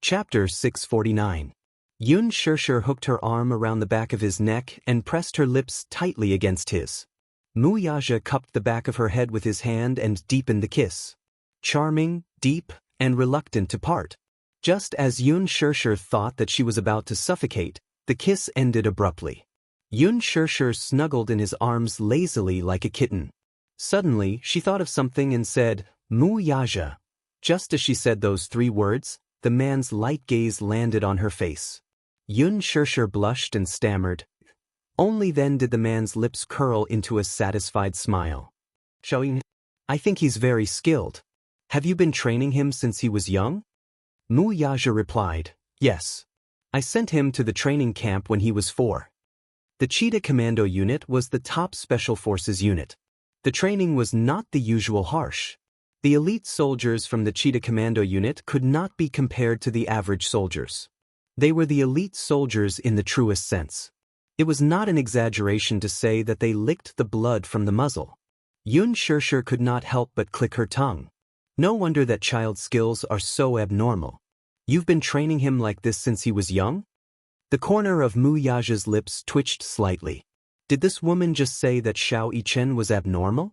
Chapter 649. Yun Shirshir hooked her arm around the back of his neck and pressed her lips tightly against his. Mu Yaja cupped the back of her head with his hand and deepened the kiss. Charming, deep, and reluctant to part. Just as Yun Shirshir thought that she was about to suffocate, the kiss ended abruptly. Yun Shirshir snuggled in his arms lazily like a kitten. Suddenly, she thought of something and said, "Mu Yaja." Just as she said those 3 words, the man's light gaze landed on her face. Yun Shirshir blushed and stammered. Only then did the man's lips curl into a satisfied smile. "Showing? I think he's very skilled. Have you been training him since he was young?" Mu Yaja replied, "Yes. I sent him to the training camp when he was 4. The Cheetah Commando unit was the top special forces unit. The training was not the usual harsh. The elite soldiers from the Cheetah Commando unit could not be compared to the average soldiers. They were the elite soldiers in the truest sense. It was not an exaggeration to say that they licked the blood from the muzzle." Yun Shirshir could not help but click her tongue. No wonder that child's skills are so abnormal. "You've been training him like this since he was young?" The corner of Mu Yaja's lips twitched slightly. Did this woman just say that Xiao Yichen was abnormal?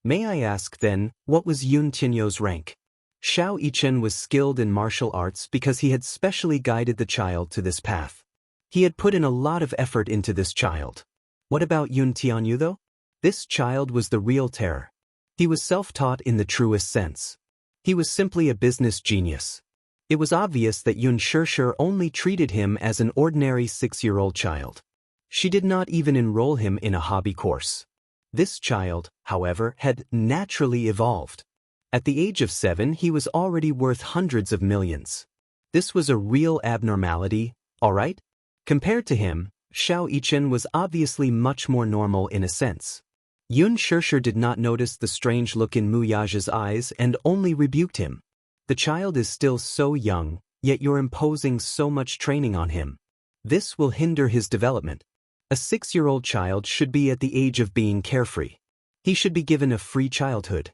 May I ask, then, what was Yun Tianyo's rank? Xiao Yichen was skilled in martial arts because he had specially guided the child to this path. He had put in a lot of effort into this child. What about Yun Tianyu, though? This child was the real terror. He was self-taught in the truest sense. He was simply a business genius. It was obvious that Yun Shirshir only treated him as an ordinary 6-year-old child. She did not even enroll him in a hobby course. This child, however, had naturally evolved. At the age of 7, he was already worth hundreds of millions. This was a real abnormality, all right? Compared to him, Xiao Yichen was obviously much more normal in a sense. Yun Shirshir did not notice the strange look in Mu Yaja's eyes and only rebuked him. "The child is still so young, yet you're imposing so much training on him. This will hinder his development. A 6-year-old child should be at the age of being carefree. He should be given a free childhood."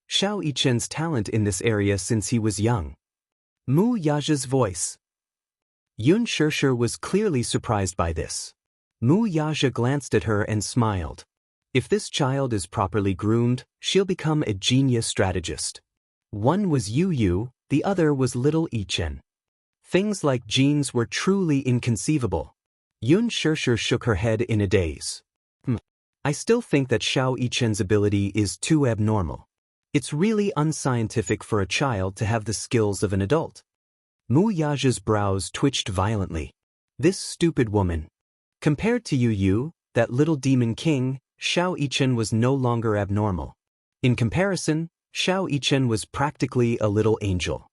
Xiao Yichen's talent in this area since he was young. Mu Yaja's voice. Yun Shirshir was clearly surprised by this. Mu Yaja glanced at her and smiled. If this child is properly groomed, she'll become a genius strategist. One was Yu, the other was little Yichen. Things like genes were truly inconceivable. Yun Shirshir shook her head in a daze. I still think that Xiao Yichen's ability is too abnormal. It's really unscientific for a child to have the skills of an adult. Mu Yaja's brows twitched violently. This stupid woman. Compared to Yu, that little demon king, Xiao Yichen was no longer abnormal. In comparison, Xiao Yichen was practically a little angel.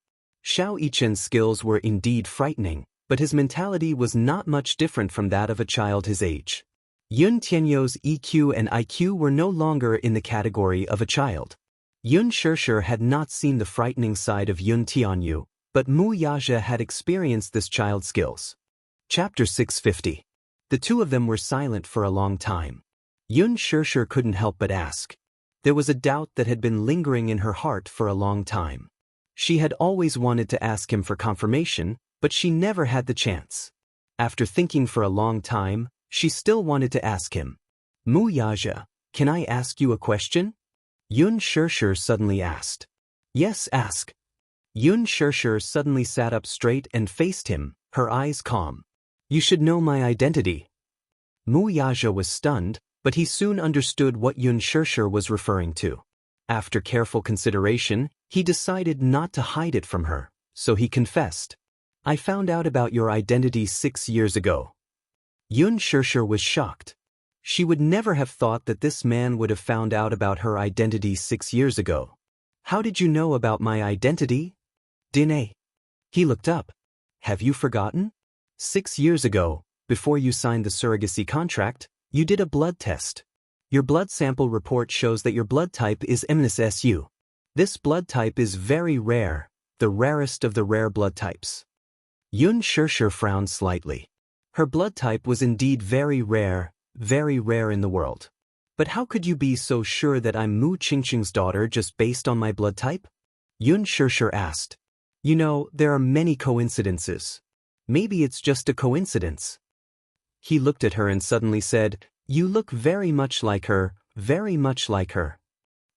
Xiao Yichen's skills were indeed frightening, but his mentality was not much different from that of a child his age. Yun Tianyo's EQ and IQ were no longer in the category of a child. Yun Shirshir had not seen the frightening side of Yun Tianyu, but Mu Yaja had experienced this child's skills. Chapter 650. The two of them were silent for a long time. Yun Shirshir couldn't help but ask. There was a doubt that had been lingering in her heart for a long time. She had always wanted to ask him for confirmation, but she never had the chance. After thinking for a long time, she still wanted to ask him. "Mu Yaja, can I ask you a question?" Yun Shirshir suddenly asked. "Yes, ask." Yun Shirshir suddenly sat up straight and faced him, her eyes calm. "You should know my identity." Mu Yaja was stunned, but he soon understood what Yun Shirshir was referring to. After careful consideration, he decided not to hide it from her, so he confessed. "I found out about your identity 6 years ago." Yun Shirshir was shocked. She would never have thought that this man would have found out about her identity 6 years ago. "How did you know about my identity?" "Dine." He looked up. "Have you forgotten? 6 years ago, before you signed the surrogacy contract, you did a blood test. Your blood sample report shows that your blood type is MNSSU. This blood type is very rare, the rarest of the rare blood types." Yun Shirshir frowned slightly. Her blood type was indeed very rare in the world. "But how could you be so sure that I'm Mu Qingqing's daughter just based on my blood type?" Yun Shirshir asked. You know, there are many coincidences. Maybe it's just a coincidence. He looked at her and suddenly said, "You look very much like her, very much like her."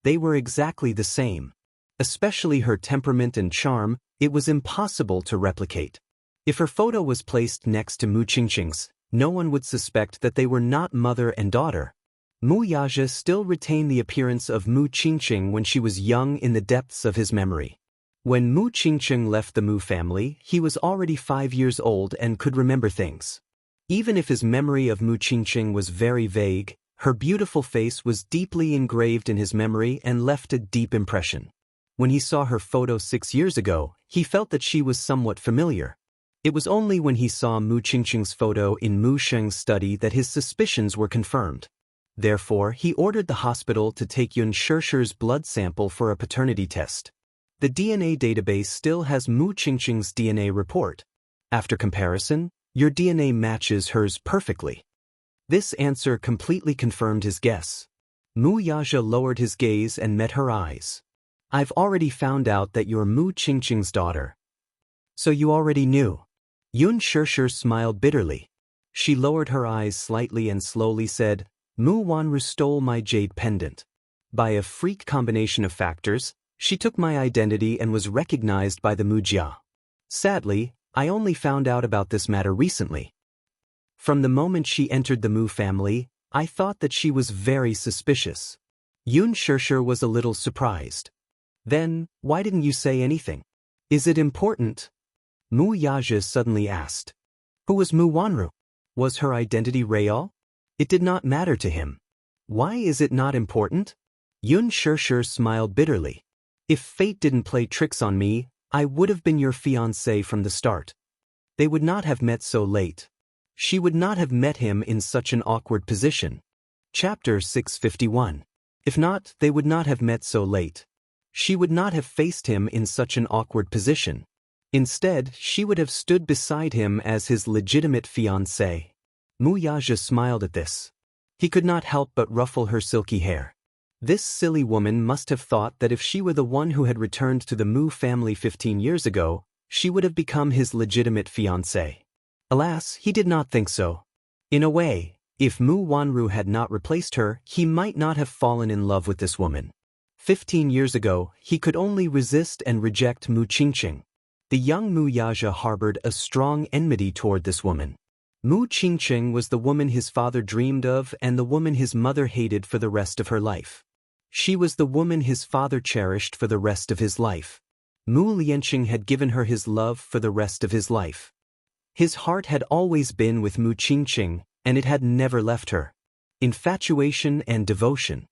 They were exactly the same. Especially her temperament and charm, it was impossible to replicate. If her photo was placed next to Mu Qingqing's, no one would suspect that they were not mother and daughter. Mu Yaja still retained the appearance of Mu Qingqing when she was young in the depths of his memory. When Mu Qingqing left the Mu family, he was already 5 years old and could remember things. Even if his memory of Mu Qingqing was very vague, her beautiful face was deeply engraved in his memory and left a deep impression. When he saw her photo 6 years ago, he felt that she was somewhat familiar. It was only when he saw Mu Qingqing's photo in Mu Sheng's study that his suspicions were confirmed. Therefore, he ordered the hospital to take Yun Shishir's blood sample for a paternity test. The DNA database still has Mu Qingqing's DNA report. After comparison, your DNA matches hers perfectly. This answer completely confirmed his guess. Mu Yaja lowered his gaze and met her eyes. "I've already found out that you're Mu Qingqing's daughter." "So you already knew?" Yun Shishir smiled bitterly. She lowered her eyes slightly and slowly said, "Mu Wanru stole my jade pendant. By a freak combination of factors, she took my identity and was recognized by the Mujia. Sadly, I only found out about this matter recently. From the moment she entered the Mu family, I thought that she was very suspicious." Yun Shishir was a little surprised. "Then, why didn't you say anything? Is it important?" Mu Yaja suddenly asked. Who was Mu Wanru? Was her identity real? It did not matter to him. Why is it not important? Yun Shishir smiled bitterly. "If fate didn't play tricks on me, I would have been your fiancé from the start. They would not have met so late. She would not have met him in such an awkward position." Chapter 651. If not, they would not have met so late. She would not have faced him in such an awkward position. Instead, she would have stood beside him as his legitimate fiancé. Mu Yaja smiled at this. He could not help but ruffle her silky hair. This silly woman must have thought that if she were the one who had returned to the Mu family 15 years ago, she would have become his legitimate fiancé. Alas, he did not think so. In a way, if Mu Wanru had not replaced her, he might not have fallen in love with this woman. 15 years ago, he could only resist and reject Mu Qingqing. The young Mu Yaja harbored a strong enmity toward this woman. Mu Qingqing was the woman his father dreamed of and the woman his mother hated for the rest of her life. She was the woman his father cherished for the rest of his life. Mu Lianqing had given her his love for the rest of his life. His heart had always been with Mu Qingqing, and it had never left her. Infatuation and devotion.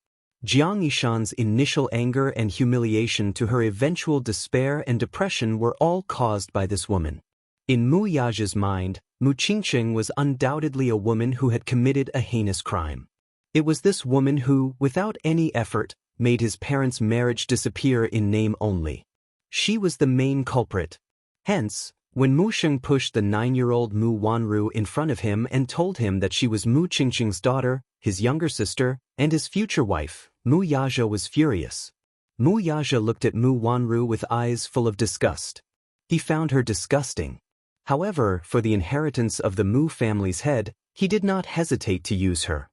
Jiang Yishan's initial anger and humiliation to her eventual despair and depression were all caused by this woman. In Mu Yaja's mind, Mu Qingqing was undoubtedly a woman who had committed a heinous crime. It was this woman who, without any effort, made his parents' marriage disappear in name only. She was the main culprit. Hence, when Mu Sheng pushed the 9-year-old Mu Wanru in front of him and told him that she was Mu Qingqing's daughter, his younger sister, and his future wife, Mu Yaja was furious. Mu Yaja looked at Mu Wanru with eyes full of disgust. He found her disgusting. However, for the inheritance of the Mu family's head, he did not hesitate to use her.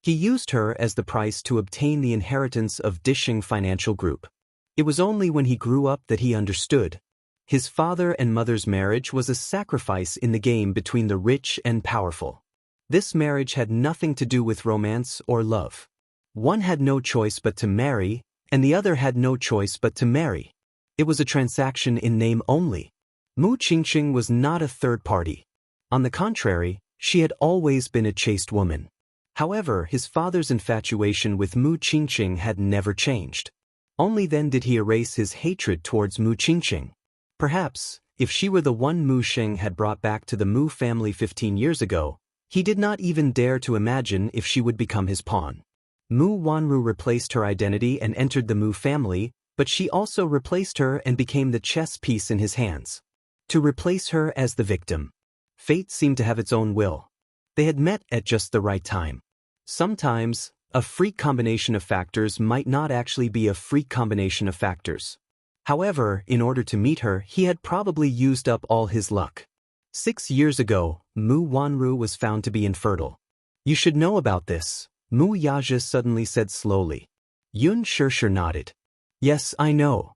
He used her as the price to obtain the inheritance of Dishing Financial Group. It was only when he grew up that he understood. His father and mother's marriage was a sacrifice in the game between the rich and powerful. This marriage had nothing to do with romance or love. One had no choice but to marry, and the other had no choice but to marry. It was a transaction in name only. Mu Qingqing was not a third party. On the contrary, she had always been a chaste woman. However, his father's infatuation with Mu Qingqing had never changed. Only then did he erase his hatred towards Mu Qingqing. Perhaps, if she were the one Mu Sheng had brought back to the Mu family 15 years ago, he did not even dare to imagine if she would become his pawn. Mu Wanru replaced her identity and entered the Mu family, but she also replaced her and became the chess piece in his hands. To replace her as the victim. Fate seemed to have its own will. They had met at just the right time. Sometimes, a freak combination of factors might not actually be a freak combination of factors. However, in order to meet her, he had probably used up all his luck. 6 years ago, Mu Wanru was found to be infertile. You should know about this, Mu Yaja suddenly said slowly. Yun Xianxia nodded. Yes, I know.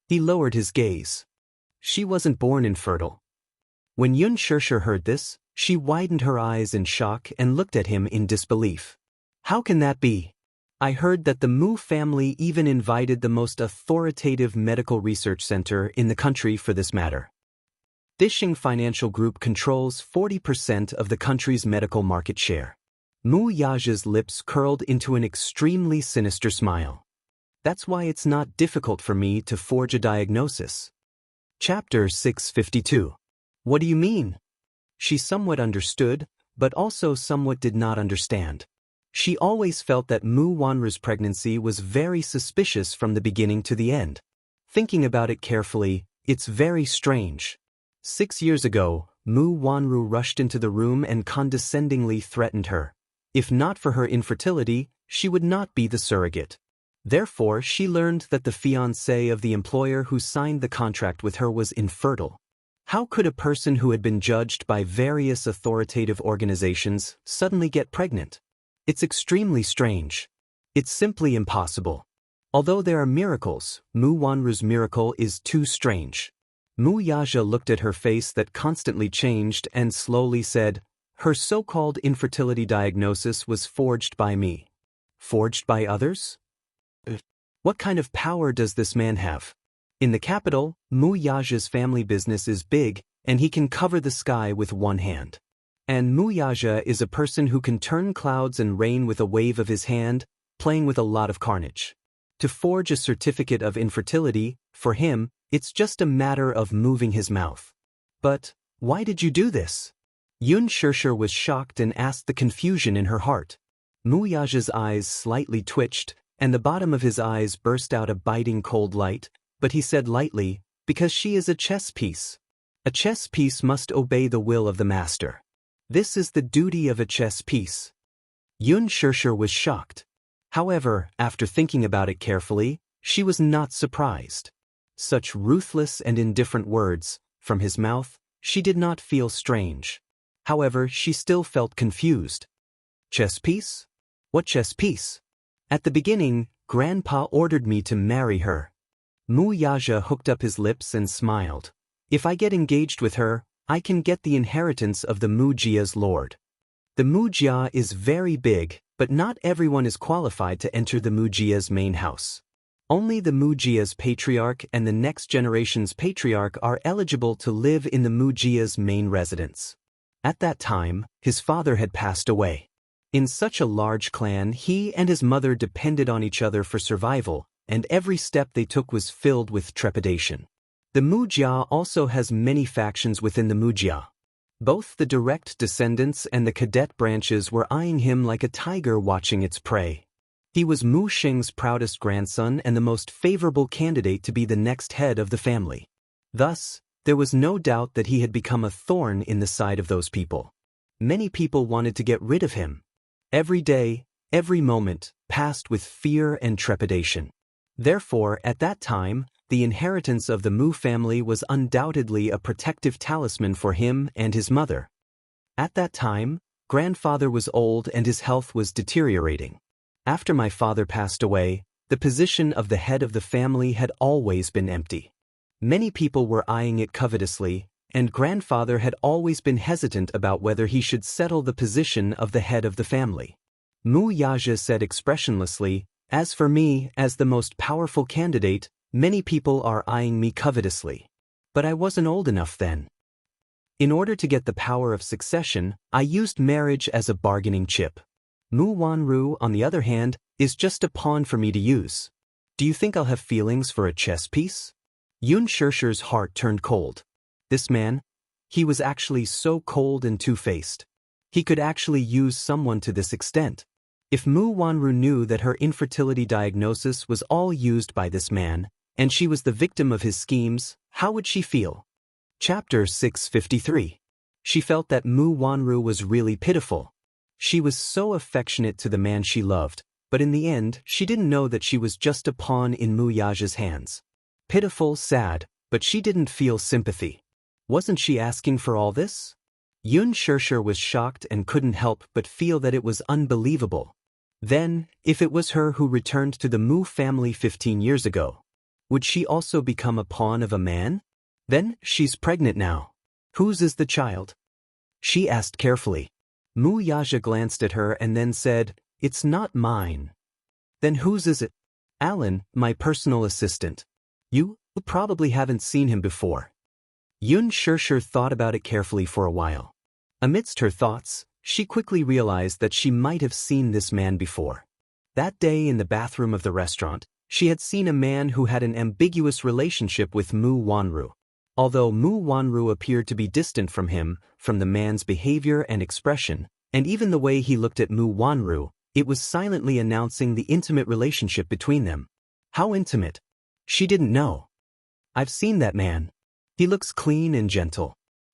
He lowered his gaze. She wasn't born infertile. When Yun Xianxia heard this, she widened her eyes in shock and looked at him in disbelief. How can that be? I heard that the Mu family even invited the most authoritative medical research center in the country for this matter. Dishing Financial Group controls 40% of the country's medical market share. Mu Yaja's lips curled into an extremely sinister smile. That's why it's not difficult for me to forge a diagnosis. Chapter 652. What do you mean? She somewhat understood, but also somewhat did not understand. She always felt that Mu Wanru's pregnancy was very suspicious from the beginning to the end. Thinking about it carefully, it's very strange. 6 years ago, Mu Wanru rushed into the room and condescendingly threatened her. If not for her infertility, she would not be the surrogate. Therefore, she learned that the fiancé of the employer who signed the contract with her was infertile. How could a person who had been judged by various authoritative organizations suddenly get pregnant? It's extremely strange. It's simply impossible. Although there are miracles, Mu Wanru's miracle is too strange. Mu Yaja looked at her face that constantly changed and slowly said, her so-called infertility diagnosis was forged by me. Forged by others? What kind of power does this man have? In the capital, Mu Yaja's family business is big, and he can cover the sky with one hand. And Mu Yaja is a person who can turn clouds and rain with a wave of his hand, playing with a lot of carnage. To forge a certificate of infertility, for him, it's just a matter of moving his mouth. But why did you do this? Yun Xianxia was shocked and asked the confusion in her heart. Mu Yaja's eyes slightly twitched, and the bottom of his eyes burst out a biting cold light, but he said lightly, because she is a chess piece. A chess piece must obey the will of the master. This is the duty of a chess piece. Yun Xianxia was shocked. However, after thinking about it carefully, she was not surprised. Such ruthless and indifferent words, from his mouth, she did not feel strange. However, she still felt confused. Chess piece? What chess piece? At the beginning, Grandpa ordered me to marry her. Mu Yaja hooked up his lips and smiled. If I get engaged with her, I can get the inheritance of the Mu Jia's lord. The Mu Jia is very big, but not everyone is qualified to enter the Mu Jia's main house. Only the Mu Jia's patriarch and the next generation's patriarch are eligible to live in the Mu Jia's main residence. At that time, his father had passed away. In such a large clan, he and his mother depended on each other for survival, and every step they took was filled with trepidation. The Mu Jia also has many factions within the Mu Jia. Both the direct descendants and the cadet branches were eyeing him like a tiger watching its prey. He was Mu Xing's proudest grandson and the most favorable candidate to be the next head of the family. Thus, there was no doubt that he had become a thorn in the side of those people. Many people wanted to get rid of him. Every day, every moment, passed with fear and trepidation. Therefore, at that time, the inheritance of the Mu family was undoubtedly a protective talisman for him and his mother. At that time, grandfather was old and his health was deteriorating. After my father passed away, the position of the head of the family had always been empty. Many people were eyeing it covetously, and grandfather had always been hesitant about whether he should settle the position of the head of the family. Mu Yaja said expressionlessly, as for me, as the most powerful candidate, many people are eyeing me covetously. But I wasn't old enough then. In order to get the power of succession, I used marriage as a bargaining chip. Mu Wanru, on the other hand, is just a pawn for me to use. Do you think I'll have feelings for a chess piece? Yun Xianxia's heart turned cold. This man, he was actually so cold and two-faced. He could actually use someone to this extent. If Mu Wanru knew that her infertility diagnosis was all used by this man, and she was the victim of his schemes, how would she feel? Chapter 653. She felt that Mu Wanru was really pitiful. She was so affectionate to the man she loved, but in the end, she didn't know that she was just a pawn in Mu Yaja's hands. Pitiful, sad, but she didn't feel sympathy. Wasn't she asking for all this? Yun Shirshir was shocked and couldn't help but feel that it was unbelievable. Then, if it was her who returned to the Mu family 15 years ago, would she also become a pawn of a man? Then, she's pregnant now. Whose is the child? She asked carefully. Mu Yaja glanced at her and then said, "It's not mine." Then whose is it? Alan, my personal assistant. You probably haven't seen him before. Yun Shirshir thought about it carefully for a while. Amidst her thoughts, she quickly realized that she might have seen this man before. That day in the bathroom of the restaurant, she had seen a man who had an ambiguous relationship with Mu Wanru. Although Mu Wanru appeared to be distant from him, from the man's behavior and expression, and even the way he looked at Mu Wanru, it was silently announcing the intimate relationship between them. How intimate? She didn't know. I've seen that man. He looks clean and gentle.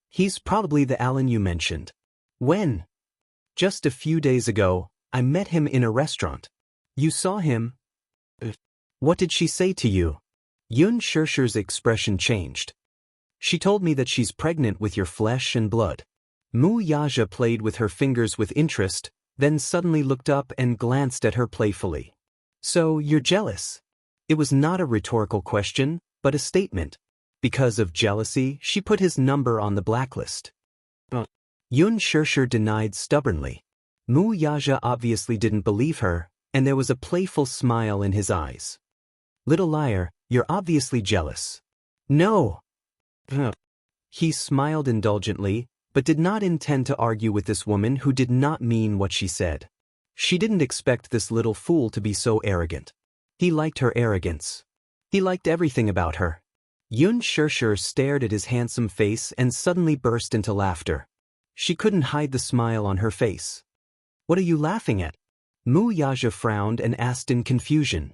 He's probably the Alan you mentioned. When? Just a few days ago, I met him in a restaurant. You saw him? What did she say to you? Yun Shirshir's expression changed. She told me that she's pregnant with your flesh and blood. Mu Yaja played with her fingers with interest, then suddenly looked up and glanced at her playfully. So, you're jealous? It was not a rhetorical question, but a statement. Because of jealousy, she put his number on the blacklist. Yun Shirshir denied stubbornly. Mu Yaja obviously didn't believe her, and there was a playful smile in his eyes. Little liar, you're obviously jealous. No. He smiled indulgently, but did not intend to argue with this woman who did not mean what she said. She didn't expect this little fool to be so arrogant. He liked her arrogance. He liked everything about her. Yun Shirshir stared at his handsome face and suddenly burst into laughter. She couldn't hide the smile on her face. What are you laughing at? Mu Yaja frowned and asked in confusion.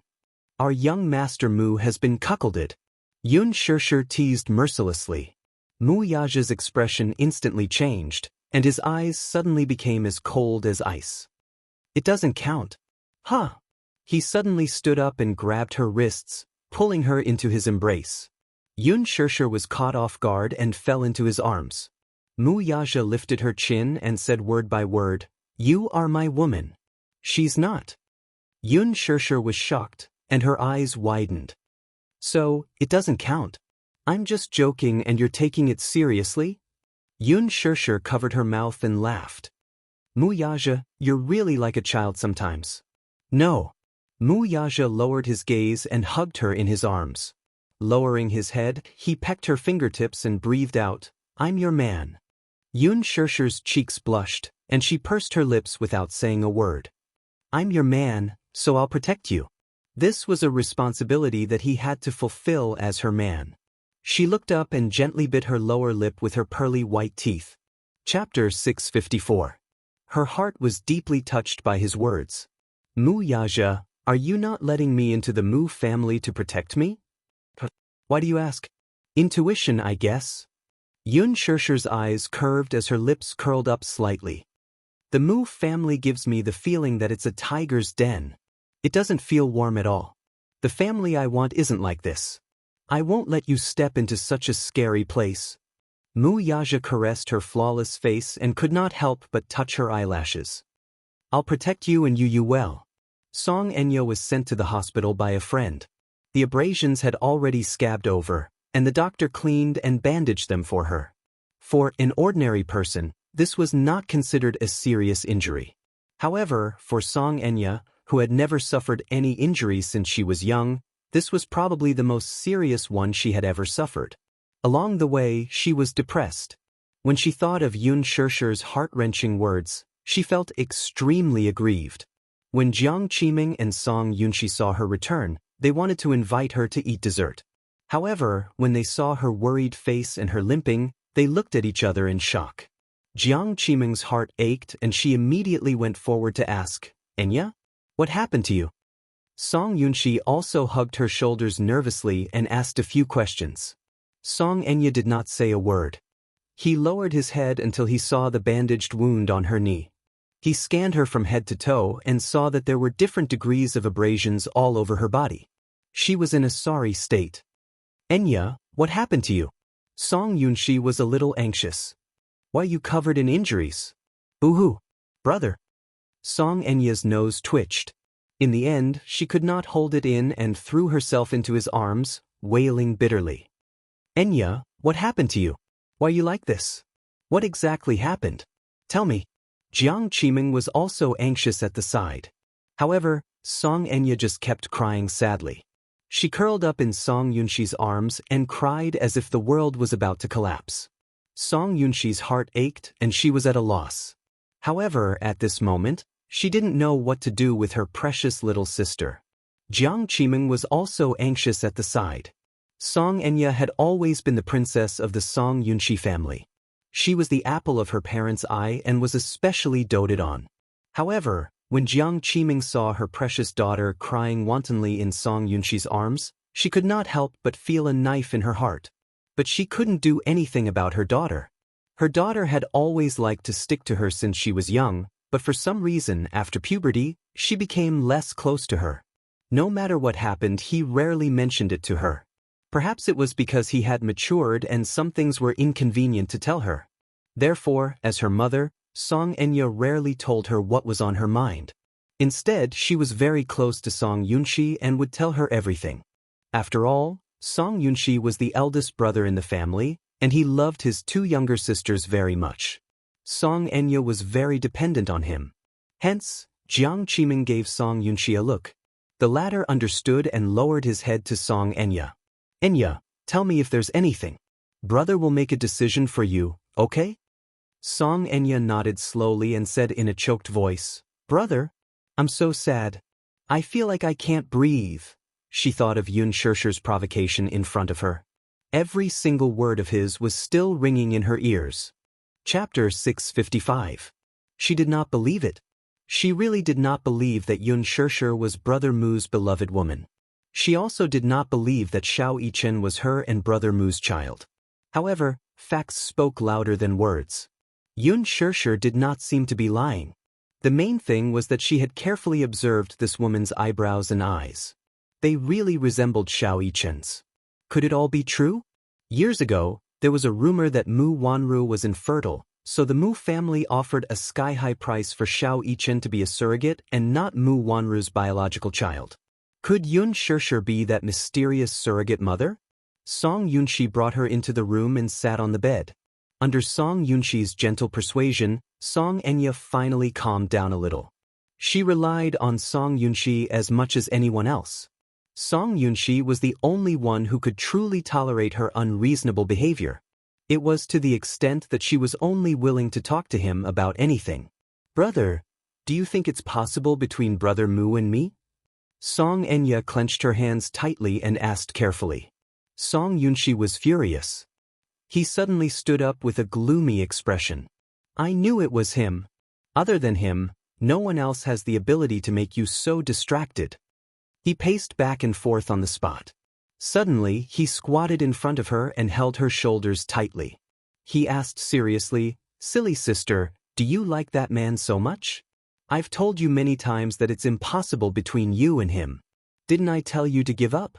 Our young master Mu has been cuckolded. Yun Shirshir teased mercilessly. Mu Yaja's expression instantly changed, and his eyes suddenly became as cold as ice. It doesn't count. Huh? He suddenly stood up and grabbed her wrists, pulling her into his embrace. Yun Shirshir was caught off guard and fell into his arms. Mu Yaja lifted her chin and said word by word, "You are my woman." She's not. Yun Shirshir was shocked, and her eyes widened. So, it doesn't count. I'm just joking and you're taking it seriously? Yun Shirshir covered her mouth and laughed. Mu Yaja, you're really like a child sometimes. No. Mu Yaja lowered his gaze and hugged her in his arms. Lowering his head, he pecked her fingertips and breathed out, I'm your man. Yun Shirshir's cheeks blushed, and she pursed her lips without saying a word. I'm your man, so I'll protect you. This was a responsibility that he had to fulfill as her man. She looked up and gently bit her lower lip with her pearly white teeth. Chapter 654. Her heart was deeply touched by his words. Mu Yaja, are you not letting me into the Mu family to protect me? Why do you ask? Intuition, I guess. Yun Shirshir's eyes curved as her lips curled up slightly. The Mu family gives me the feeling that it's a tiger's den. It doesn't feel warm at all. The family I want isn't like this. I won't let you step into such a scary place. Mu Yaja caressed her flawless face and could not help but touch her eyelashes. I'll protect you and you well. Song Enya was sent to the hospital by a friend. The abrasions had already scabbed over, and the doctor cleaned and bandaged them for her. For an ordinary person, this was not considered a serious injury. However, for Song Enya, who had never suffered any injuries since she was young, this was probably the most serious one she had ever suffered. Along the way, she was depressed. When she thought of Yun Shirshir's heart-wrenching words, she felt extremely aggrieved. When Jiang Qiming and Song Yunxi saw her return, they wanted to invite her to eat dessert. However, when they saw her worried face and her limping, they looked at each other in shock. Jiang Qiming's heart ached and she immediately went forward to ask, Enya? What happened to you? Song Yunxi also hugged her shoulders nervously and asked a few questions. Song Enya did not say a word. He lowered his head until he saw the bandaged wound on her knee. He scanned her from head to toe and saw that there were different degrees of abrasions all over her body. She was in a sorry state. Enya, what happened to you? Song Yunxi was a little anxious. Why you covered in injuries? Boo-hoo. Brother. Song Enya's nose twitched. In the end, she could not hold it in and threw herself into his arms, wailing bitterly. Enya, what happened to you? Why you like this? What exactly happened? Tell me. Jiang Qiming was also anxious at the side. However, Song Enya just kept crying sadly. She curled up in Song Yunxi's arms and cried as if the world was about to collapse. Song Yunxi's heart ached and she was at a loss. However, at this moment, she didn't know what to do with her precious little sister. Jiang Qiming was also anxious at the side. Song Enya had always been the princess of the Song Yunxi family. She was the apple of her parents' eye and was especially doted on. However, when Jiang Qiming saw her precious daughter crying wantonly in Song Yunxi's arms, she could not help but feel a knife in her heart. But she couldn't do anything about her daughter. Her daughter had always liked to stick to her since she was young, but for some reason, after puberty, she became less close to her. No matter what happened, he rarely mentioned it to her. Perhaps it was because he had matured and some things were inconvenient to tell her. Therefore, as her mother, Song Enya rarely told her what was on her mind. Instead, she was very close to Song Yunxi and would tell her everything. After all, Song Yunxi was the eldest brother in the family, and he loved his two younger sisters very much. Song Enya was very dependent on him. Hence, Jiang Qiming gave Song Yunxi a look. The latter understood and lowered his head to Song Enya. Enya, tell me if there's anything. Brother will make a decision for you, okay? Song Enya nodded slowly and said in a choked voice, Brother, I'm so sad. I feel like I can't breathe. She thought of Yun Shishir's provocation in front of her. Every single word of his was still ringing in her ears. Chapter 655. She did not believe it. She really did not believe that Yun Shishir was Brother Mu's beloved woman. She also did not believe that Xiao Yichen was her and Brother Mu's child. However, facts spoke louder than words. Yun Shishir did not seem to be lying. The main thing was that she had carefully observed this woman's eyebrows and eyes. They really resembled Xiao Yichen's. Could it all be true? Years ago, there was a rumor that Mu Wanru was infertile, so the Mu family offered a sky-high price for Xiao Yichen to be a surrogate and not Mu Wanru's biological child. Could Yun Shishir be that mysterious surrogate mother? Song Yunxi brought her into the room and sat on the bed. Under Song Yunxi's gentle persuasion, Song Enya finally calmed down a little. She relied on Song Yunxi as much as anyone else. Song Yunxi was the only one who could truly tolerate her unreasonable behavior. It was to the extent that she was only willing to talk to him about anything. Brother, do you think it's possible between Brother Mu and me? Song Enya clenched her hands tightly and asked carefully. Song Yunxi was furious. He suddenly stood up with a gloomy expression. I knew it was him. Other than him, no one else has the ability to make you so distracted. He paced back and forth on the spot. Suddenly, he squatted in front of her and held her shoulders tightly. He asked seriously, Silly sister, do you like that man so much? I've told you many times that it's impossible between you and him. Didn't I tell you to give up?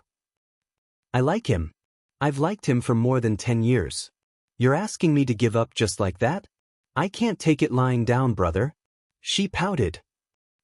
I like him. I've liked him for more than 10 years. You're asking me to give up just like that? I can't take it lying down, brother. She pouted.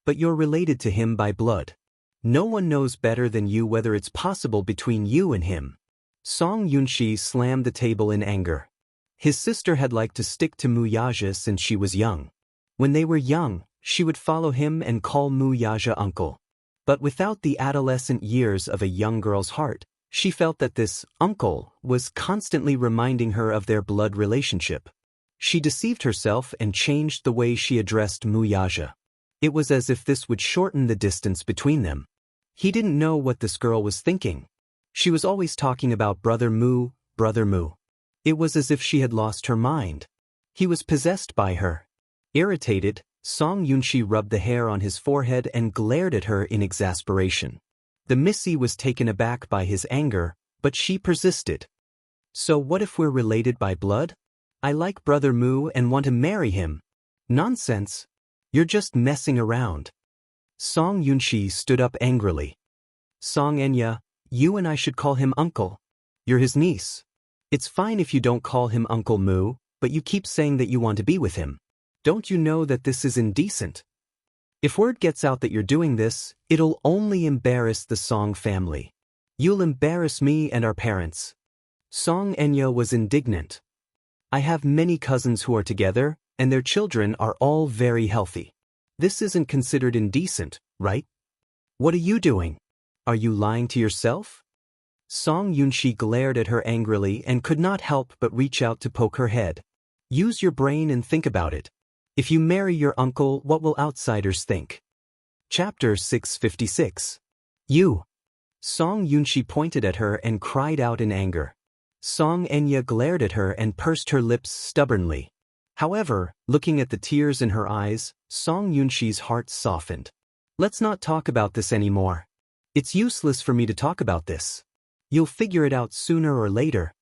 But you're related to him by blood. No one knows better than you whether it's possible between you and him. Song Yunxi slammed the table in anger. His sister had liked to stick to Mu Yaja since she was young. When they were young, she would follow him and call Mu Yaja uncle. But without the adolescent years of a young girl's heart, she felt that this uncle was constantly reminding her of their blood relationship. She deceived herself and changed the way she addressed Mu Yaja. It was as if this would shorten the distance between them. He didn't know what this girl was thinking. She was always talking about Brother Mu, Brother Mu. It was as if she had lost her mind. He was possessed by her. Irritated, Song Yunxi rubbed the hair on his forehead and glared at her in exasperation. The Missy was taken aback by his anger, but she persisted. So what if we're related by blood? I like Brother Mu and want to marry him. Nonsense. You're just messing around. Song Yunxi stood up angrily. Song Enya, you and I should call him uncle. You're his niece. It's fine if you don't call him Uncle Mu, but you keep saying that you want to be with him. Don't you know that this is indecent? If word gets out that you're doing this, it'll only embarrass the Song family. You'll embarrass me and our parents. Song Enya was indignant. I have many cousins who are together, and their children are all very healthy. This isn't considered indecent, right? What are you doing? Are you lying to yourself? Song Yunxi glared at her angrily and could not help but reach out to poke her head. Use your brain and think about it. If you marry your uncle, what will outsiders think? Chapter 656. You. Song Yunxi pointed at her and cried out in anger. Song Enya glared at her and pursed her lips stubbornly. However, looking at the tears in her eyes, Song Yunxi's heart softened. Let's not talk about this anymore. It's useless for me to talk about this. You'll figure it out sooner or later.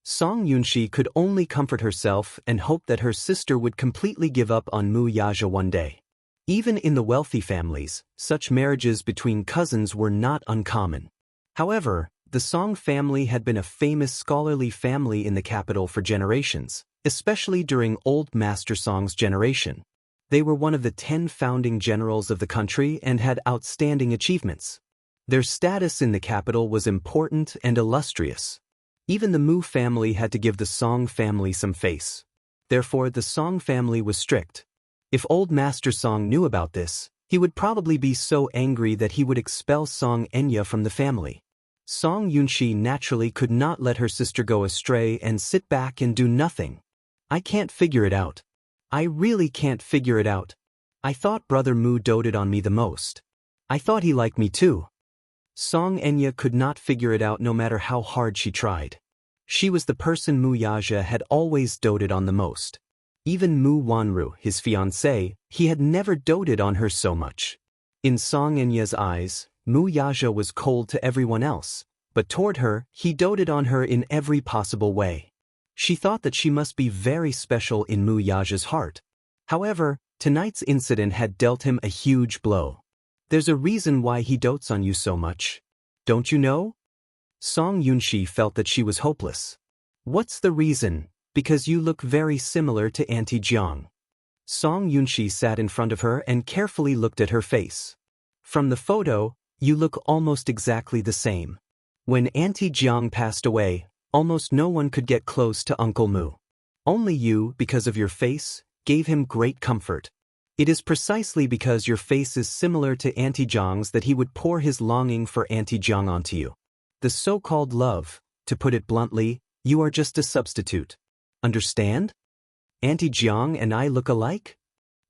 Song Yunxi could only comfort herself and hope that her sister would completely give up on Mu Yaja one day. Even in the wealthy families, such marriages between cousins were not uncommon. However, the Song family had been a famous scholarly family in the capital for generations, especially during old Master Song's generation. They were one of the 10 founding generals of the country and had outstanding achievements. Their status in the capital was important and illustrious. Even the Mu family had to give the Song family some face. Therefore, the Song family was strict. If old Master Song knew about this, he would probably be so angry that he would expel Song Enya from the family. Song Yunxi naturally could not let her sister go astray and sit back and do nothing. I can't figure it out. I really can't figure it out. I thought Brother Mu doted on me the most. I thought he liked me too. Song Enya could not figure it out no matter how hard she tried. She was the person Mu Yaja had always doted on the most. Even Mu Wanru, his fiancée, he had never doted on her so much. In Song Enya's eyes, Mu Yaja was cold to everyone else, but toward her, he doted on her in every possible way. She thought that she must be very special in Mu Yaja's heart. However, tonight's incident had dealt him a huge blow. There's a reason why he dotes on you so much. Don't you know? Song Yunxi felt that she was hopeless. What's the reason? Because you look very similar to Auntie Jiang. Song Yunxi sat in front of her and carefully looked at her face. From the photo, you look almost exactly the same. When Auntie Jiang passed away, almost no one could get close to Uncle Mu. Only you, because of your face, gave him great comfort. It is precisely because your face is similar to Auntie Jiang's that he would pour his longing for Auntie Jiang onto you. The so-called love, to put it bluntly, you are just a substitute. Understand? Auntie Jiang and I look alike?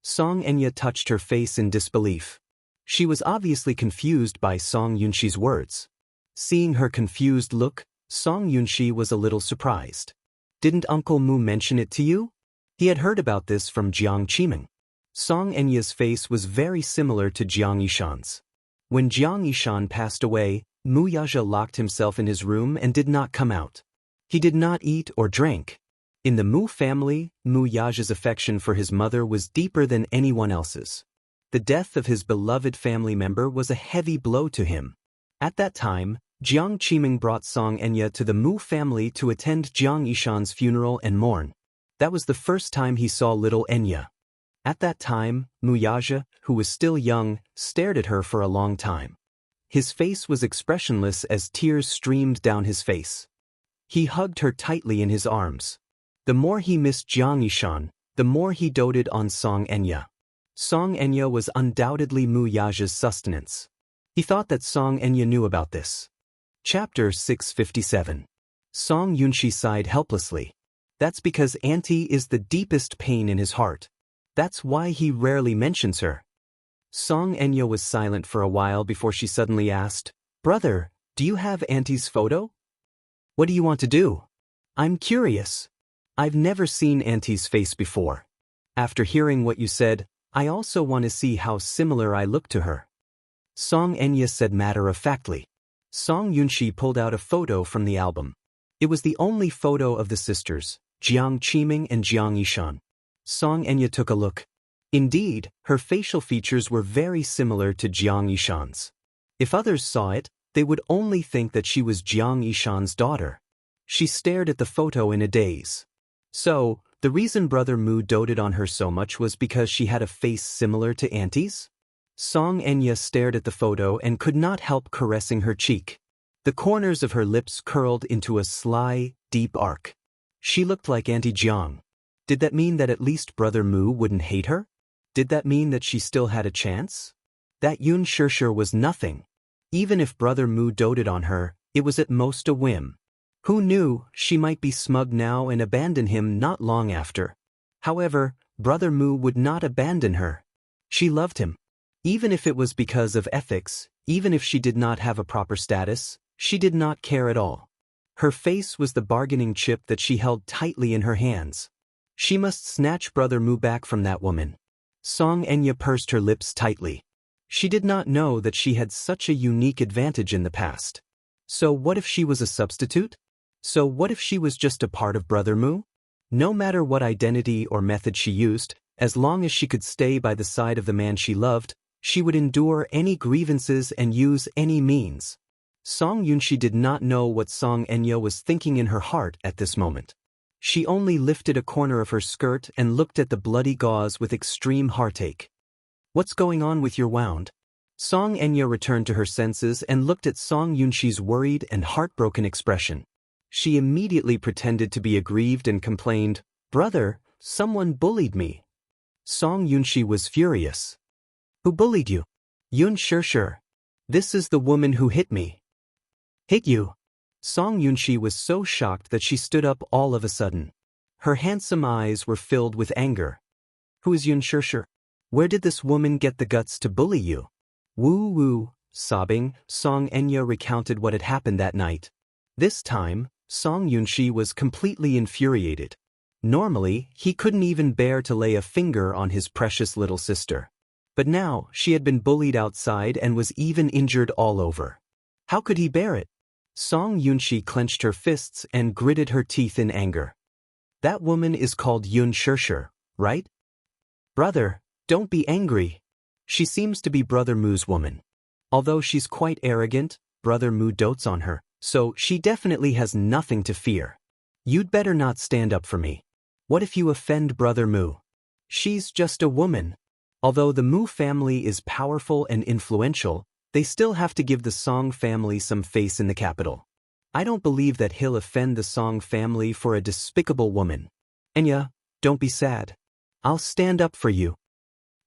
Song Enya touched her face in disbelief. She was obviously confused by Song Yunxi's words. Seeing her confused look, Song Yunxi was a little surprised. Didn't Uncle Mu mention it to you? He had heard about this from Jiang Qiming. Song Enya's face was very similar to Jiang Yishan's. When Jiang Yishan passed away, Mu Yaja locked himself in his room and did not come out. He did not eat or drink. In the Mu family, Mu Yaja's affection for his mother was deeper than anyone else's. The death of his beloved family member was a heavy blow to him. At that time, Jiang Qiming brought Song Enya to the Mu family to attend Jiang Yishan's funeral and mourn. That was the first time he saw little Enya. At that time, Mu Yaja, who was still young, stared at her for a long time. His face was expressionless as tears streamed down his face. He hugged her tightly in his arms. The more he missed Jiang Yishan, the more he doted on Song Enya. Song Enya was undoubtedly Mu Yaja's sustenance. He thought that Song Enya knew about this. Chapter 657. Song Yunxi sighed helplessly. That's because Auntie is the deepest pain in his heart. That's why he rarely mentions her. Song Enya was silent for a while before she suddenly asked, Brother, do you have Auntie's photo? What do you want to do? I'm curious. I've never seen Auntie's face before. After hearing what you said, I also want to see how similar I look to her. Song Enya said matter-of-factly. Song Yunxi pulled out a photo from the album. It was the only photo of the sisters, Jiang Qiming and Jiang Yishan. Song Enya took a look. Indeed, her facial features were very similar to Jiang Yishan's. If others saw it, they would only think that she was Jiang Yishan's daughter. She stared at the photo in a daze. So, the reason Brother Mu doted on her so much was because she had a face similar to Auntie's? Xianxia stared at the photo and could not help caressing her cheek. The corners of her lips curled into a sly, deep arc. She looked like Auntie Jiang. Did that mean that at least Brother Mu wouldn't hate her? Did that mean that she still had a chance? That Yun Shishir was nothing. Even if Brother Mu doted on her, it was at most a whim. Who knew, she might be smug now and abandon him not long after. However, Brother Mu would not abandon her. She loved him. Even if it was because of ethics, even if she did not have a proper status, she did not care at all. Her face was the bargaining chip that she held tightly in her hands. She must snatch Brother Mu back from that woman. Xianxia pursed her lips tightly. She did not know that she had such a unique advantage in the past. So what if she was a substitute? So what if she was just a part of Brother Mu? No matter what identity or method she used, as long as she could stay by the side of the man she loved, she would endure any grievances and use any means. Song Yunxi did not know what Xianxia was thinking in her heart at this moment. She only lifted a corner of her skirt and looked at the bloody gauze with extreme heartache. What's going on with your wound? Xianxia returned to her senses and looked at Song Yunxi's worried and heartbroken expression. She immediately pretended to be aggrieved and complained, "Brother, someone bullied me." Song Yunxi was furious. "Who bullied you?" "Yun Shishir. This is the woman who hit me." "Hit you?" Song Yunxi was so shocked that she stood up all of a sudden. Her handsome eyes were filled with anger. "Who is Yun Shishir? Where did this woman get the guts to bully you?" Woo. Sobbing, Xianxia recounted what had happened that night. This time, Song Yunxi was completely infuriated. Normally, he couldn't even bear to lay a finger on his precious little sister. But now, she had been bullied outside and was even injured all over. How could he bear it? Song Yunxi clenched her fists and gritted her teeth in anger. "That woman is called Yun Shishir, right? Brother, don't be angry. She seems to be Brother Mu's woman. Although she's quite arrogant, Brother Mu dotes on her, so she definitely has nothing to fear. You'd better not stand up for me. What if you offend Brother Mu? She's just a woman. Although the Mu family is powerful and influential, they still have to give the Song family some face in the capital. I don't believe that he'll offend the Song family for a despicable woman. Enya, don't be sad. I'll stand up for you."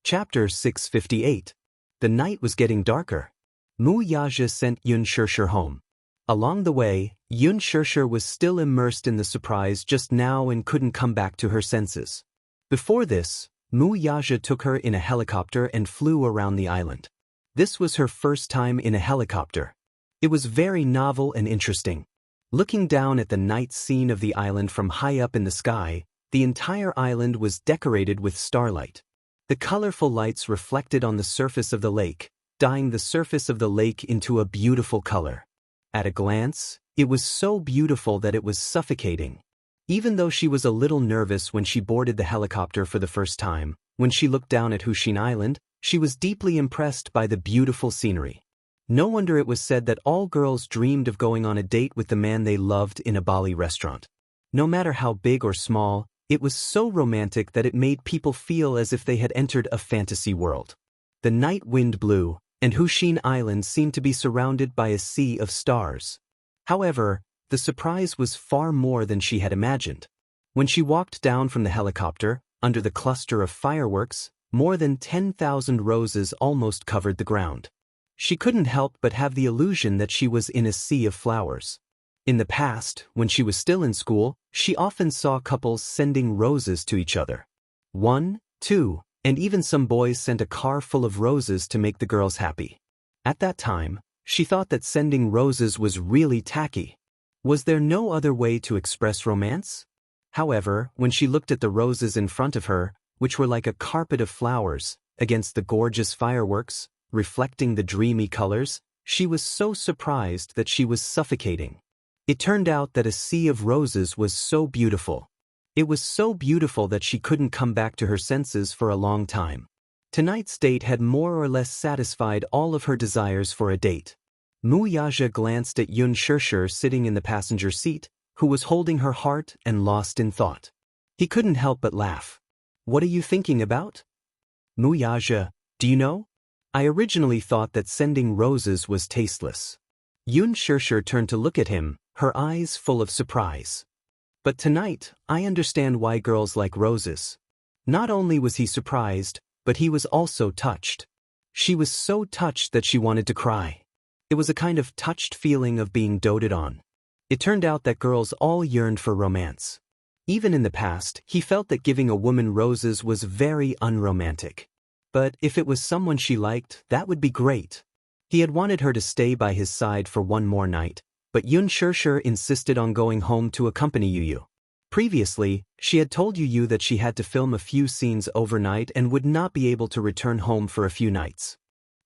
Chapter 658. The night was getting darker. Mu Yaja sent Yun Shishir home. Along the way, Yun Shishir was still immersed in the surprise just now and couldn't come back to her senses. Before this, Mu Yaja took her in a helicopter and flew around the island. This was her first time in a helicopter. It was very novel and interesting. Looking down at the night scene of the island from high up in the sky, the entire island was decorated with starlight. The colorful lights reflected on the surface of the lake, dyeing the surface of the lake into a beautiful color. At a glance, it was so beautiful that it was suffocating. Even though she was a little nervous when she boarded the helicopter for the first time, when she looked down at Hushin Island, she was deeply impressed by the beautiful scenery. No wonder it was said that all girls dreamed of going on a date with the man they loved in a Bali restaurant. No matter how big or small, it was so romantic that it made people feel as if they had entered a fantasy world. The night wind blew, and Hushin Island seemed to be surrounded by a sea of stars. However, the surprise was far more than she had imagined. When she walked down from the helicopter, under the cluster of fireworks, more than 10,000 roses almost covered the ground. She couldn't help but have the illusion that she was in a sea of flowers. In the past, when she was still in school, she often saw couples sending roses to each other. 1, 2, and even some boys sent a car full of roses to make the girls happy. At that time, she thought that sending roses was really tacky. Was there no other way to express romance? However, when she looked at the roses in front of her, which were like a carpet of flowers, against the gorgeous fireworks, reflecting the dreamy colors, she was so surprised that she was suffocating. It turned out that a sea of roses was so beautiful. It was so beautiful that she couldn't come back to her senses for a long time. Tonight's date had more or less satisfied all of her desires for a date. Mu Yaja glanced at Yun Shishir sitting in the passenger seat, who was holding her heart and lost in thought. He couldn't help but laugh. "What are you thinking about?" "Wuxia, do you know? I originally thought that sending roses was tasteless." Xianxia turned to look at him, her eyes full of surprise. "But tonight, I understand why girls like roses." Not only was he surprised, but he was also touched. She was so touched that she wanted to cry. It was a kind of touched feeling of being doted on. It turned out that girls all yearned for romance. Even in the past, he felt that giving a woman roses was very unromantic. But if it was someone she liked, that would be great. He had wanted her to stay by his side for one more night, but Xianxia insisted on going home to accompany Yu. Previously, she had told Yu that she had to film a few scenes overnight and would not be able to return home for a few nights.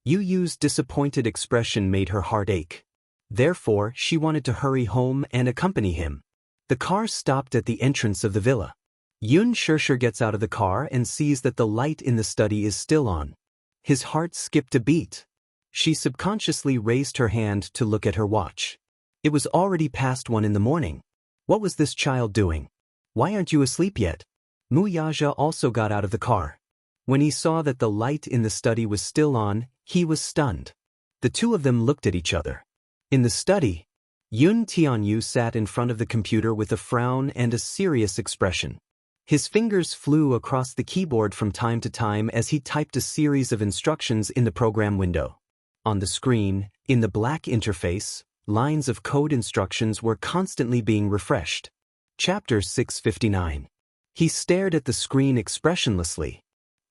Yu's disappointed expression made her heart ache. Therefore, she wanted to hurry home and accompany him. The car stopped at the entrance of the villa. Xianxia gets out of the car and sees that the light in the study is still on. His heart skipped a beat. She subconsciously raised her hand to look at her watch. It was already past 1 in the morning. What was this child doing? "Why aren't you asleep yet?" Wuxia also got out of the car. When he saw that the light in the study was still on, he was stunned. The two of them looked at each other. In the study, Tianyu sat in front of the computer with a frown and a serious expression. His fingers flew across the keyboard from time to time as he typed a series of instructions in the program window. On the screen, in the black interface, lines of code instructions were constantly being refreshed. Chapter 659. He stared at the screen expressionlessly.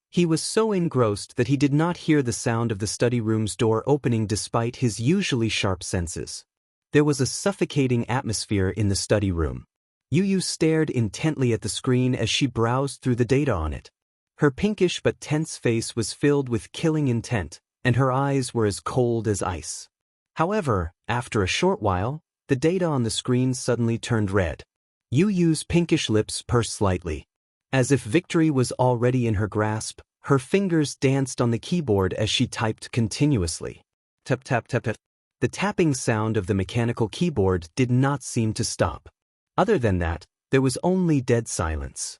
He was so engrossed that he did not hear the sound of the study room's door opening despite his usually sharp senses. There was a suffocating atmosphere in the study room. Yu stared intently at the screen as she browsed through the data on it. Her pinkish but tense face was filled with killing intent, and her eyes were as cold as ice. However, after a short while, the data on the screen suddenly turned red. Yu's pinkish lips pursed slightly. As if victory was already in her grasp, her fingers danced on the keyboard as she typed continuously. Tap tap tap tap. The tapping sound of the mechanical keyboard did not seem to stop. Other than that, there was only dead silence.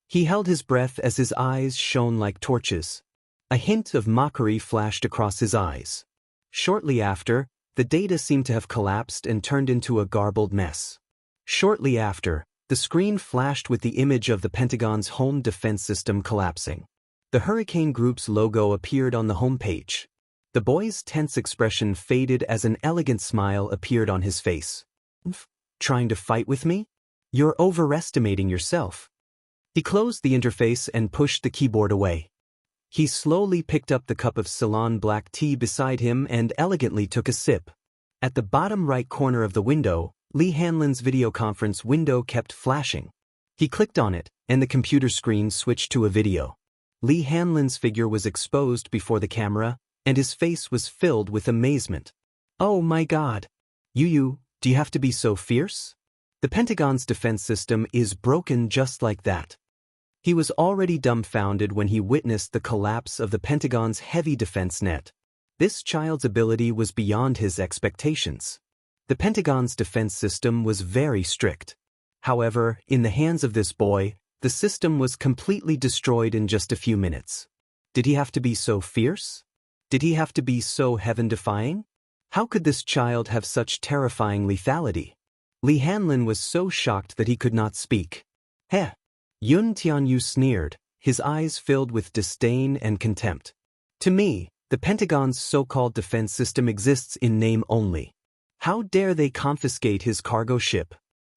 He held his breath as his eyes shone like torches. A hint of mockery flashed across his eyes. Shortly after, the data seemed to have collapsed and turned into a garbled mess. Shortly after, the screen flashed with the image of the Pentagon's home defense system collapsing. The Hurricane Group's logo appeared on the home page. The boy's tense expression faded as an elegant smile appeared on his face. "Trying to fight with me? You're overestimating yourself." He closed the interface and pushed the keyboard away. He slowly picked up the cup of Ceylon black tea beside him and elegantly took a sip. At the bottom right corner of the window, Li Hanlin's video conference window kept flashing. He clicked on it, and the computer screen switched to a video. Li Hanlin's figure was exposed before the camera, and his face was filled with amazement. "Oh my God! Yu, do you have to be so fierce? The Pentagon's defense system is broken just like that." He was already dumbfounded when he witnessed the collapse of the Pentagon's heavy defense net. This child's ability was beyond his expectations. The Pentagon's defense system was very strict. However, in the hands of this boy, the system was completely destroyed in just a few minutes. Did he have to be so fierce? Did he have to be so heaven-defying? How could this child have such terrifying lethality? Li Hanlin was so shocked that he could not speak. "Heh!" Tianyu sneered, his eyes filled with disdain and contempt. "To me, the Pentagon's so-called defense system exists in name only. How dare they confiscate his cargo ship?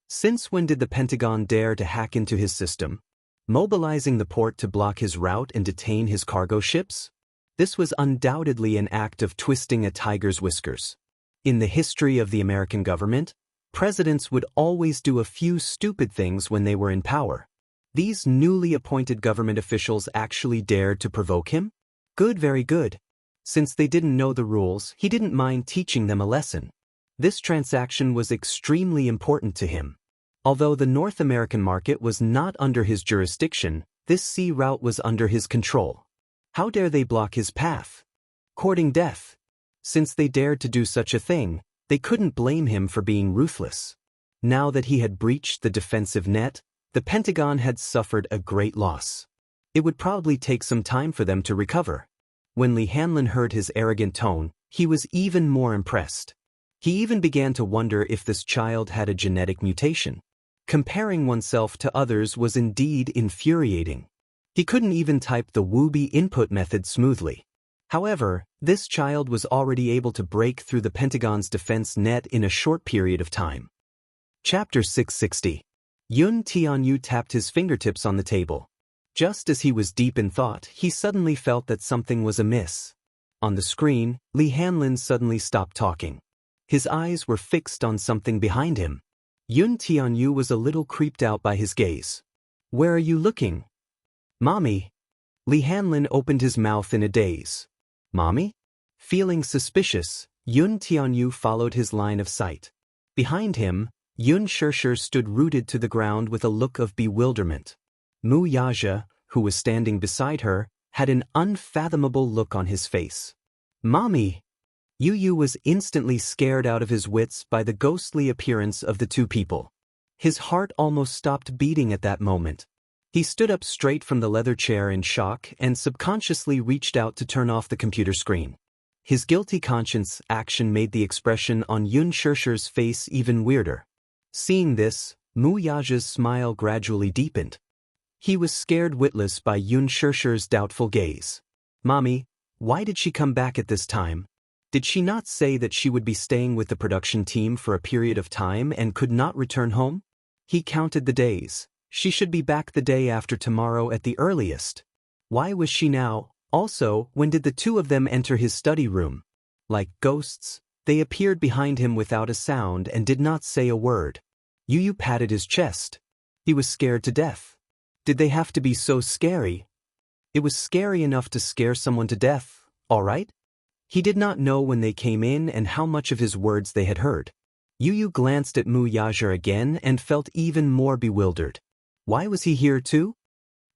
Since when did the Pentagon dare to hack into his system, mobilizing the port to block his route and detain his cargo ships? This was undoubtedly an act of twisting a tiger's whiskers. In the history of the American government, presidents would always do a few stupid things when they were in power. These newly appointed government officials actually dared to provoke him? Good, very good. Since they didn't know the rules, he didn't mind teaching them a lesson. This transaction was extremely important to him. Although the North American market was not under his jurisdiction, this sea route was under his control. How dare they block his path? Courting death. Since they dared to do such a thing, they couldn't blame him for being ruthless. Now that he had breached the defensive net, the Pentagon had suffered a great loss. It would probably take some time for them to recover. When Li Hanlin heard his arrogant tone, he was even more impressed. He even began to wonder if this child had a genetic mutation. Comparing oneself to others was indeed infuriating. He couldn't even type the Wubi input method smoothly. However, this child was already able to break through the Pentagon's defense net in a short period of time. Chapter 660. Yun Tianyu tapped his fingertips on the table. Just as he was deep in thought, he suddenly felt that something was amiss. On the screen, Li Hanlin suddenly stopped talking. His eyes were fixed on something behind him. Yun Tianyu was a little creeped out by his gaze. "Where are you looking?" "Mommy." Li Hanlin opened his mouth in a daze. "Mommy?" Feeling suspicious, Yun Tianyu followed his line of sight. Behind him, Yun Xianxia stood rooted to the ground with a look of bewilderment. Mu Yaja, who was standing beside her, had an unfathomable look on his face. "Mommy!" Yu was instantly scared out of his wits by the ghostly appearance of the two people. His heart almost stopped beating at that moment. He stood up straight from the leather chair in shock and subconsciously reached out to turn off the computer screen. His guilty conscience action made the expression on Yun Xianxia's face even weirder. Seeing this, Mu Yaja's smile gradually deepened. He was scared witless by Yun Xianxia's doubtful gaze. "Mommy, why did she come back at this time? Did she not say that she would be staying with the production team for a period of time and could not return home?" He counted the days. She should be back the day after tomorrow at the earliest. Why was she now? Also, when did the two of them enter his study room? Like ghosts, they appeared behind him without a sound and did not say a word. Yu patted his chest. He was scared to death. Did they have to be so scary? It was scary enough to scare someone to death, all right? He did not know when they came in and how much of his words they had heard. Yu glanced at Mu Yaja again and felt even more bewildered. Why was he here too?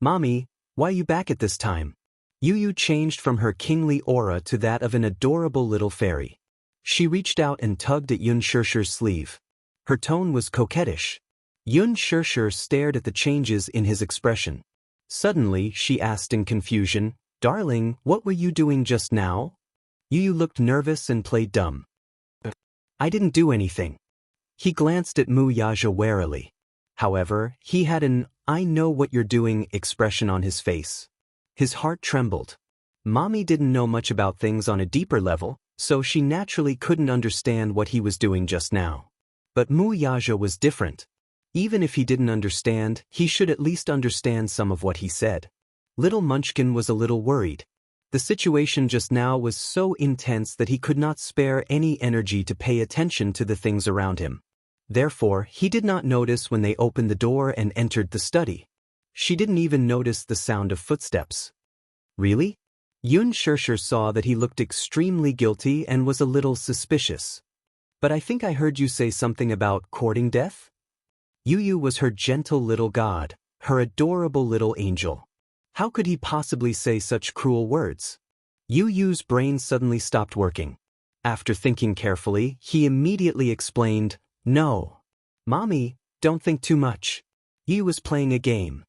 "Mommy, why are you back at this time?" Yu changed from her kingly aura to that of an adorable little fairy. She reached out and tugged at Yun Xianxia's sleeve. Her tone was coquettish. Yun Xianxia stared at the changes in his expression. Suddenly, she asked in confusion, "Darling, what were you doing just now?" Yu looked nervous and played dumb. "I didn't do anything." He glanced at Mu Yaja warily. However, he had an "I know what you're doing" expression on his face. His heart trembled. Mommy didn't know much about things on a deeper level, so she naturally couldn't understand what he was doing just now. But Mu Yaja was different. Even if he didn't understand, he should at least understand some of what he said. Little Munchkin was a little worried. The situation just now was so intense that he could not spare any energy to pay attention to the things around him. Therefore, he did not notice when they opened the door and entered the study. She didn't even notice the sound of footsteps. "Really?" Yun Xianxia saw that he looked extremely guilty and was a little suspicious. "But I think I heard you say something about courting death?" Yu was her gentle little god, her adorable little angel. How could he possibly say such cruel words? Yu's brain suddenly stopped working. After thinking carefully, he immediately explained, "No. Mommy, don't think too much. Yu was playing a game."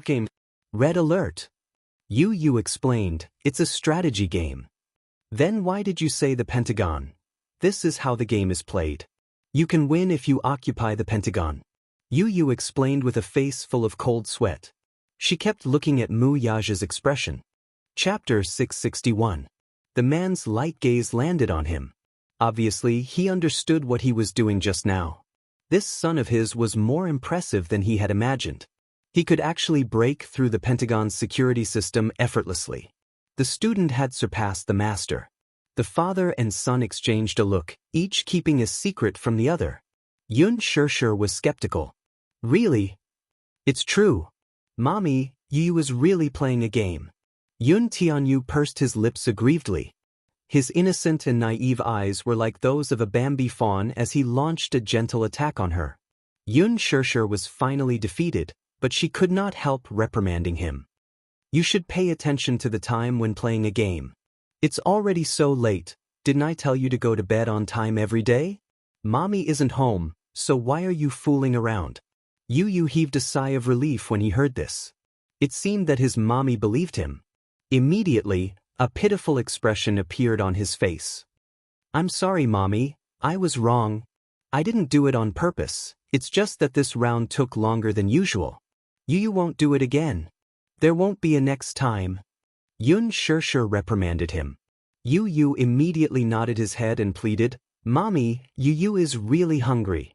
"Game? Red alert." Yu explained, "It's a strategy game." "Then why did you say the Pentagon?" "This is how the game is played. You can win if you occupy the Pentagon." Yu explained with a face full of cold sweat. She kept looking at Mu Yaja's expression. Chapter 661. The man's light gaze landed on him. Obviously, he understood what he was doing just now. This son of his was more impressive than he had imagined. He could actually break through the Pentagon's security system effortlessly. The student had surpassed the master. The father and son exchanged a look, each keeping a secret from the other. Yun Xianxia was skeptical. "Really? It's true. Mommy, Yu was really playing a game." Yun Tianyu pursed his lips aggrievedly. His innocent and naive eyes were like those of a Bambi fawn as he launched a gentle attack on her. Yun Xianxia was finally defeated, but she could not help reprimanding him. "You should pay attention to the time when playing a game. It's already so late. Didn't I tell you to go to bed on time every day? Mommy isn't home, So why are you fooling around? Yu Yu heaved a sigh of relief when he heard this. It seemed that his mommy believed him. Immediately, a pitiful expression appeared on his face. I'm sorry, Mommy, I was wrong. I didn't do it on purpose, it's just that this round took longer than usual. You won't do it again. There won't be a next time. Xianxia reprimanded him. Yu immediately nodded his head and pleaded, Mommy, Yu is really hungry.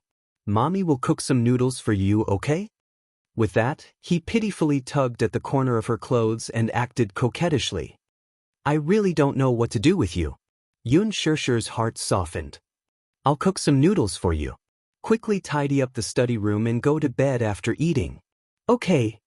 Mommy will cook some noodles for you, okay? With that, he pitifully tugged at the corner of her clothes and acted coquettishly. I really don't know what to do with you. Xianxia's heart softened. I'll cook some noodles for you. Quickly tidy up the study room and go to bed after eating. Okay.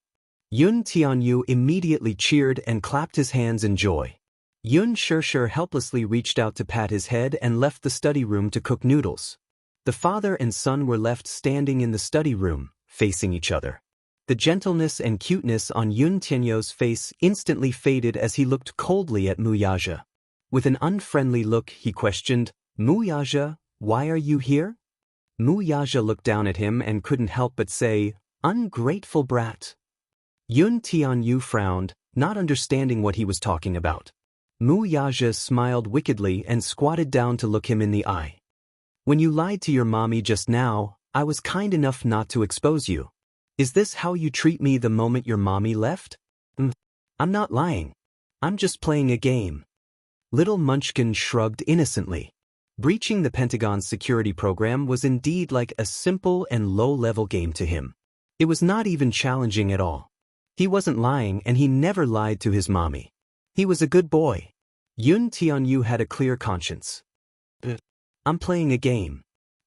Yun Tianyu immediately cheered and clapped his hands in joy. Xianxia helplessly reached out to pat his head and left the study room to cook noodles. The father and son were left standing in the study room, facing each other. The gentleness and cuteness on Yun Tianyu's face instantly faded as he looked coldly at Wuxia. With an unfriendly look, he questioned, Wuxia, why are you here? Wuxia looked down at him and couldn't help but say, ungrateful brat. Yun Tianyu frowned, not understanding what he was talking about. Wuxia smiled wickedly and squatted down to look him in the eye. When you lied to your mommy just now, I was kind enough not to expose you. Is this how you treat me the moment your mommy left? I'm not lying. I'm just playing a game. Little Munchkin shrugged innocently. Breaching the Pentagon's security program was indeed like a simple and low-level game to him. It was not even challenging at all. He wasn't lying and he never lied to his mommy. He was a good boy. Yun Tianyu had a clear conscience. I'm playing a game.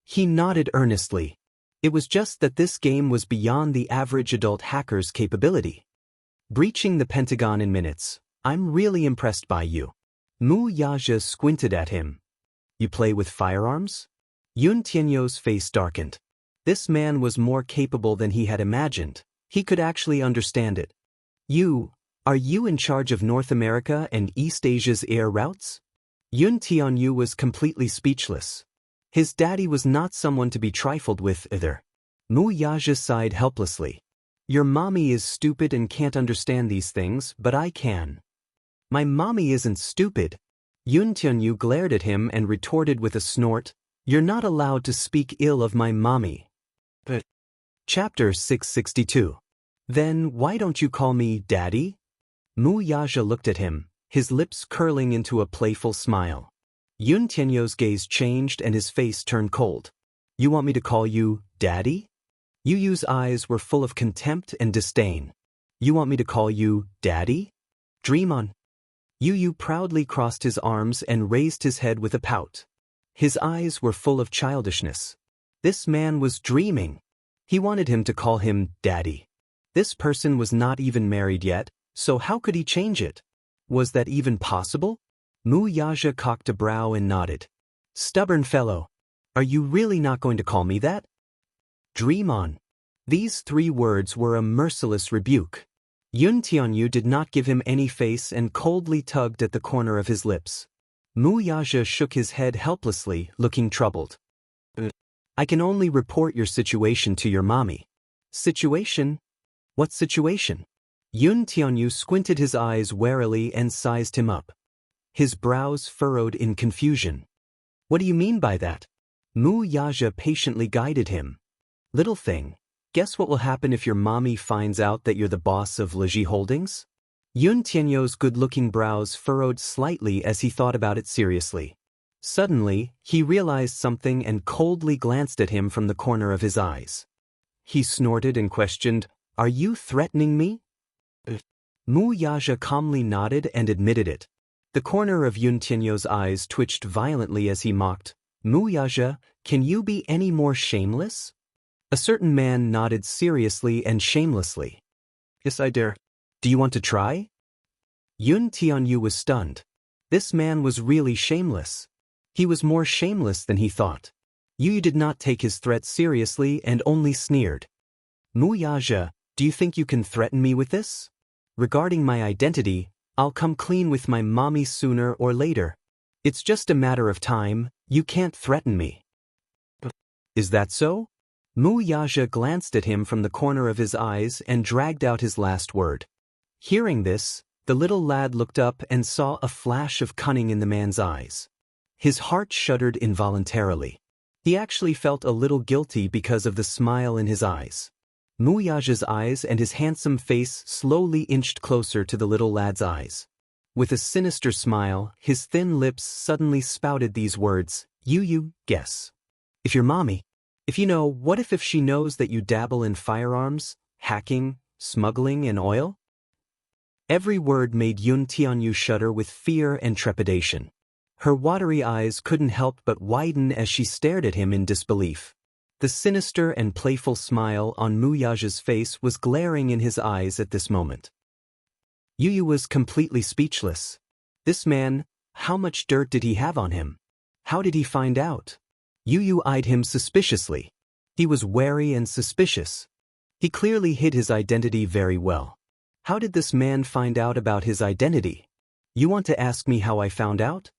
He nodded earnestly. It was just that this game was beyond the average adult hacker's capability. Breaching the Pentagon in minutes. I'm really impressed by you. Wuxia squinted at him. You play with firearms? Yun Tianyu's face darkened. This man was more capable than he had imagined. He could actually understand it. Are you in charge of North America and East Asia's air routes? Yun Tianyu was completely speechless. His daddy was not someone to be trifled with either. Wuxia sighed helplessly. Your mommy is stupid and can't understand these things, but I can. My mommy isn't stupid. Yun Tianyu glared at him and retorted with a snort, You're not allowed to speak ill of my mommy. But Chapter 662. Then why don't you call me Daddy? Wuxia looked at him, his lips curling into a playful smile. Yun Tianyu's gaze changed and his face turned cold. You want me to call you Daddy? Yu's eyes were full of contempt and disdain. You want me to call you Daddy? Dream on. Yu proudly crossed his arms and raised his head with a pout. His eyes were full of childishness. This man was dreaming. He wanted him to call him Daddy. This person was not even married yet, so how could he change it? Was that even possible? Wuxia cocked a brow and nodded. Stubborn fellow. Are you really not going to call me that? Dream on. These 3 words were a merciless rebuke. Yun Tianyu did not give him any face and coldly tugged at the corner of his lips. Wuxia shook his head helplessly, looking troubled. I can only report your situation to your mommy. Situation? What situation? Yun Tianyu squinted his eyes warily and sized him up. His brows furrowed in confusion. What do you mean by that? Wuxia patiently guided him. Little thing. Guess what will happen if your mommy finds out that you're the boss of Leji Holdings? Yun Tianyu's good-looking brows furrowed slightly as he thought about it seriously. Suddenly, he realized something and coldly glanced at him from the corner of his eyes. He snorted and questioned, Are you threatening me? Wuxia calmly nodded and admitted it. The corner of Yun Tianyu's eyes twitched violently as he mocked, Wuxia, can you be any more shameless? A certain man nodded seriously and shamelessly. Yes, I dare. Do you want to try? Yun Tianyu was stunned. This man was really shameless. He was more shameless than he thought. Yu did not take his threat seriously and only sneered. Wuxia, do you think you can threaten me with this? Regarding my identity, I'll come clean with my mommy sooner or later. It's just a matter of time, you can't threaten me. Is that so? Mu Yaja glanced at him from the corner of his eyes and dragged out his last word. Hearing this, the little lad looked up and saw a flash of cunning in the man's eyes. His heart shuddered involuntarily. He actually felt a little guilty because of the smile in his eyes. Mu Yaja's eyes and his handsome face slowly inched closer to the little lad's eyes. With a sinister smile, his thin lips suddenly spouted these words, You guess. If your mommy, what if she knows that you dabble in firearms, hacking, smuggling, and oil? Every word made Yun Tianyu shudder with fear and trepidation. Her watery eyes couldn't help but widen as she stared at him in disbelief. The sinister and playful smile on Mu Yaja's face was glaring in his eyes at this moment. Yu was completely speechless. This man, how much dirt did he have on him? How did he find out? Yu eyed him suspiciously. He was wary and suspicious. He clearly hid his identity very well. How did this man find out about his identity? You want to ask me how I found out?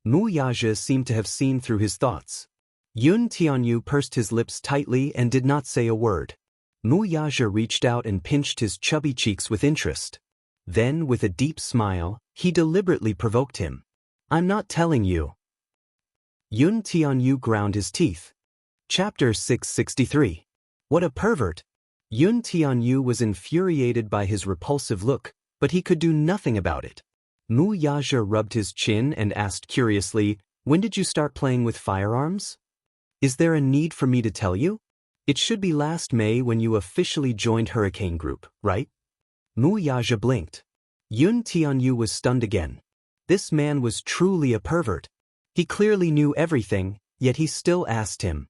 Mu Yaja seemed to have seen through his thoughts. Yun Tianyu pursed his lips tightly and did not say a word. Mu Yaja reached out and pinched his chubby cheeks with interest. Then, with a deep smile, he deliberately provoked him. I'm not telling you. Yun Tianyu ground his teeth. Chapter 663. What a pervert! Yun Tianyu was infuriated by his repulsive look, but he could do nothing about it. Mu Yaja rubbed his chin and asked curiously, When did you start playing with firearms? Is there a need for me to tell you? It should be last May when you officially joined Hurricane Group, right? Mu Yaja blinked. Yun Tianyu was stunned again. This man was truly a pervert. He clearly knew everything, yet he still asked him.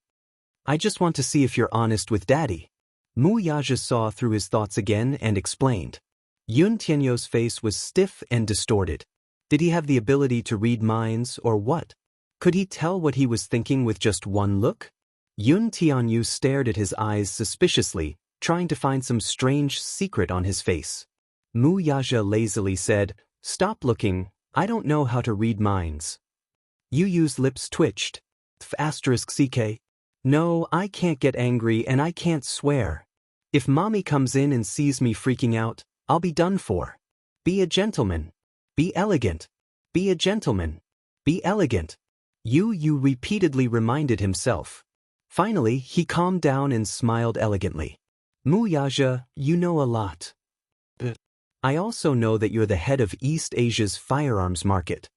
I just want to see if you're honest with Daddy. Mu Yaja saw through his thoughts again and explained. Yun Tianyu's face was stiff and distorted. Did he have the ability to read minds or what? Could he tell what he was thinking with just one look? Yun Tianyu stared at his eyes suspiciously, trying to find some strange secret on his face. Mu Yaja lazily said, Stop looking, I don't know how to read minds. Yu's lips twitched. *CK. No, I can't get angry and I can't swear. If Mommy comes in and sees me freaking out, I'll be done for. Be a gentleman. Be elegant. Be a gentleman. Be elegant. Yu repeatedly reminded himself. Finally, he calmed down and smiled elegantly. Mu Yaja, you know a lot. I also know that you're the head of East Asia's firearms market.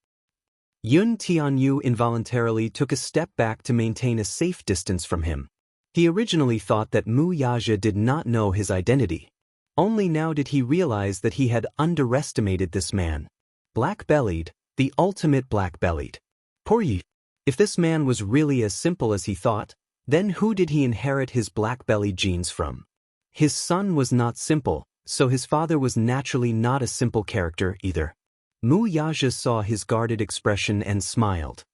Yun Tianyu involuntarily took a step back to maintain a safe distance from him. He originally thought that Mu Yaja did not know his identity. Only now did he realize that he had underestimated this man. Black-bellied, the ultimate black-bellied. Poor Yi. If this man was really as simple as he thought, then who did he inherit his black-bellied genes from? His son was not simple, so his father was naturally not a simple character either. Mu Yaja saw his guarded expression and smiled.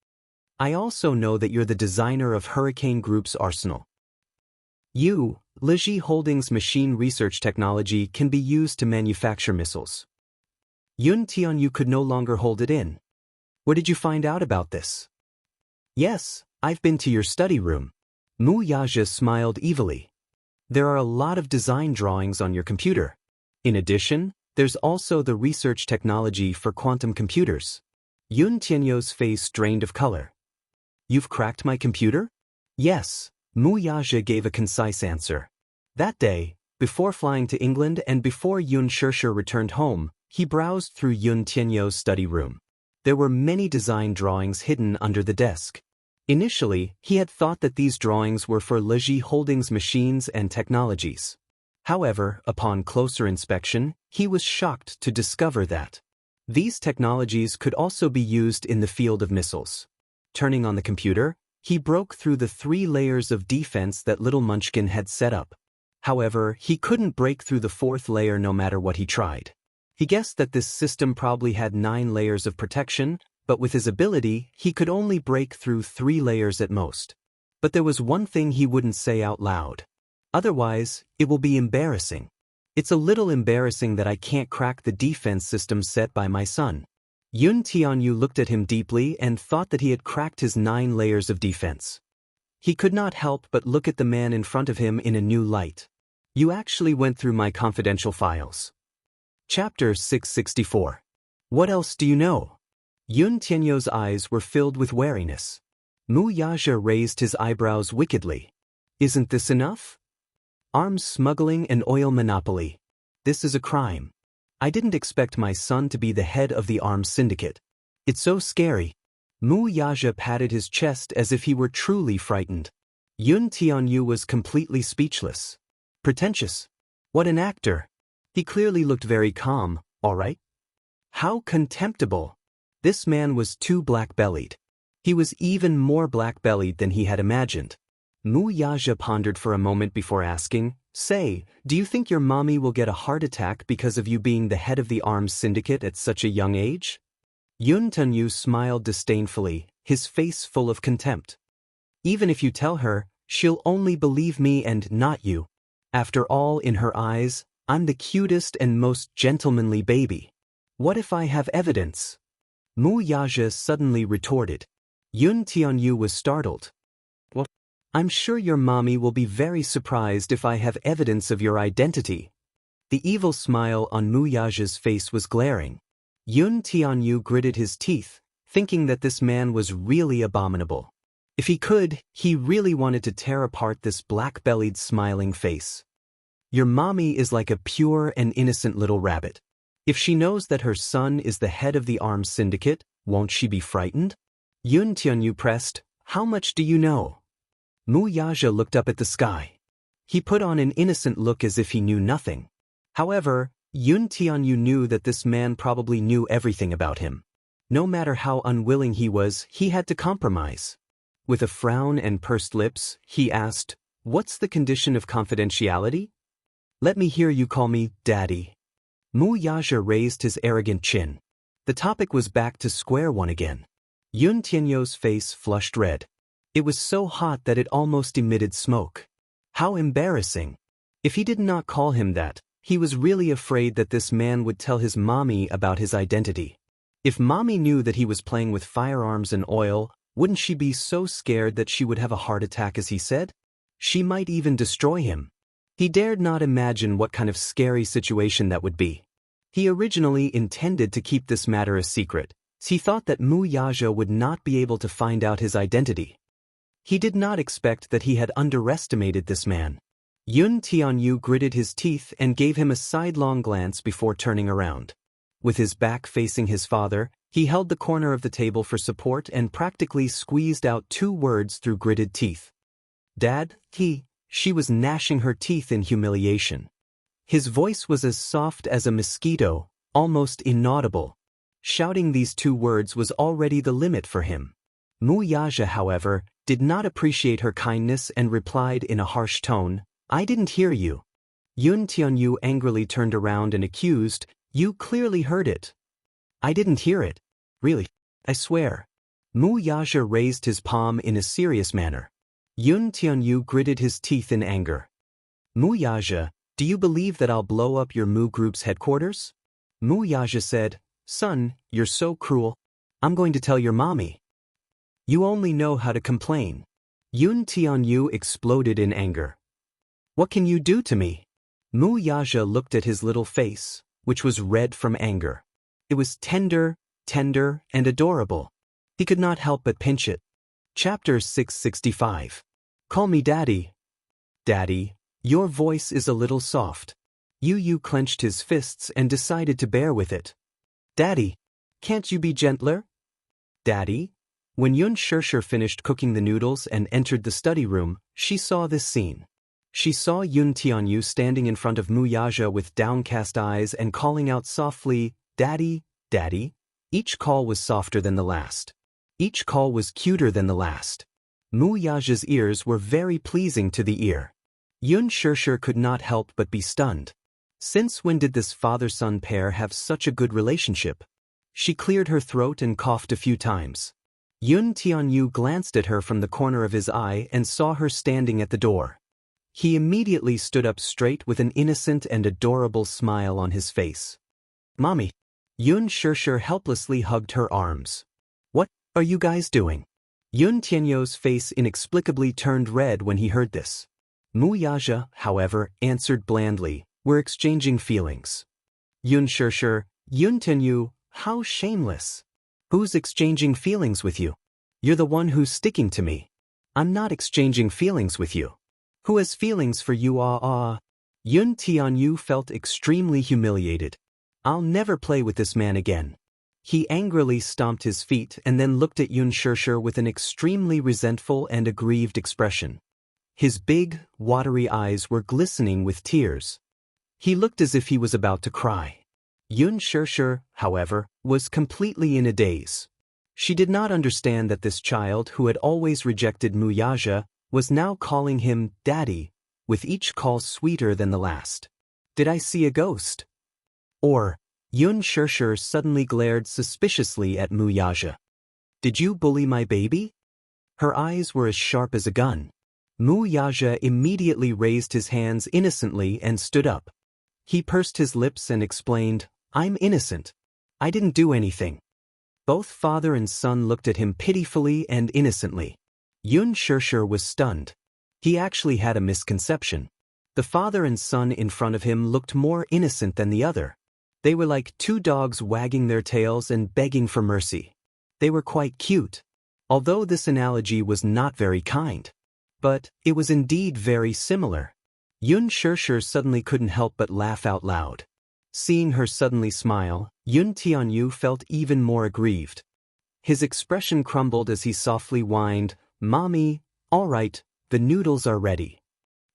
I also know that you're the designer of Hurricane Group's arsenal. Liji Holdings' machine research technology can be used to manufacture missiles. Yun Tianyu could no longer hold it in. Where did you find out about this? Yes, I've been to your study room. Mu Yaja smiled evilly. There are a lot of design drawings on your computer. In addition, there's also the research technology for quantum computers. Yun Tianyu's face drained of color. You've cracked my computer? Yes, Mu Yaja gave a concise answer. That day, before flying to England and before Yun Xianxia returned home, he browsed through Yun Tianyu's study room. There were many design drawings hidden under the desk. Initially, he had thought that these drawings were for Liji Holdings' machines and technologies. However, upon closer inspection, he was shocked to discover that these technologies could also be used in the field of missiles. Turning on the computer, he broke through the 3 layers of defense that Little Munchkin had set up. However, he couldn't break through the 4th layer no matter what he tried. He guessed that this system probably had 9 layers of protection, but with his ability, he could only break through 3 layers at most. But there was one thing he wouldn't say out loud. Otherwise, it will be embarrassing. It's a little embarrassing that I can't crack the defense system set by my son. Yun Tianyu looked at him deeply and thought that he had cracked his 9 layers of defense. He could not help but look at the man in front of him in a new light. You actually went through my confidential files. Chapter 664. What else do you know? Yun Tianyo's eyes were filled with wariness. Mu Yaja raised his eyebrows wickedly. Isn't this enough? Arms smuggling and oil monopoly. This is a crime. I didn't expect my son to be the head of the arms syndicate. It's so scary. Mu Yaja patted his chest as if he were truly frightened. Yun Tianyu was completely speechless. Pretentious. What an actor. He clearly looked very calm, all right? How contemptible. This man was too black-bellied. He was even more black-bellied than he had imagined. Mu Yaja pondered for a moment before asking, Say, do you think your mommy will get a heart attack because of you being the head of the arms syndicate at such a young age? Yun Tianyu smiled disdainfully, his face full of contempt. Even if you tell her, she'll only believe me and not you. After all, in her eyes, I'm the cutest and most gentlemanly baby. What if I have evidence? Mu Yaja suddenly retorted. Yun Tianyu was startled. What? I'm sure your mommy will be very surprised if I have evidence of your identity. The evil smile on Mu Yaja's face was glaring. Yun Tianyu gritted his teeth, thinking that this man was really abominable. If he could, he really wanted to tear apart this black-bellied smiling face. Your mommy is like a pure and innocent little rabbit. If she knows that her son is the head of the arms syndicate, won't she be frightened? Yun Tianyu pressed, How much do you know? Mu Yaja looked up at the sky. He put on an innocent look as if he knew nothing. However, Yun Tianyu knew that this man probably knew everything about him. No matter how unwilling he was, he had to compromise. With a frown and pursed lips, he asked, What's the condition of confidentiality? Let me hear you call me Daddy. Mu Yaja raised his arrogant chin. The topic was back to square one again. Yun Tianyo's face flushed red. It was so hot that it almost emitted smoke. How embarrassing. If he did not call him that, he was really afraid that this man would tell his mommy about his identity. If mommy knew that he was playing with firearms and oil, wouldn't she be so scared that she would have a heart attack, as he said? She might even destroy him. He dared not imagine what kind of scary situation that would be. He originally intended to keep this matter a secret. He thought that Mu Yaja would not be able to find out his identity. He did not expect that he had underestimated this man. Yun Tianyu gritted his teeth and gave him a sidelong glance before turning around. With his back facing his father, he held the corner of the table for support and practically squeezed out 2 words through gritted teeth. Dad, she was gnashing her teeth in humiliation. His voice was as soft as a mosquito, almost inaudible. Shouting these 2 words was already the limit for him. Mu Yaja, however, did not appreciate her kindness and replied in a harsh tone, I didn't hear you. Yun Tianyu angrily turned around and accused, You clearly heard it. I didn't hear it. Really, I swear. Mu Yaja raised his palm in a serious manner. Yun Tianyu gritted his teeth in anger. Mu Yaja, do you believe that I'll blow up your Mu Group's headquarters? Mu Yaja said, Son, you're so cruel. I'm going to tell your mommy. You only know how to complain. Yun Tianyu exploded in anger. What can you do to me? Mu Yaja looked at his little face, which was red from anger. It was tender, and adorable. He could not help but pinch it. Chapter 665. Call me Daddy. Daddy, your voice is a little soft. Yu clenched his fists and decided to bear with it. Daddy, can't you be gentler? Daddy? When Yun Xianxia finished cooking the noodles and entered the study room, she saw this scene. She saw Yun Tianyu standing in front of Mu Yaja with downcast eyes and calling out softly, Daddy, Daddy. Each call was softer than the last. Each call was cuter than the last. Mu Yaja's ears were very pleasing to the ear. Yun Xianxia could not help but be stunned. Since when did this father-son pair have such a good relationship? She cleared her throat and coughed a few times. Yun Tianyu glanced at her from the corner of his eye and saw her standing at the door. He immediately stood up straight with an innocent and adorable smile on his face. Mommy. Yun Xianxia helplessly hugged her arms. What are you guys doing? Yun Tianyou's face inexplicably turned red when he heard this. Muyaja, however, answered blandly, "We're exchanging feelings." Yun Shirshir, Yun Tianyou, how shameless. Who's exchanging feelings with you? You're the one who's sticking to me. I'm not exchanging feelings with you. Who has feelings for you? Yun Tianyou felt extremely humiliated. I'll never play with this man again. He angrily stomped his feet and then looked at Yun Shirshir with an extremely resentful and aggrieved expression. His big, watery eyes were glistening with tears. He looked as if he was about to cry. Yun Shirshir, however, was completely in a daze. She did not understand that this child who had always rejected Muyaja was now calling him Daddy, with each call sweeter than the last. Did I see a ghost? Or, Yun Shirshir suddenly glared suspiciously at Muyaja. Did you bully my baby? Her eyes were as sharp as a gun. Muyaja immediately raised his hands innocently and stood up. He pursed his lips and explained, I'm innocent. I didn't do anything. Both father and son looked at him pitifully and innocently. Yun Shirshir was stunned. He actually had a misconception. The father and son in front of him looked more innocent than the other. They were like two dogs wagging their tails and begging for mercy. They were quite cute. Although this analogy was not very kind. But it was indeed very similar. Yun Shirshir suddenly couldn't help but laugh out loud. Seeing her suddenly smile, Yun Tianyou felt even more aggrieved. His expression crumbled as he softly whined, Mommy, all right, the noodles are ready.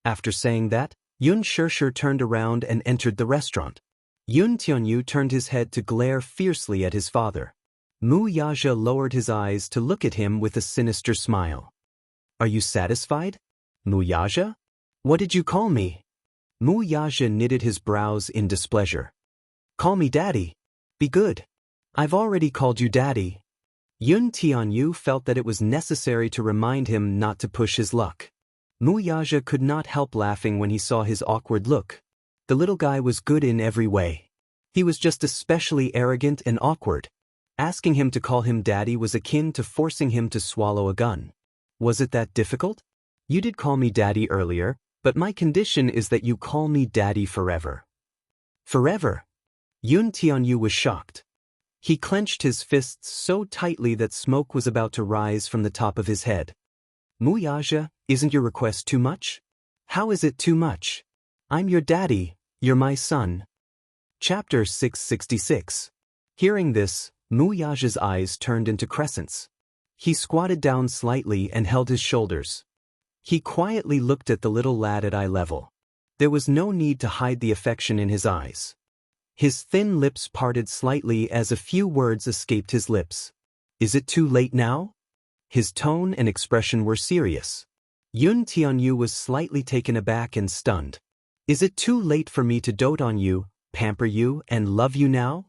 After saying that, Yun Shirshir turned around and entered the restaurant. Yun Tianyou turned his head to glare fiercely at his father. Muyaja lowered his eyes to look at him with a sinister smile. Are you satisfied? Muyaja? What did you call me? Muyaja knitted his brows in displeasure. Call me Daddy. Be good. I've already called you Daddy. Yun Tianyou felt that it was necessary to remind him not to push his luck. Muyaja could not help laughing when he saw his awkward look. The little guy was good in every way. He was just especially arrogant and awkward. Asking him to call him Daddy was akin to forcing him to swallow a gun. Was it that difficult? You did call me Daddy earlier, but my condition is that you call me Daddy forever. Forever? Yun Tianyou was shocked. He clenched his fists so tightly that smoke was about to rise from the top of his head. Muyaja, isn't your request too much? How is it too much? I'm your daddy, you're my son. Chapter 666. Hearing this, Muyaja's eyes turned into crescents. He squatted down slightly and held his shoulders. He quietly looked at the little lad at eye level. There was no need to hide the affection in his eyes. His thin lips parted slightly as a few words escaped his lips. Is it too late now? His tone and expression were serious. Yun Tianyou was slightly taken aback and stunned. Is it too late for me to dote on you, pamper you, and love you now?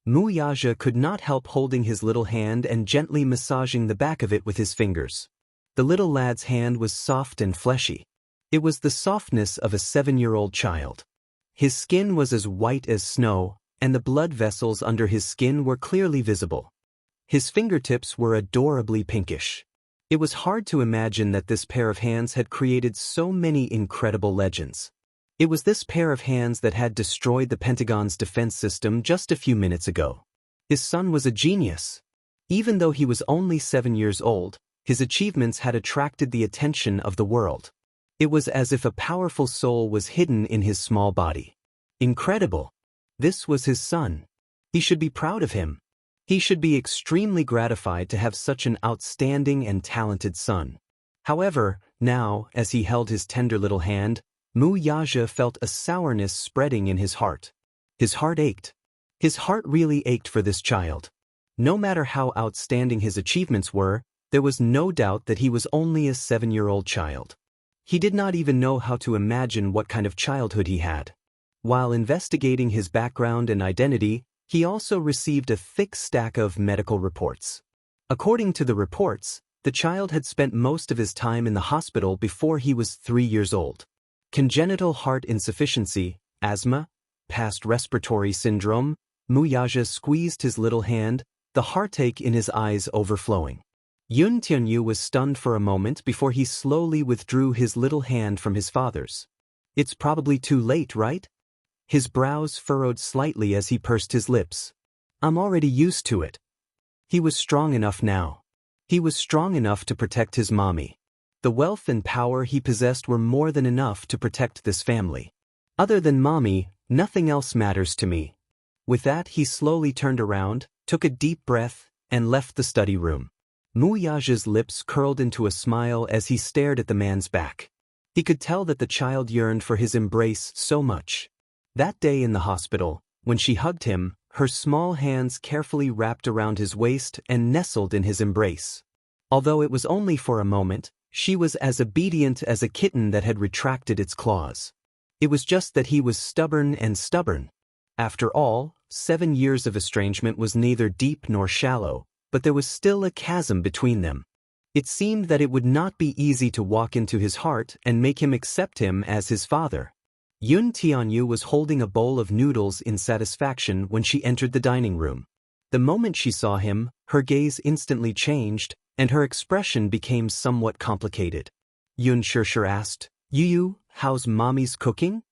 Muyaja could not help holding his little hand and gently massaging the back of it with his fingers. The little lad's hand was soft and fleshy. It was the softness of a 7-year-old child. His skin was as white as snow, and the blood vessels under his skin were clearly visible. His fingertips were adorably pinkish. It was hard to imagine that this pair of hands had created so many incredible legends. It was this pair of hands that had destroyed the Pentagon's defense system just a few minutes ago. His son was a genius. Even though he was only 7 years old, his achievements had attracted the attention of the world. It was as if a powerful soul was hidden in his small body. Incredible. This was his son. He should be proud of him. He should be extremely gratified to have such an outstanding and talented son. However, now, as he held his tender little hand, Muyaja felt a sourness spreading in his heart. His heart ached. His heart really ached for this child. No matter how outstanding his achievements were, there was no doubt that he was only a 7-year-old child. He did not even know how to imagine what kind of childhood he had. While investigating his background and identity, he also received a thick stack of medical reports. According to the reports, the child had spent most of his time in the hospital before he was 3 years old. Congenital heart insufficiency, asthma, past respiratory syndrome. Muyaja squeezed his little hand, the heartache in his eyes overflowing. Yun Tianyu was stunned for a moment before he slowly withdrew his little hand from his father's. It's probably too late, right? His brows furrowed slightly as he pursed his lips. I'm already used to it. He was strong enough now. He was strong enough to protect his mommy. The wealth and power he possessed were more than enough to protect this family. Other than mommy, nothing else matters to me. With that, he slowly turned around, took a deep breath, and left the study room. Mu Yaja's lips curled into a smile as he stared at the man's back. He could tell that the child yearned for his embrace so much. That day in the hospital, when she hugged him, her small hands carefully wrapped around his waist and nestled in his embrace. Although it was only for a moment, she was as obedient as a kitten that had retracted its claws. It was just that he was stubborn and stubborn. After all, 7 years of estrangement was neither deep nor shallow, but there was still a chasm between them. It seemed that it would not be easy to walk into his heart and make him accept him as his father. Yun Tianyu was holding a bowl of noodles in satisfaction when she entered the dining room. The moment she saw him, her gaze instantly changed, and her expression became somewhat complicated. Yun Xianxia asked, "Yu, how's mommy's cooking?"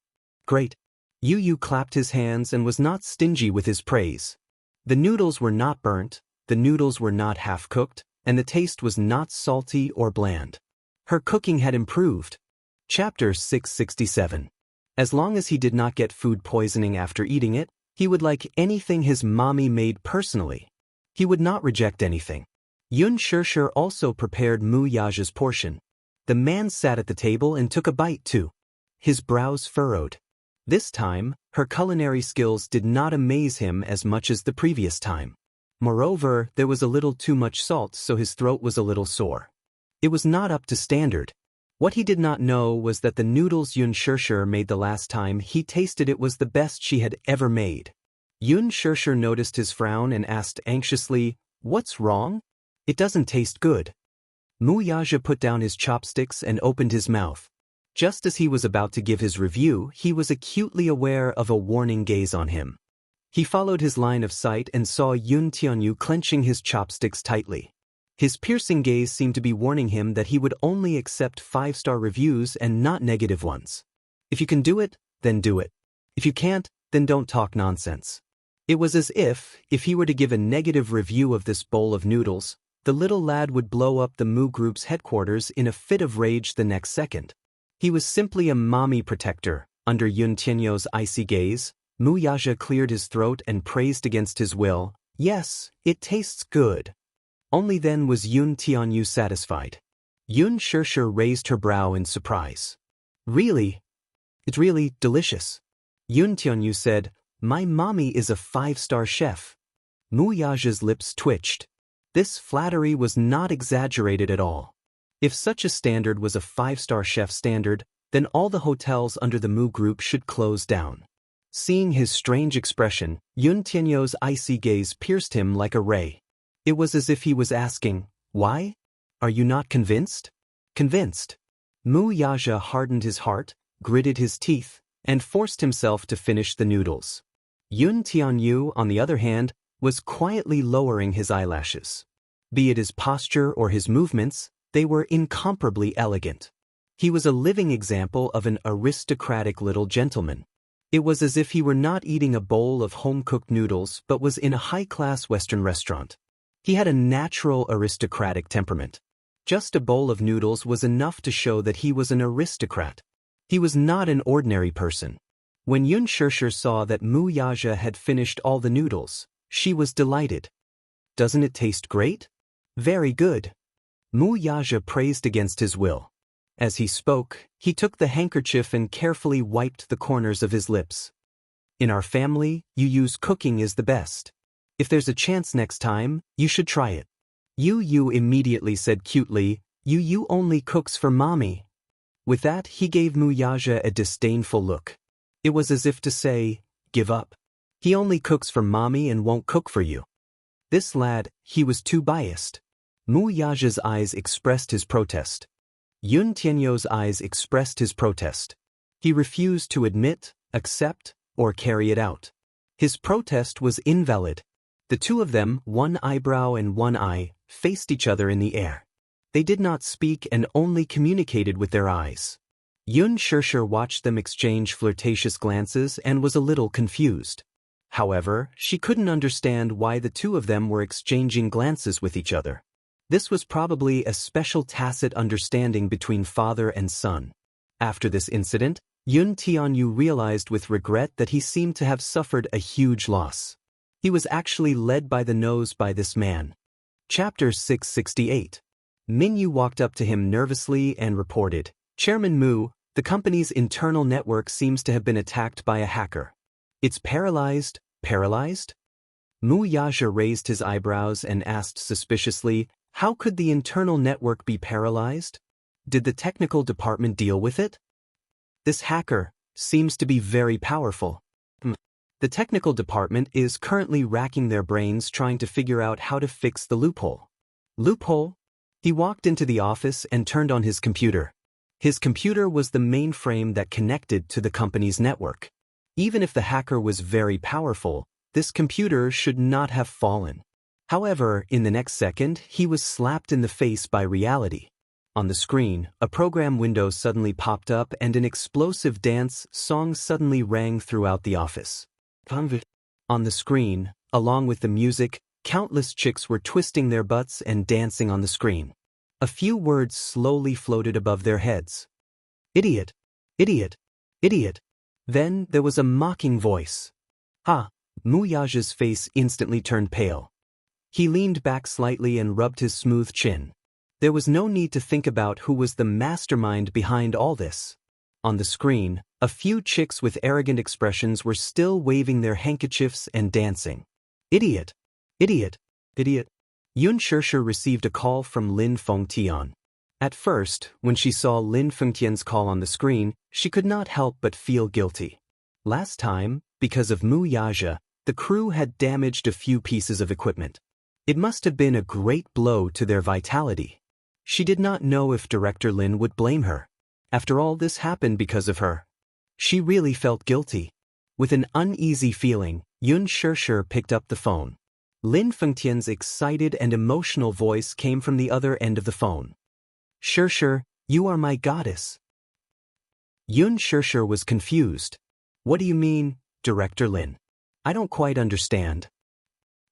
"Great." Yu clapped his hands and was not stingy with his praise. The noodles were not burnt, the noodles were not half-cooked, and the taste was not salty or bland. Her cooking had improved. Chapter 667. As long as he did not get food poisoning after eating it, he would like anything his mommy made personally. He would not reject anything. Yun Xianxia also prepared Mu Yaja's portion. The man sat at the table and took a bite too. His brows furrowed. This time, her culinary skills did not amaze him as much as the previous time. Moreover, there was a little too much salt, so his throat was a little sore. It was not up to standard. What he did not know was that the noodles Yun Xianxia made the last time he tasted it was the best she had ever made. Yun Xianxia noticed his frown and asked anxiously, "What's wrong? It doesn't taste good." Mu Yaja put down his chopsticks and opened his mouth. Just as he was about to give his review, he was acutely aware of a warning gaze on him. He followed his line of sight and saw Yun Tianyu clenching his chopsticks tightly. His piercing gaze seemed to be warning him that he would only accept 5-star reviews and not negative ones. If you can do it, then do it. If you can't, then don't talk nonsense. It was as if he were to give a negative review of this bowl of noodles, the little lad would blow up the Mu Group's headquarters in a fit of rage the next second. He was simply a mommy protector. Under Yun Tianyu's icy gaze, Mu Yaja cleared his throat and praised against his will, "Yes, it tastes good." Only then was Yun Tianyu satisfied. Yun Xianxia raised her brow in surprise. "Really? It's really delicious." Yun Tianyu said, "My mommy is a 5-star chef." Mu Yaja's lips twitched. This flattery was not exaggerated at all. If such a standard was a 5-star chef standard, then all the hotels under the Mu Group should close down. Seeing his strange expression, Yun Tianyu's icy gaze pierced him like a ray. It was as if he was asking, "Why? Are you not convinced?" Convinced. Mu Yaja hardened his heart, gritted his teeth, and forced himself to finish the noodles. Yun Tianyu, on the other hand, was quietly lowering his eyelashes. Be it his posture or his movements, they were incomparably elegant. He was a living example of an aristocratic little gentleman. It was as if he were not eating a bowl of home-cooked noodles but was in a high-class Western restaurant. He had a natural aristocratic temperament. Just a bowl of noodles was enough to show that he was an aristocrat. He was not an ordinary person. When Yun Xianxia saw that Mu Yaja had finished all the noodles, she was delighted. "Doesn't it taste great?" "Very good." Mu Yaja praised against his will. As he spoke, he took the handkerchief and carefully wiped the corners of his lips. "In our family, Yu's cooking is the best. If there's a chance next time, you should try it." Yu immediately said cutely, "Yu only cooks for mommy." With that, he gave Mu Yaja a disdainful look. It was as if to say, "Give up. He only cooks for mommy and won't cook for you." This lad, he was too biased. Mu Yaja's eyes expressed his protest. Yun Tianyu's eyes expressed his protest. He refused to admit, accept, or carry it out. His protest was invalid. The two of them, one eyebrow and one eye, faced each other in the air. They did not speak and only communicated with their eyes. Yun Shirshir watched them exchange flirtatious glances and was a little confused. However, she couldn't understand why the two of them were exchanging glances with each other. This was probably a special tacit understanding between father and son. After this incident, Yun Tianyu realized with regret that he seemed to have suffered a huge loss. He was actually led by the nose by this man. Chapter 668. Minyu walked up to him nervously and reported, "Chairman Mu, the company's internal network seems to have been attacked by a hacker. It's paralyzed." Paralyzed? Mu Yaja raised his eyebrows and asked suspiciously, "How could the internal network be paralyzed? Did the technical department deal with it? This hacker seems to be very powerful." The technical department is currently racking their brains trying to figure out how to fix the loophole. Loophole? He walked into the office and turned on his computer. His computer was the mainframe that connected to the company's network. Even if the hacker was very powerful, this computer should not have fallen. However, in the next second, he was slapped in the face by reality. On the screen, a program window suddenly popped up and an explosive dance song suddenly rang throughout the office. On the screen, along with the music, countless chicks were twisting their butts and dancing on the screen. A few words slowly floated above their heads. "Idiot! Idiot! Idiot!" Then there was a mocking voice. "Ha!" Mu Yaja's face instantly turned pale. He leaned back slightly and rubbed his smooth chin. There was no need to think about who was the mastermind behind all this. On the screen, a few chicks with arrogant expressions were still waving their handkerchiefs and dancing. "Idiot! Idiot! Idiot!" Yun Shirshir received a call from Lin Fengtian. At first, when she saw Lin Fengtian's call on the screen, she could not help but feel guilty. Last time, because of Mu Yaja, the crew had damaged a few pieces of equipment. It must have been a great blow to their vitality. She did not know if Director Lin would blame her. After all, this happened because of her. She really felt guilty. With an uneasy feeling, Yun Shirshir picked up the phone. Lin Fengtian's excited and emotional voice came from the other end of the phone. "Shirshir, you are my goddess." Yun Shirshir was confused. "What do you mean, Director Lin? I don't quite understand."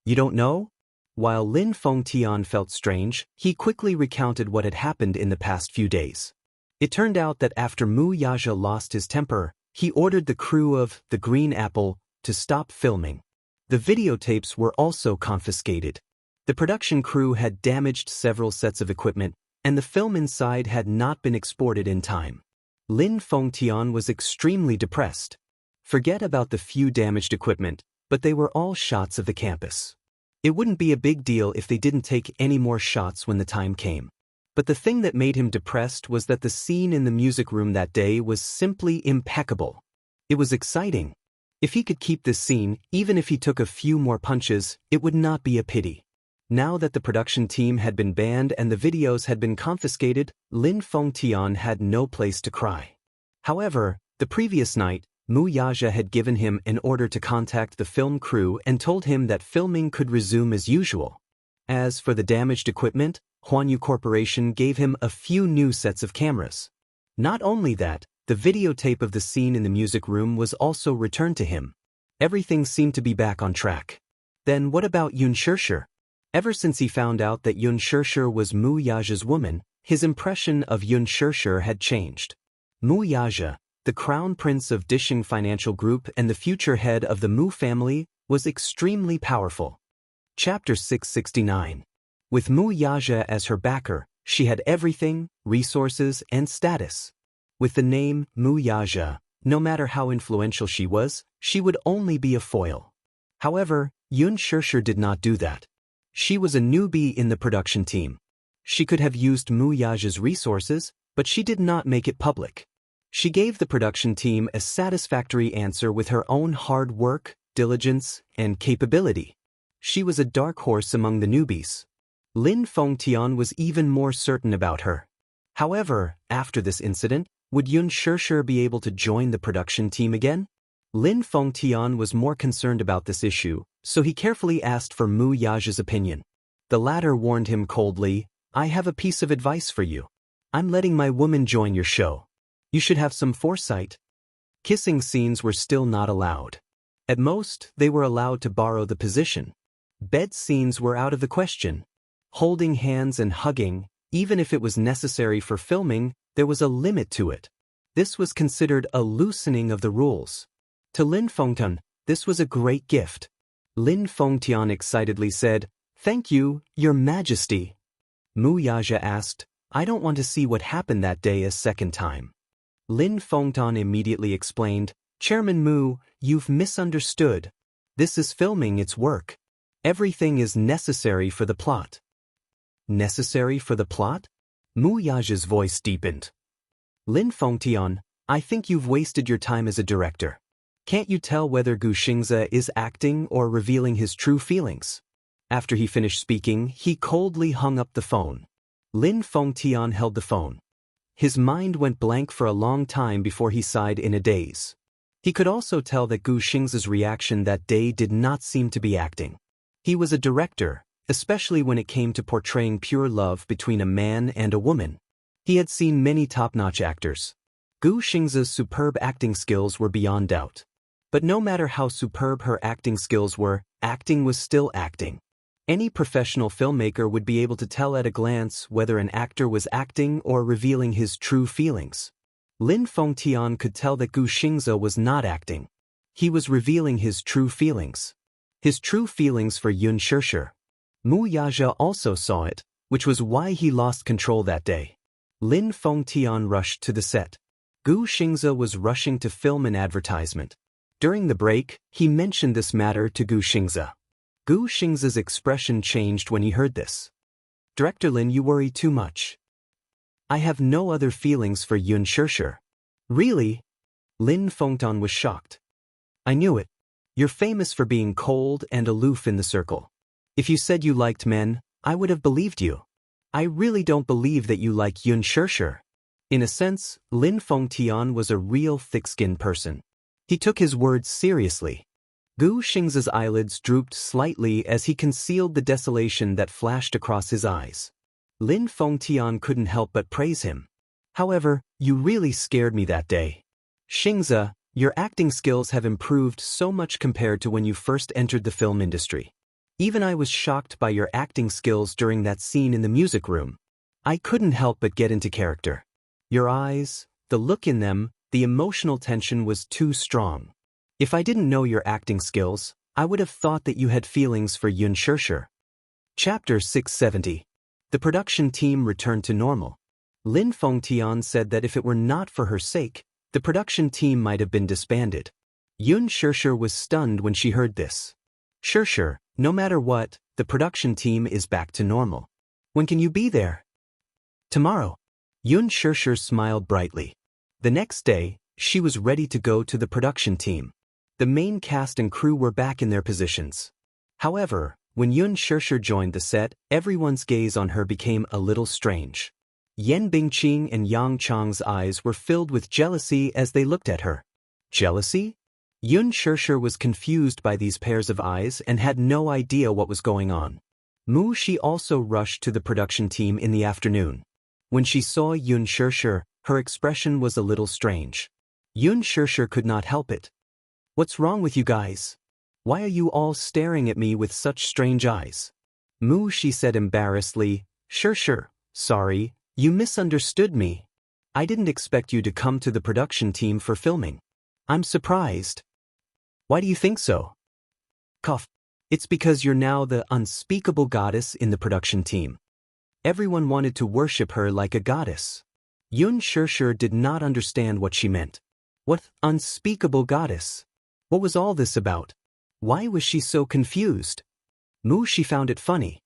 "You don't know?" While Lin Fengtian felt strange, he quickly recounted what had happened in the past few days. It turned out that after Mu Yaja lost his temper, he ordered the crew of The Green Apple to stop filming. The videotapes were also confiscated. The production crew had damaged several sets of equipment, and the film inside had not been exported in time. Lin Fengtian was extremely depressed. Forget about the few damaged equipment, but they were all shots of the campus. It wouldn't be a big deal if they didn't take any more shots when the time came. But the thing that made him depressed was that the scene in the music room that day was simply impeccable. It was exciting. If he could keep this scene, even if he took a few more punches, it would not be a pity. Now that the production team had been banned and the videos had been confiscated, Lin Fengtian had no place to cry. However, the previous night, Mu Yaja had given him an order to contact the film crew and told him that filming could resume as usual. As for the damaged equipment, Huanyu Corporation gave him a few new sets of cameras. Not only that, the videotape of the scene in the music room was also returned to him. Everything seemed to be back on track. Then what about Yun Shirshir? Ever since he found out that Yun Shirshir was Mu Yaja's woman, his impression of Yun Shirshir had changed. Mu Yaja, the crown prince of Dishing Financial Group and the future head of the Mu family, was extremely powerful. Chapter 669. With Mu Yaja as her backer, she had everything, resources, and status. With the name Mu Yaja, no matter how influential she would only be a foil. However, Yun Shirshir did not do that. She was a newbie in the production team. She could have used Mu Yaja's resources, but she did not make it public. She gave the production team a satisfactory answer with her own hard work, diligence, and capability. She was a dark horse among the newbies. Lin Fengtian was even more certain about her. However, after this incident, would Yun Shirshir be able to join the production team again? Lin Fengtian was more concerned about this issue, so he carefully asked for Mu Yaja's opinion. The latter warned him coldly, "I have a piece of advice for you. I'm letting my woman join your show. You should have some foresight." Kissing scenes were still not allowed. At most, they were allowed to borrow the position. Bed scenes were out of the question. Holding hands and hugging, even if it was necessary for filming, there was a limit to it. This was considered a loosening of the rules. To Lin Fengtian, this was a great gift. Lin Fengtian excitedly said, "Thank you, Your Majesty." Mu Yaja asked, "I don't want to see what happened that day a second time." Lin Fengtian immediately explained, "Chairman Mu, you've misunderstood. This is filming its work. Everything is necessary for the plot." "Necessary for the plot?" Mu Yaja's voice deepened. "Lin Fengtian, I think you've wasted your time as a director. Can't you tell whether Gu Xingze is acting or revealing his true feelings?" After he finished speaking, he coldly hung up the phone. Lin Fengtian held the phone. His mind went blank for a long time before he sighed in a daze. He could also tell that Gu Xingze's reaction that day did not seem to be acting. He was a director, especially when it came to portraying pure love between a man and a woman. He had seen many top-notch actors. Gu Xingze's superb acting skills were beyond doubt. But no matter how superb her acting skills were, acting was still acting. Any professional filmmaker would be able to tell at a glance whether an actor was acting or revealing his true feelings. Lin Fengtian could tell that Gu Xingze was not acting. He was revealing his true feelings. His true feelings for Yun Shirshir. Mu Yaja also saw it, which was why he lost control that day. Lin Fengtian rushed to the set. Gu Xingze was rushing to film an advertisement. During the break, he mentioned this matter to Gu Xingze. Gu Xingze's expression changed when he heard this. "Director Lin, you worry too much. I have no other feelings for Yun Shirshir." "Really?" Lin Fengtian was shocked. "I knew it. You're famous for being cold and aloof in the circle. If you said you liked men, I would have believed you. I really don't believe that you like Yun Shirshir." In a sense, Lin Fengtian was a real thick-skinned person. He took his words seriously. Gu Xingze's eyelids drooped slightly as he concealed the desolation that flashed across his eyes. Lin Fengtian couldn't help but praise him. "However, you really scared me that day. Xingze, your acting skills have improved so much compared to when you first entered the film industry. Even I was shocked by your acting skills during that scene in the music room. I couldn't help but get into character. Your eyes, the look in them, the emotional tension was too strong. If I didn't know your acting skills, I would have thought that you had feelings for Yun Shirshir." Chapter 670. The production team returned to normal. Lin Fengtian said that if it were not for her sake, the production team might have been disbanded. Yun Shirshir was stunned when she heard this. "Shirshir, no matter what, the production team is back to normal. When can you be there?" "Tomorrow." Yun Shirshir smiled brightly. The next day, she was ready to go to the production team. The main cast and crew were back in their positions. However, when Yun Shirshir joined the set, everyone's gaze on her became a little strange. Yan Bingqing and Yang Chang's eyes were filled with jealousy as they looked at her. Jealousy? Yun Shirshir was confused by these pairs of eyes and had no idea what was going on. Mu Shi also rushed to the production team in the afternoon. When she saw Yun Shirshir, her expression was a little strange. Yun Shirshir could not help it. "What's wrong with you guys? Why are you all staring at me with such strange eyes?" Mu Shi said embarrassedly, "Shirshir, sorry, you misunderstood me. I didn't expect you to come to the production team for filming. I'm surprised." "Why do you think so?" Cough. "It's because you're now the unspeakable goddess in the production team. Everyone wanted to worship her like a goddess." Yun Shirshir did not understand what she meant. What unspeakable goddess? What was all this about? Why was she so confused? Mu Shi found it funny.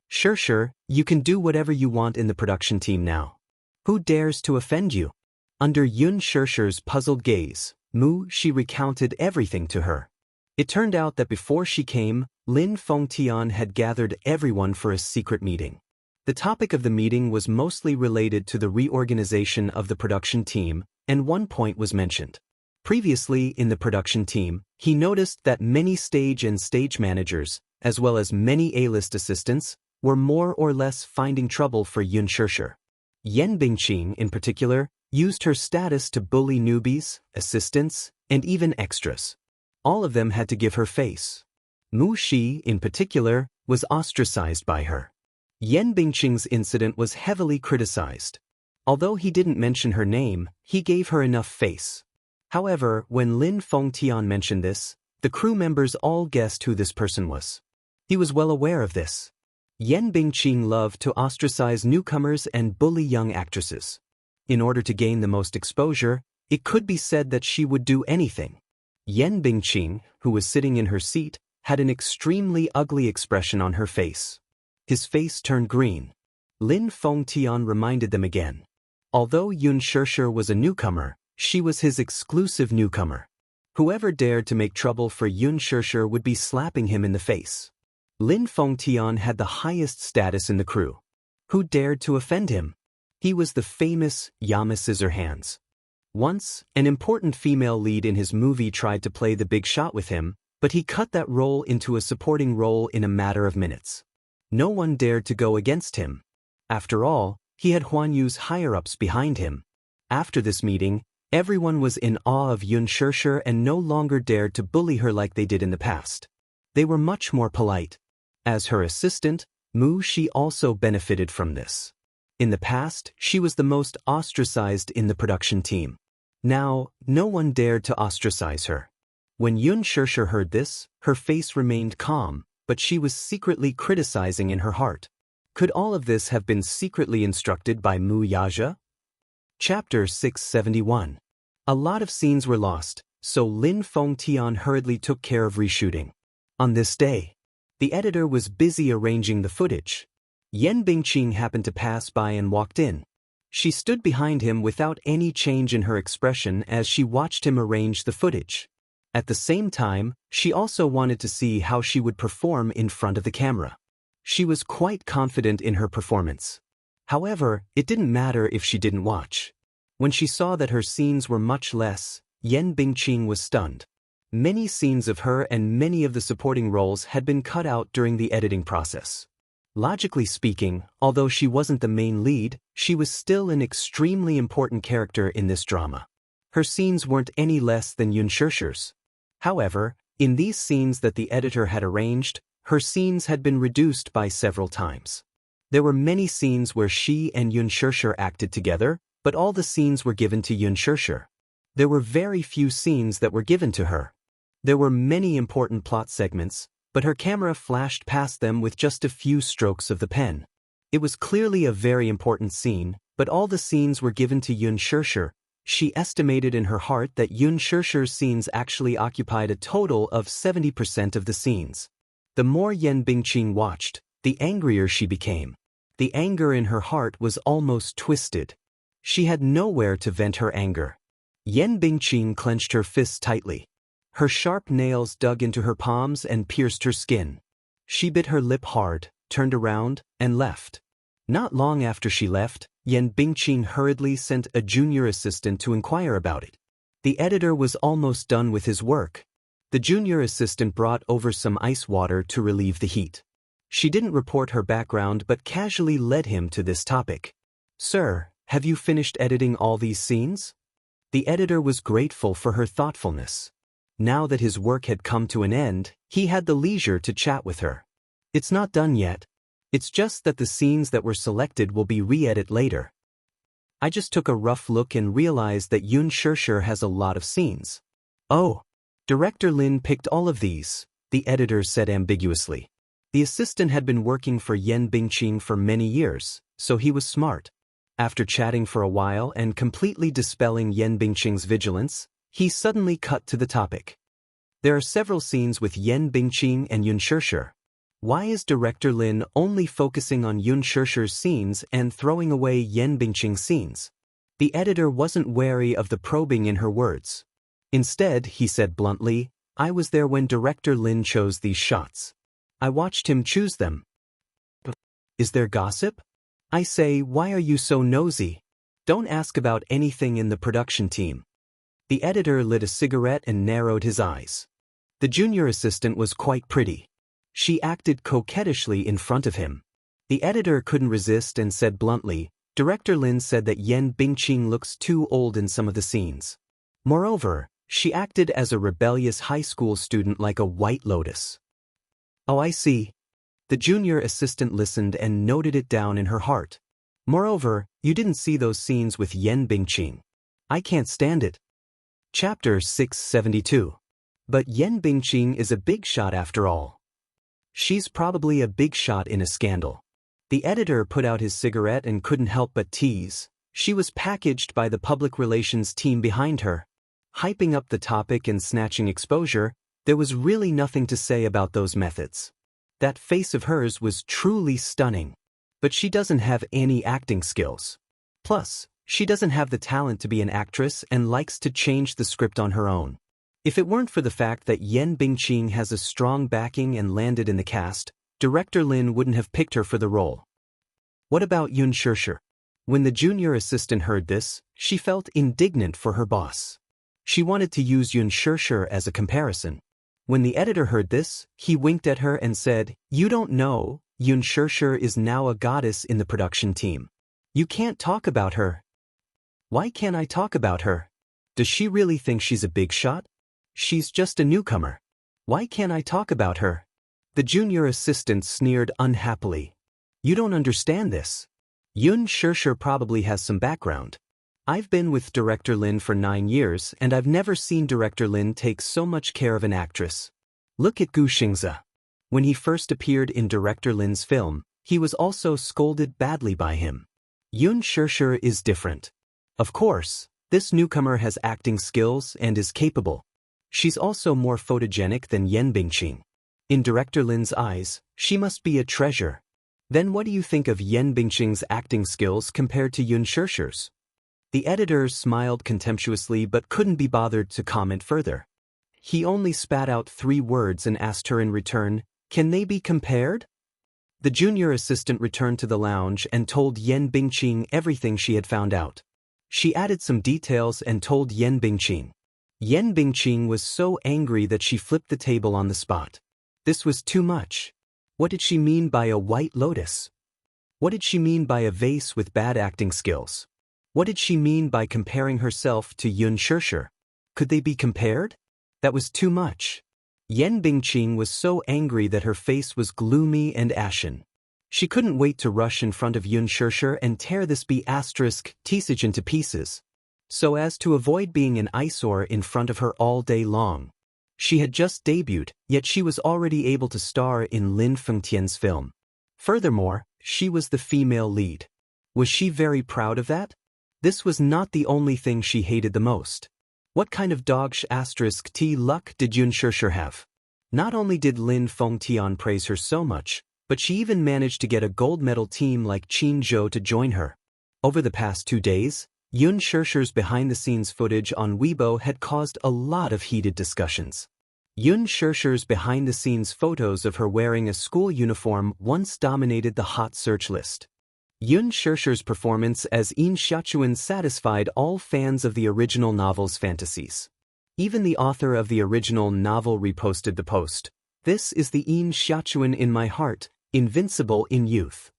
"Shirshir, you can do whatever you want in the production team now. Who dares to offend you?" Under Yun Shirshir's puzzled gaze, Mu Shi recounted everything to her. It turned out that before she came, Lin Fengtian had gathered everyone for a secret meeting. The topic of the meeting was mostly related to the reorganization of the production team, and one point was mentioned. Previously in the production team, he noticed that many stage and stage managers, as well as many A-list assistants, were more or less finding trouble for Yun Shishir. Yan Bingqing, in particular, used her status to bully newbies, assistants, and even extras. All of them had to give her face. Mu Shi, in particular, was ostracized by her. Yan Bingqing's incident was heavily criticized. Although he didn't mention her name, he gave her enough face. However, when Lin Fengtian mentioned this, the crew members all guessed who this person was. He was well aware of this. Yan Bingqing loved to ostracize newcomers and bully young actresses. In order to gain the most exposure, it could be said that she would do anything. Yan Bingqing, who was sitting in her seat, had an extremely ugly expression on her face. His face turned green. Lin Fengtian reminded them again. Although Yun Shishir was a newcomer, she was his exclusive newcomer. Whoever dared to make trouble for Yun Shishir would be slapping him in the face. Lin Fengtian had the highest status in the crew. Who dared to offend him? He was the famous Yama Scissorhands. Once, an important female lead in his movie tried to play the big shot with him, but he cut that role into a supporting role in a matter of minutes. No one dared to go against him. After all, he had Huan Yu's higher-ups behind him. After this meeting, everyone was in awe of Yun Shishir and no longer dared to bully her like they did in the past. They were much more polite. As her assistant, Mu Shi also benefited from this. In the past, she was the most ostracized in the production team. Now, no one dared to ostracize her. When Yun Shishir heard this, her face remained calm, but she was secretly criticizing in her heart. Could all of this have been secretly instructed by Mu Yaja? Chapter 671. A lot of scenes were lost, so Lin Fengtian hurriedly took care of reshooting. On this day, the editor was busy arranging the footage. Yan Bingqing happened to pass by and walked in. She stood behind him without any change in her expression as she watched him arrange the footage. At the same time, she also wanted to see how she would perform in front of the camera. She was quite confident in her performance. However, it didn't matter if she didn't watch. When she saw that her scenes were much less, Yan Bingqing was stunned. Many scenes of her and many of the supporting roles had been cut out during the editing process. Logically speaking, although she wasn't the main lead, she was still an extremely important character in this drama. Her scenes weren't any less than Yun Shishir's. However, in these scenes that the editor had arranged, her scenes had been reduced by several times. There were many scenes where she and Yun Shishir acted together, but all the scenes were given to Yun Shishir. There were very few scenes that were given to her. There were many important plot segments, but her camera flashed past them with just a few strokes of the pen. It was clearly a very important scene, but all the scenes were given to Yun Shishir. She estimated in her heart that Yun Shishir's scenes actually occupied a total of 70% of the scenes. The more Yan Bingqing watched, the angrier she became. The anger in her heart was almost twisted. She had nowhere to vent her anger. Yan Bingqing clenched her fists tightly. Her sharp nails dug into her palms and pierced her skin. She bit her lip hard, turned around, and left. Not long after she left, Yan Bingqing hurriedly sent a junior assistant to inquire about it. The editor was almost done with his work. The junior assistant brought over some ice water to relieve the heat. She didn't report her background but casually led him to this topic. "Sir, have you finished editing all these scenes?" The editor was grateful for her thoughtfulness. Now that his work had come to an end, he had the leisure to chat with her. "It's not done yet. It's just that the scenes that were selected will be re-edited later. I just took a rough look and realized that Yun Shishir has a lot of scenes." "Oh, Director Lin picked all of these," the editor said ambiguously. The assistant had been working for Yan Bingqing for many years, so he was smart. After chatting for a while and completely dispelling Yan Bingqing's vigilance, he suddenly cut to the topic. "There are several scenes with Yan Bingqing and Yun Shishir. Why is Director Lin only focusing on Yun Shishir's scenes and throwing away Yan Bingqing's scenes?" The editor wasn't wary of the probing in her words. Instead, he said bluntly, "I was there when Director Lin chose these shots. I watched him choose them." "Is there gossip? I say, why are you so nosy? Don't ask about anything in the production team." The editor lit a cigarette and narrowed his eyes. The junior assistant was quite pretty. She acted coquettishly in front of him. The editor couldn't resist and said bluntly, Director Lin said that Yan Bingqing looks too old in some of the scenes. Moreover, she acted as a rebellious high school student like a white lotus. Oh, I see. The junior assistant listened and noted it down in her heart. Moreover, you didn't see those scenes with Yan Bingqing. I can't stand it. Chapter 672. But Yan Bingqing is a big shot after all. She's probably a big shot in a scandal. The editor put out his cigarette and couldn't help but tease. She was packaged by the public relations team behind her. Hyping up the topic and snatching exposure, there was really nothing to say about those methods. That face of hers was truly stunning. But she doesn't have any acting skills. Plus, she doesn't have the talent to be an actress and likes to change the script on her own. If it weren't for the fact that Yan Bingqing has a strong backing and landed in the cast, Director Lin wouldn't have picked her for the role. What about Xianxia? When the junior assistant heard this, she felt indignant for her boss. She wanted to use Xianxia as a comparison. When the editor heard this, he winked at her and said, You don't know, Xianxia is now a goddess in the production team. You can't talk about her. Why can't I talk about her? Does she really think she's a big shot? She's just a newcomer. Why can't I talk about her? The junior assistant sneered unhappily. You don't understand this. Xianxia probably has some background. I've been with Director Lin for 9 years and I've never seen Director Lin take so much care of an actress. Look at Gu Xingzi. When he first appeared in Director Lin's film, he was also scolded badly by him. Xianxia is different. Of course, this newcomer has acting skills and is capable. She's also more photogenic than Yan Bingqing. In Director Lin's eyes, she must be a treasure. Then what do you think of Yan Bingqing's acting skills compared to Xianxia's? The editor smiled contemptuously but couldn't be bothered to comment further. He only spat out 3 words and asked her in return, Can they be compared? The junior assistant returned to the lounge and told Yan Bingqing everything she had found out. She added some details and told Yan Bingqing. Yan Bingqing was so angry that she flipped the table on the spot. This was too much. What did she mean by a white lotus? What did she mean by a vase with bad acting skills? What did she mean by comparing herself to Xianxia? Could they be compared? That was too much. Yan Bingqing was so angry that her face was gloomy and ashen. She couldn't wait to rush in front of Xianxia and tear this B***Tsage into pieces, so as to avoid being an eyesore in front of her all day long. She had just debuted, yet she was already able to star in Lin Fengtian's film. Furthermore, she was the female lead. Was she very proud of that? This was not the only thing she hated the most. What kind of dog**T luck did Xianxia have? Not only did Lin Fengtian praise her so much, but she even managed to get a gold medal team like Qin Zhou to join her. Over the past 2 days, Xianxia's behind-the-scenes footage on Weibo had caused a lot of heated discussions. Xianxia's behind-the-scenes photos of her wearing a school uniform once dominated the hot search list. Xianxia's performance as Yin Xiaochuan satisfied all fans of the original novel's fantasies. Even the author of the original novel reposted the post. This is the Yin Xiaochuan in my heart, invincible in youth.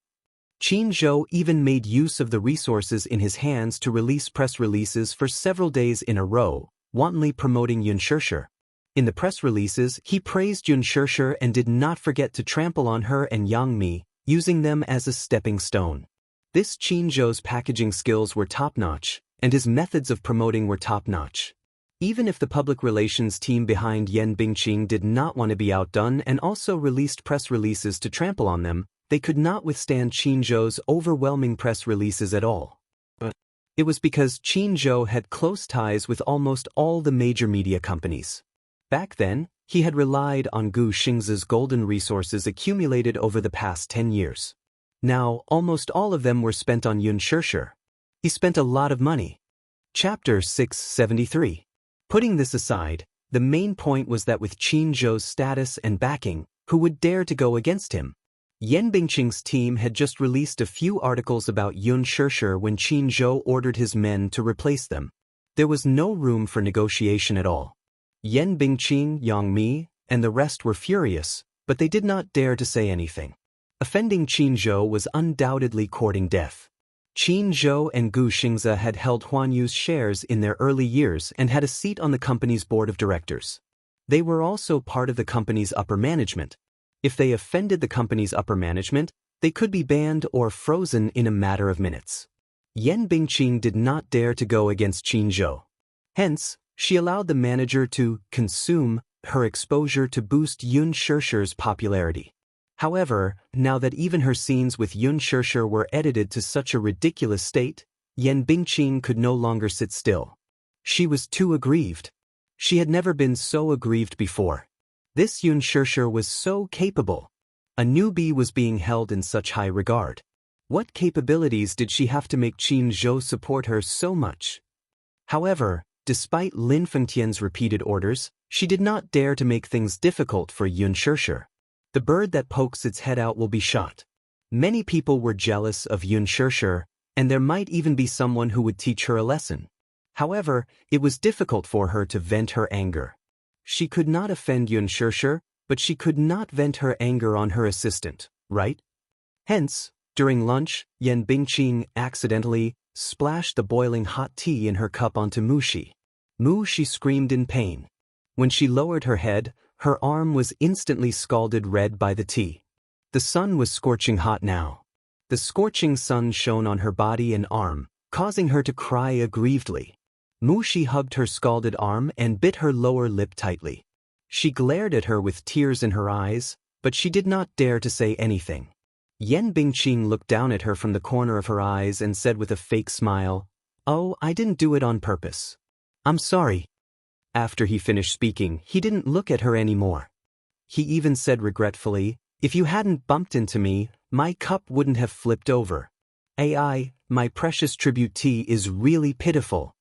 Qin Zhou even made use of the resources in his hands to release press releases for several days in a row, wantonly promoting Xianxia. In the press releases, he praised Xianxia and did not forget to trample on her and Yang Mi, using them as a stepping stone. This Qin Zhou's packaging skills were top-notch, and his methods of promoting were top-notch. Even if the public relations team behind Yan Bingqing did not want to be outdone and also released press releases to trample on them, they could not withstand Qin Zhou's overwhelming press releases at all. But it was because Qin Zhou had close ties with almost all the major media companies. Back then, he had relied on Gu Xingzi's golden resources accumulated over the past 10 years. Now, almost all of them were spent on Xianxia. He spent a lot of money. Chapter 673. Putting this aside, the main point was that with Qin Zhou's status and backing, who would dare to go against him? Yan Bingqing's team had just released a few articles about Xianxia when Qin Zhou ordered his men to replace them. There was no room for negotiation at all. Yan Bingqing, Yang Mi, and the rest were furious, but they did not dare to say anything. Offending Qin Zhou was undoubtedly courting death. Qin Zhou and Gu Xingze had held Huan Yu's shares in their early years and had a seat on the company's board of directors. They were also part of the company's upper management. If they offended the company's upper management, they could be banned or frozen in a matter of minutes. Yan Bingqing did not dare to go against Qin Zhou. Hence, she allowed the manager to consume her exposure to boost Yun Shishir's popularity. However, now that even her scenes with Yun Shishir were edited to such a ridiculous state, Yan Bingqing could no longer sit still. She was too aggrieved. She had never been so aggrieved before. This Yun Shishir was so capable. A newbie was being held in such high regard. What capabilities did she have to make Qin Zhou support her so much? However, despite Lin Fengtian's repeated orders, she did not dare to make things difficult for Yun Shishir. The bird that pokes its head out will be shot. Many people were jealous of Yun Shishir, and there might even be someone who would teach her a lesson. However, it was difficult for her to vent her anger. She could not offend Yun Shishir, but she could not vent her anger on her assistant, right? Hence, during lunch, Yan Bingqing accidentally splashed the boiling hot tea in her cup onto Mushi. Mushi screamed in pain. When she lowered her head, her arm was instantly scalded red by the tea. The sun was scorching hot now. The scorching sun shone on her body and arm, causing her to cry aggrievedly. Mushi hugged her scalded arm and bit her lower lip tightly. She glared at her with tears in her eyes, but she did not dare to say anything. Yan Bingqing looked down at her from the corner of her eyes and said with a fake smile, "Oh, I didn't do it on purpose. I'm sorry." After he finished speaking, he didn't look at her anymore. He even said regretfully, "If you hadn't bumped into me, my cup wouldn't have flipped over. AI, my precious tribute tea is really pitiful."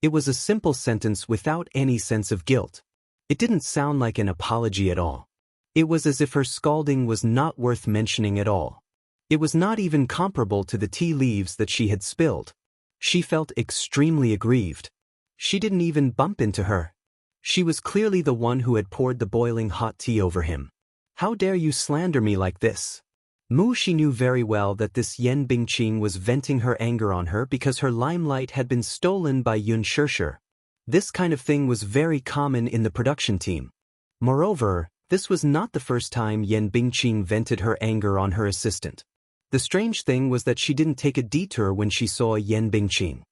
It was a simple sentence without any sense of guilt. It didn't sound like an apology at all. It was as if her scalding was not worth mentioning at all. It was not even comparable to the tea leaves that she had spilled. She felt extremely aggrieved. She didn't even bump into her. She was clearly the one who had poured the boiling hot tea over him. "How dare you slander me like this?" She knew very well that this Yan Bingqing was venting her anger on her because her limelight had been stolen by Yun Shishir. This kind of thing was very common in the production team. Moreover, this was not the first time Yan Bingqing vented her anger on her assistant. The strange thing was that she didn't take a detour when she saw Yan Bingqing.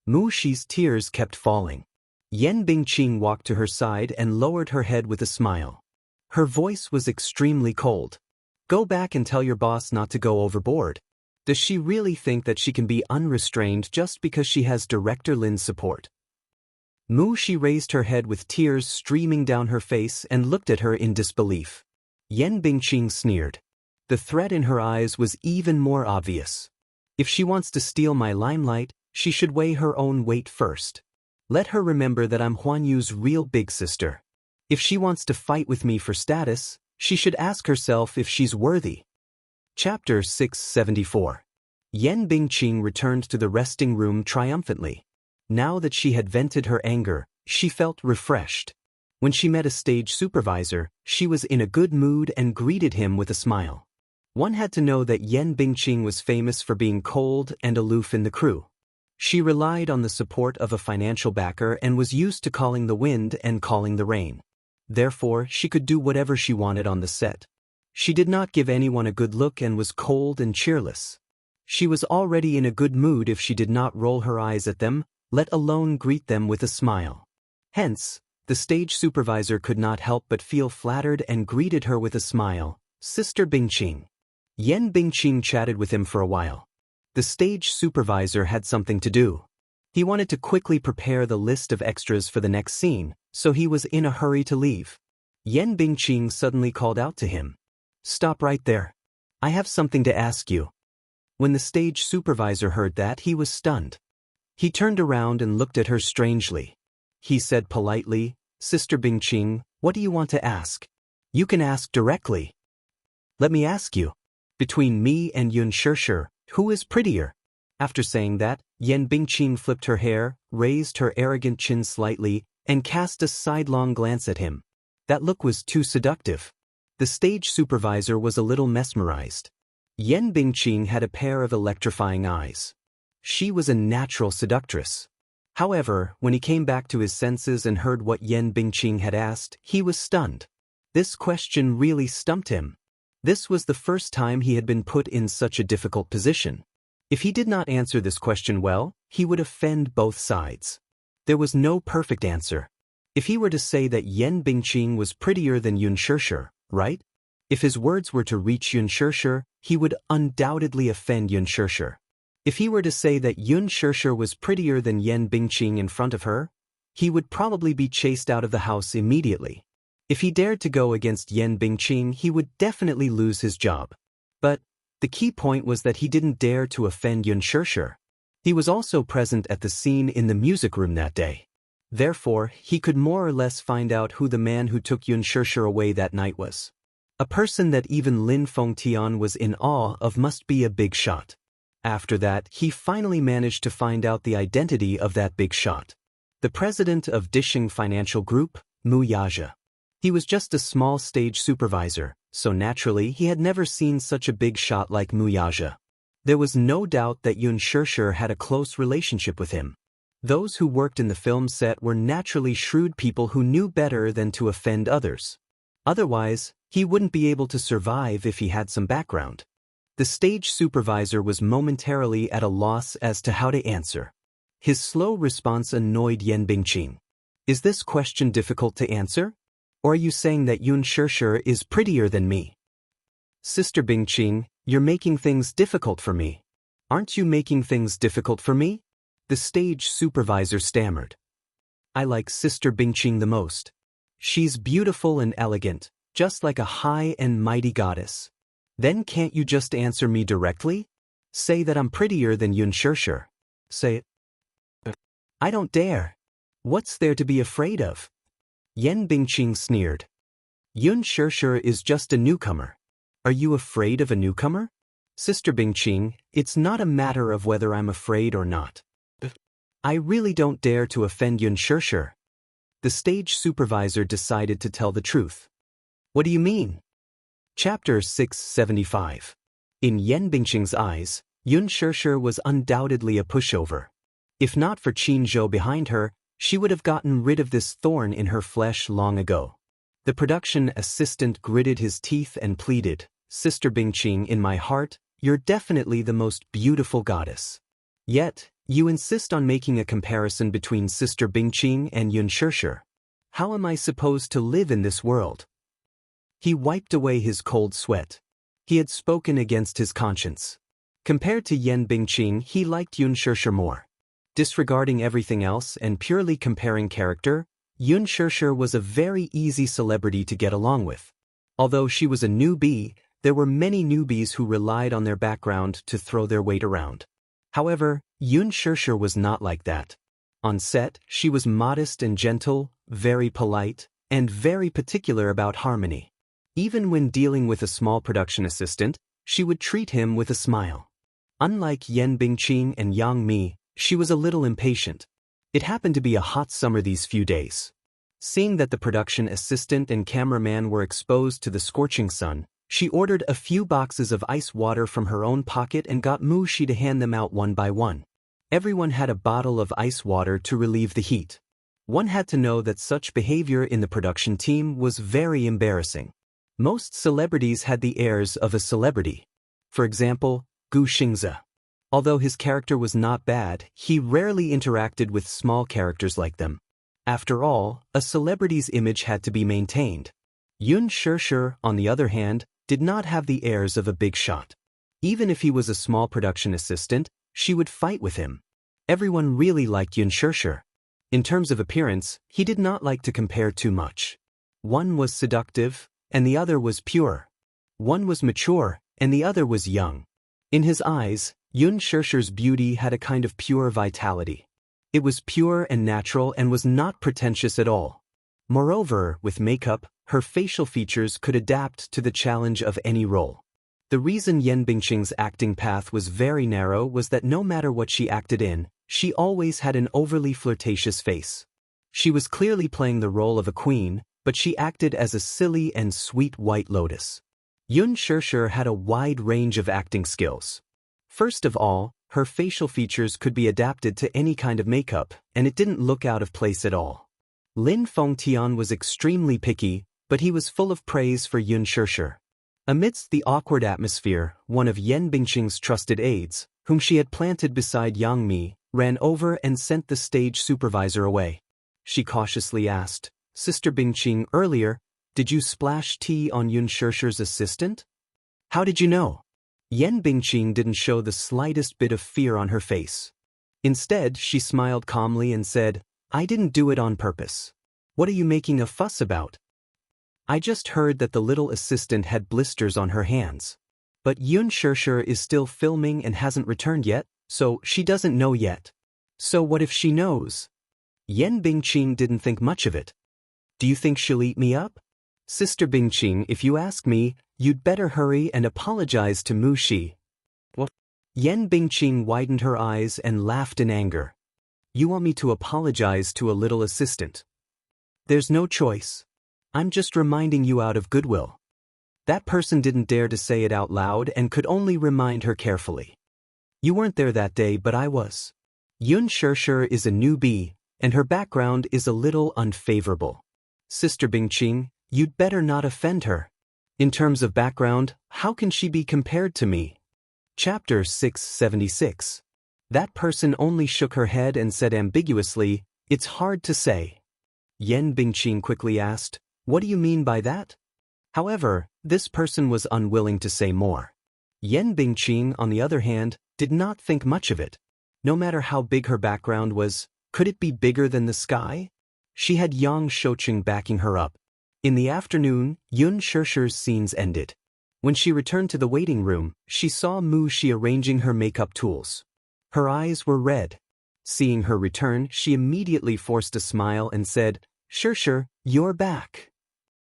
Mushi's tears kept falling. Yan Bingqing walked to her side and lowered her head with a smile. Her voice was extremely cold. "Go back and tell your boss not to go overboard. Does she really think that she can be unrestrained just because she has Director Lin's support?" Mushi raised her head with tears streaming down her face and looked at her in disbelief. Yan Bingqing sneered. The threat in her eyes was even more obvious. "If she wants to steal my limelight, she should weigh her own weight first. Let her remember that I'm Huan Yu's real big sister. If she wants to fight with me for status, she should ask herself if she's worthy." Chapter 674. Yan Bingqing returned to the resting room triumphantly. Now that she had vented her anger, she felt refreshed. When she met a stage supervisor, she was in a good mood and greeted him with a smile. One had to know that Yan Bingqing was famous for being cold and aloof in the crew. She relied on the support of a financial backer and was used to calling the wind and calling the rain. Therefore, she could do whatever she wanted on the set. She did not give anyone a good look and was cold and cheerless. She was already in a good mood if she did not roll her eyes at them, let alone greet them with a smile. Hence, the stage supervisor could not help but feel flattered and greeted her with a smile. "Sister Bingqing." Yan Bingqing chatted with him for a while. The stage supervisor had something to do. He wanted to quickly prepare the list of extras for the next scene, so he was in a hurry to leave. Yan Bingqing suddenly called out to him. "Stop right there. I have something to ask you." When the stage supervisor heard that, he was stunned. He turned around and looked at her strangely. He said politely, "Sister Bingqing, what do you want to ask? You can ask directly." "Let me ask you. Between me and Yun Shishir, who is prettier?" After saying that, Yan Bingqing flipped her hair, raised her arrogant chin slightly, and cast a sidelong glance at him. That look was too seductive. The stage supervisor was a little mesmerized. Yan Bingqing had a pair of electrifying eyes. She was a natural seductress. However, when he came back to his senses and heard what Yan Bingqing had asked, he was stunned. This question really stumped him. This was the first time he had been put in such a difficult position. If he did not answer this question well, he would offend both sides. There was no perfect answer. If he were to say that Yan Bingqing was prettier than Yun Shishir, right? If his words were to reach Yun Shishir, he would undoubtedly offend Yun Shishir. If he were to say that Yun Shishir was prettier than Yan Bingqing in front of her, he would probably be chased out of the house immediately. If he dared to go against Yan Bingqing, he would definitely lose his job. But the key point was that he didn't dare to offend Yun Shishir. He was also present at the scene in the music room that day. Therefore, he could more or less find out who the man who took Yun Shishir away that night was. A person that even Lin Fengtian was in awe of must be a big shot. After that, he finally managed to find out the identity of that big shot. The president of Disheng Financial Group, Mu Yaja. He was just a small stage supervisor, so naturally he had never seen such a big shot like Mu Yaja. There was no doubt that Yun Shishir had a close relationship with him. Those who worked in the film set were naturally shrewd people who knew better than to offend others. Otherwise, he wouldn't be able to survive if he had some background. The stage supervisor was momentarily at a loss as to how to answer. His slow response annoyed Yan Bingqing. Is this question difficult to answer? Or are you saying that Yun Shishir is prettier than me? Sister Bingqing, you're making things difficult for me. Aren't you making things difficult for me? The stage supervisor stammered. I like Sister Bingqing the most. She's beautiful and elegant, just like a high and mighty goddess. Then can't you just answer me directly? Say that I'm prettier than Yun Shishir. Say it. I don't dare. What's there to be afraid of? Yan Bingqing sneered. Yun Shishir is just a newcomer. Are you afraid of a newcomer? Sister Bingqing, it's not a matter of whether I'm afraid or not. I really don't dare to offend Yun Shishir. The stage supervisor decided to tell the truth. What do you mean? Chapter 675. In Yan Bingqing's eyes, Yun Shishir was undoubtedly a pushover. If not for Qin Zhou behind her, she would have gotten rid of this thorn in her flesh long ago. The production assistant gritted his teeth and pleaded, Sister Bingqing, in my heart, you're definitely the most beautiful goddess. Yet, you insist on making a comparison between Sister Bingqing and Yun Shishir. How am I supposed to live in this world? He wiped away his cold sweat. He had spoken against his conscience. Compared to Yan Bingqing, he liked Yun Shishir more. Disregarding everything else and purely comparing character, Yun Shishir was a very easy celebrity to get along with. Although she was a newbie, there were many newbies who relied on their background to throw their weight around. However, Yun Shishir was not like that. On set, she was modest and gentle, very polite, and very particular about harmony. Even when dealing with a small production assistant, she would treat him with a smile. Unlike Yan Bingqing and Yang Mi, she was a little impatient. It happened to be a hot summer these few days. Seeing that the production assistant and cameraman were exposed to the scorching sun, she ordered a few boxes of ice water from her own pocket and got Mu Shi to hand them out one by one. Everyone had a bottle of ice water to relieve the heat. One had to know that such behavior in the production team was very embarrassing. Most celebrities had the airs of a celebrity. For example, Gu Xingze. Although his character was not bad, he rarely interacted with small characters like them. After all, a celebrity's image had to be maintained. Yun Shishir, on the other hand, did not have the airs of a big shot. Even if he was a small production assistant, she would fight with him. Everyone really liked Yun Shishir. In terms of appearance, he did not like to compare too much. One was seductive, and the other was pure. One was mature, and the other was young. In his eyes, Yun Shishir's beauty had a kind of pure vitality. It was pure and natural and was not pretentious at all. Moreover, with makeup, her facial features could adapt to the challenge of any role. The reason Yan Bingqing's acting path was very narrow was that no matter what she acted in, she always had an overly flirtatious face. She was clearly playing the role of a queen, but she acted as a silly and sweet white lotus. Yun Shishir had a wide range of acting skills. First of all, her facial features could be adapted to any kind of makeup, and it didn't look out of place at all. Lin Fengtian was extremely picky, but he was full of praise for Yun Shishir. Amidst the awkward atmosphere, one of Yan Bingqing's trusted aides, whom she had planted beside Yang Mi, ran over and sent the stage supervisor away. She cautiously asked, "Sister Bingqing, earlier, did you splash tea on Yun Shishir's assistant? How did you know?" Yan Bingqing didn't show the slightest bit of fear on her face. Instead, she smiled calmly and said, "I didn't do it on purpose. What are you making a fuss about? I just heard that the little assistant had blisters on her hands. But Yun Shishir is still filming and hasn't returned yet, so she doesn't know yet. So what if she knows?" Yan Bingqing didn't think much of it. "Do you think she'll eat me up? Sister Bingqing, if you ask me, you'd better hurry and apologize to Mu Shi." "What?" Yan Bingqing widened her eyes and laughed in anger. "You want me to apologize to a little assistant? There's no choice. I'm just reminding you out of goodwill." That person didn't dare to say it out loud and could only remind her carefully. "You weren't there that day, but I was. Yun Shishir is a newbie, and her background is a little unfavorable. Sister Bingqing, you'd better not offend her. In terms of background, how can she be compared to me?" Chapter 676. That person only shook her head and said ambiguously, "It's hard to say." Yan Bingqing quickly asked, "What do you mean by that?" However, this person was unwilling to say more. Yan Bingqing, on the other hand, did not think much of it. No matter how big her background was, could it be bigger than the sky? She had Yang Shouqing backing her up. In the afternoon, Yun Shishir's scenes ended. When she returned to the waiting room, she saw Mu Shi arranging her makeup tools. Her eyes were red. Seeing her return, she immediately forced a smile and said, "Shishir, you're back.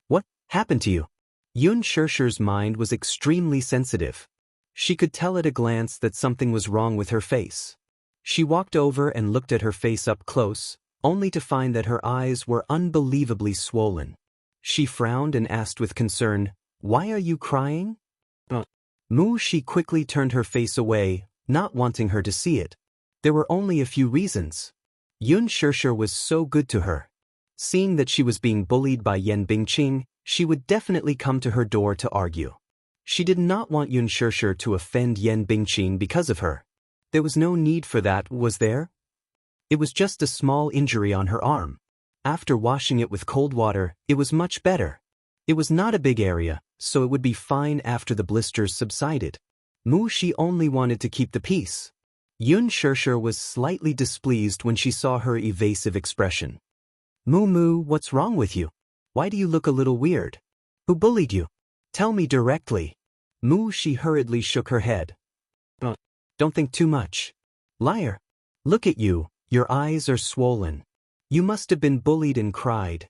What happened to you?" Yun Shishir's mind was extremely sensitive. She could tell at a glance that something was wrong with her face. She walked over and looked at her face up close, only to find that her eyes were unbelievably swollen. She frowned and asked with concern, "Why are you crying?" Mu Shi quickly turned her face away, not wanting her to see it. There were only a few reasons. Yun Shishir was so good to her. Seeing that she was being bullied by Yan Bingqing, she would definitely come to her door to argue. She did not want Yun Shishir to offend Yan Bingqing because of her. There was no need for that, was there? It was just a small injury on her arm. After washing it with cold water, it was much better. It was not a big area, so it would be fine after the blisters subsided. Mu Shi only wanted to keep the peace. Yun Shishir was slightly displeased when she saw her evasive expression. Mu, what's wrong with you? Why do you look a little weird? Who bullied you? Tell me directly." Mu Shi hurriedly shook her head. Don't think too much. Liar. Look at you, your eyes are swollen. You must have been bullied and cried."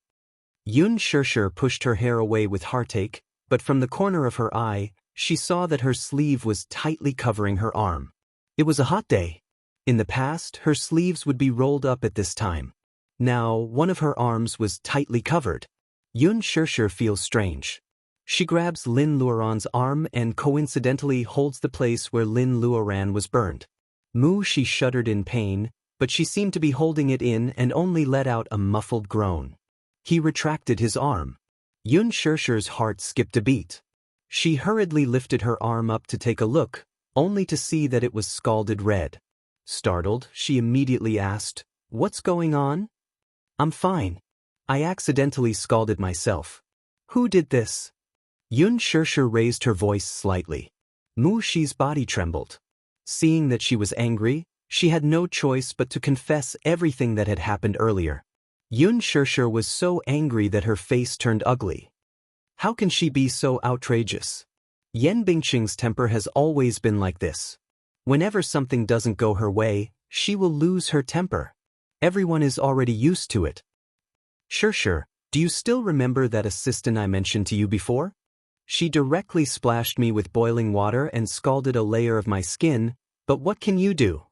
Yun Shishir pushed her hair away with heartache, but from the corner of her eye, she saw that her sleeve was tightly covering her arm. It was a hot day. In the past, her sleeves would be rolled up at this time. Now, one of her arms was tightly covered. Yun Shishir feels strange. She grabs Lin Luoran's arm and coincidentally holds the place where Lin Luoran was burned. Mu Shi shuddered in pain, but she seemed to be holding it in and only let out a muffled groan. He retracted his arm. Yun Shishir's heart skipped a beat. She hurriedly lifted her arm up to take a look, only to see that it was scalded red. Startled, she immediately asked, "What's going on?" "I'm fine. I accidentally scalded myself." "Who did this?" Yun Shishir raised her voice slightly. Mu Shi's body trembled. Seeing that she was angry, she had no choice but to confess everything that had happened earlier. Yun Shishir was so angry that her face turned ugly. How can she be so outrageous? Yan Bingqing's temper has always been like this. Whenever something doesn't go her way, she will lose her temper. Everyone is already used to it. "Shishir, do you still remember that assistant I mentioned to you before? She directly splashed me with boiling water and scalded a layer of my skin, but what can you do?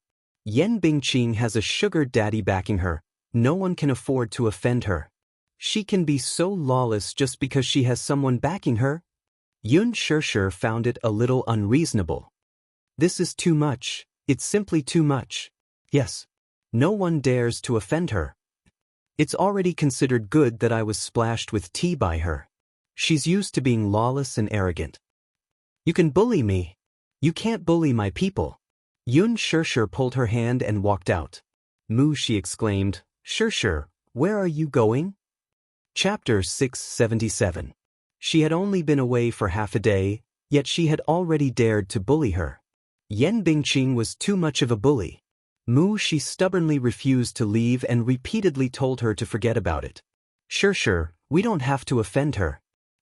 Yan Bingqing has a sugar daddy backing her. No one can afford to offend her. She can be so lawless just because she has someone backing her? Yun Shirshir found it a little unreasonable. This is too much. It's simply too much. Yes. No one dares to offend her. It's already considered good that I was splashed with tea by her. She's used to being lawless and arrogant. You can bully me. You can't bully my people. Yun Shirshir pulled her hand and walked out. Moo, she exclaimed, Shirshir, where are you going? Chapter 677. She had only been away for half a day, yet she had already dared to bully her. Yan Bingqing was too much of a bully. Moo, she stubbornly refused to leave and repeatedly told her to forget about it. Shirshir, we don't have to offend her.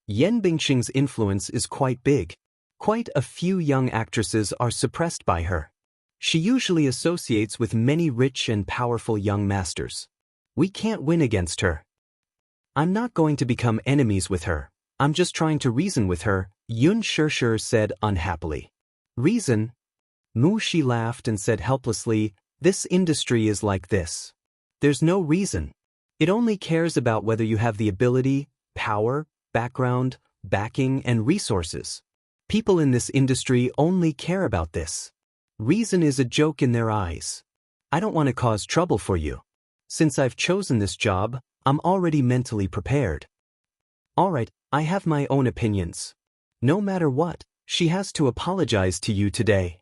Yan Bingqing's influence is quite big. Quite a few young actresses are suppressed by her. She usually associates with many rich and powerful young masters. We can't win against her. I'm not going to become enemies with her. I'm just trying to reason with her, Yun Shirshir said unhappily. Reason? Moo, she laughed and said helplessly, this industry is like this. There's no reason. It only cares about whether you have the ability, power, background, backing, and resources. People in this industry only care about this. Reason is a joke in their eyes. I don't want to cause trouble for you. Since I've chosen this job, I'm already mentally prepared. All right, I have my own opinions. No matter what, she has to apologize to you today.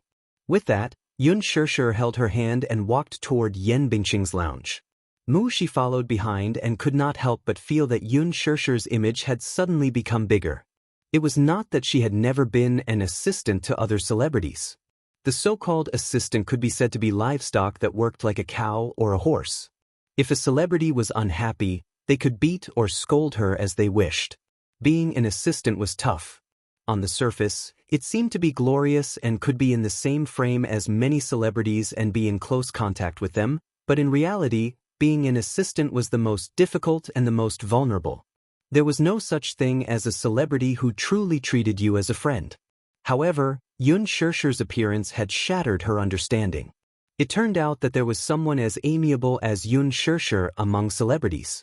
With that, Yun Shirshir held her hand and walked toward Yan Bingqing's lounge. Moo, she followed behind and could not help but feel that Yun Shirshir's image had suddenly become bigger. It was not that she had never been an assistant to other celebrities. The so-called assistant could be said to be livestock that worked like a cow or a horse. If a celebrity was unhappy, they could beat or scold her as they wished. Being an assistant was tough. On the surface, it seemed to be glorious and could be in the same frame as many celebrities and be in close contact with them, but in reality, being an assistant was the most difficult and the most vulnerable. There was no such thing as a celebrity who truly treated you as a friend. However, Yun Shirshir's appearance had shattered her understanding. It turned out that there was someone as amiable as Yun Shirshir among celebrities.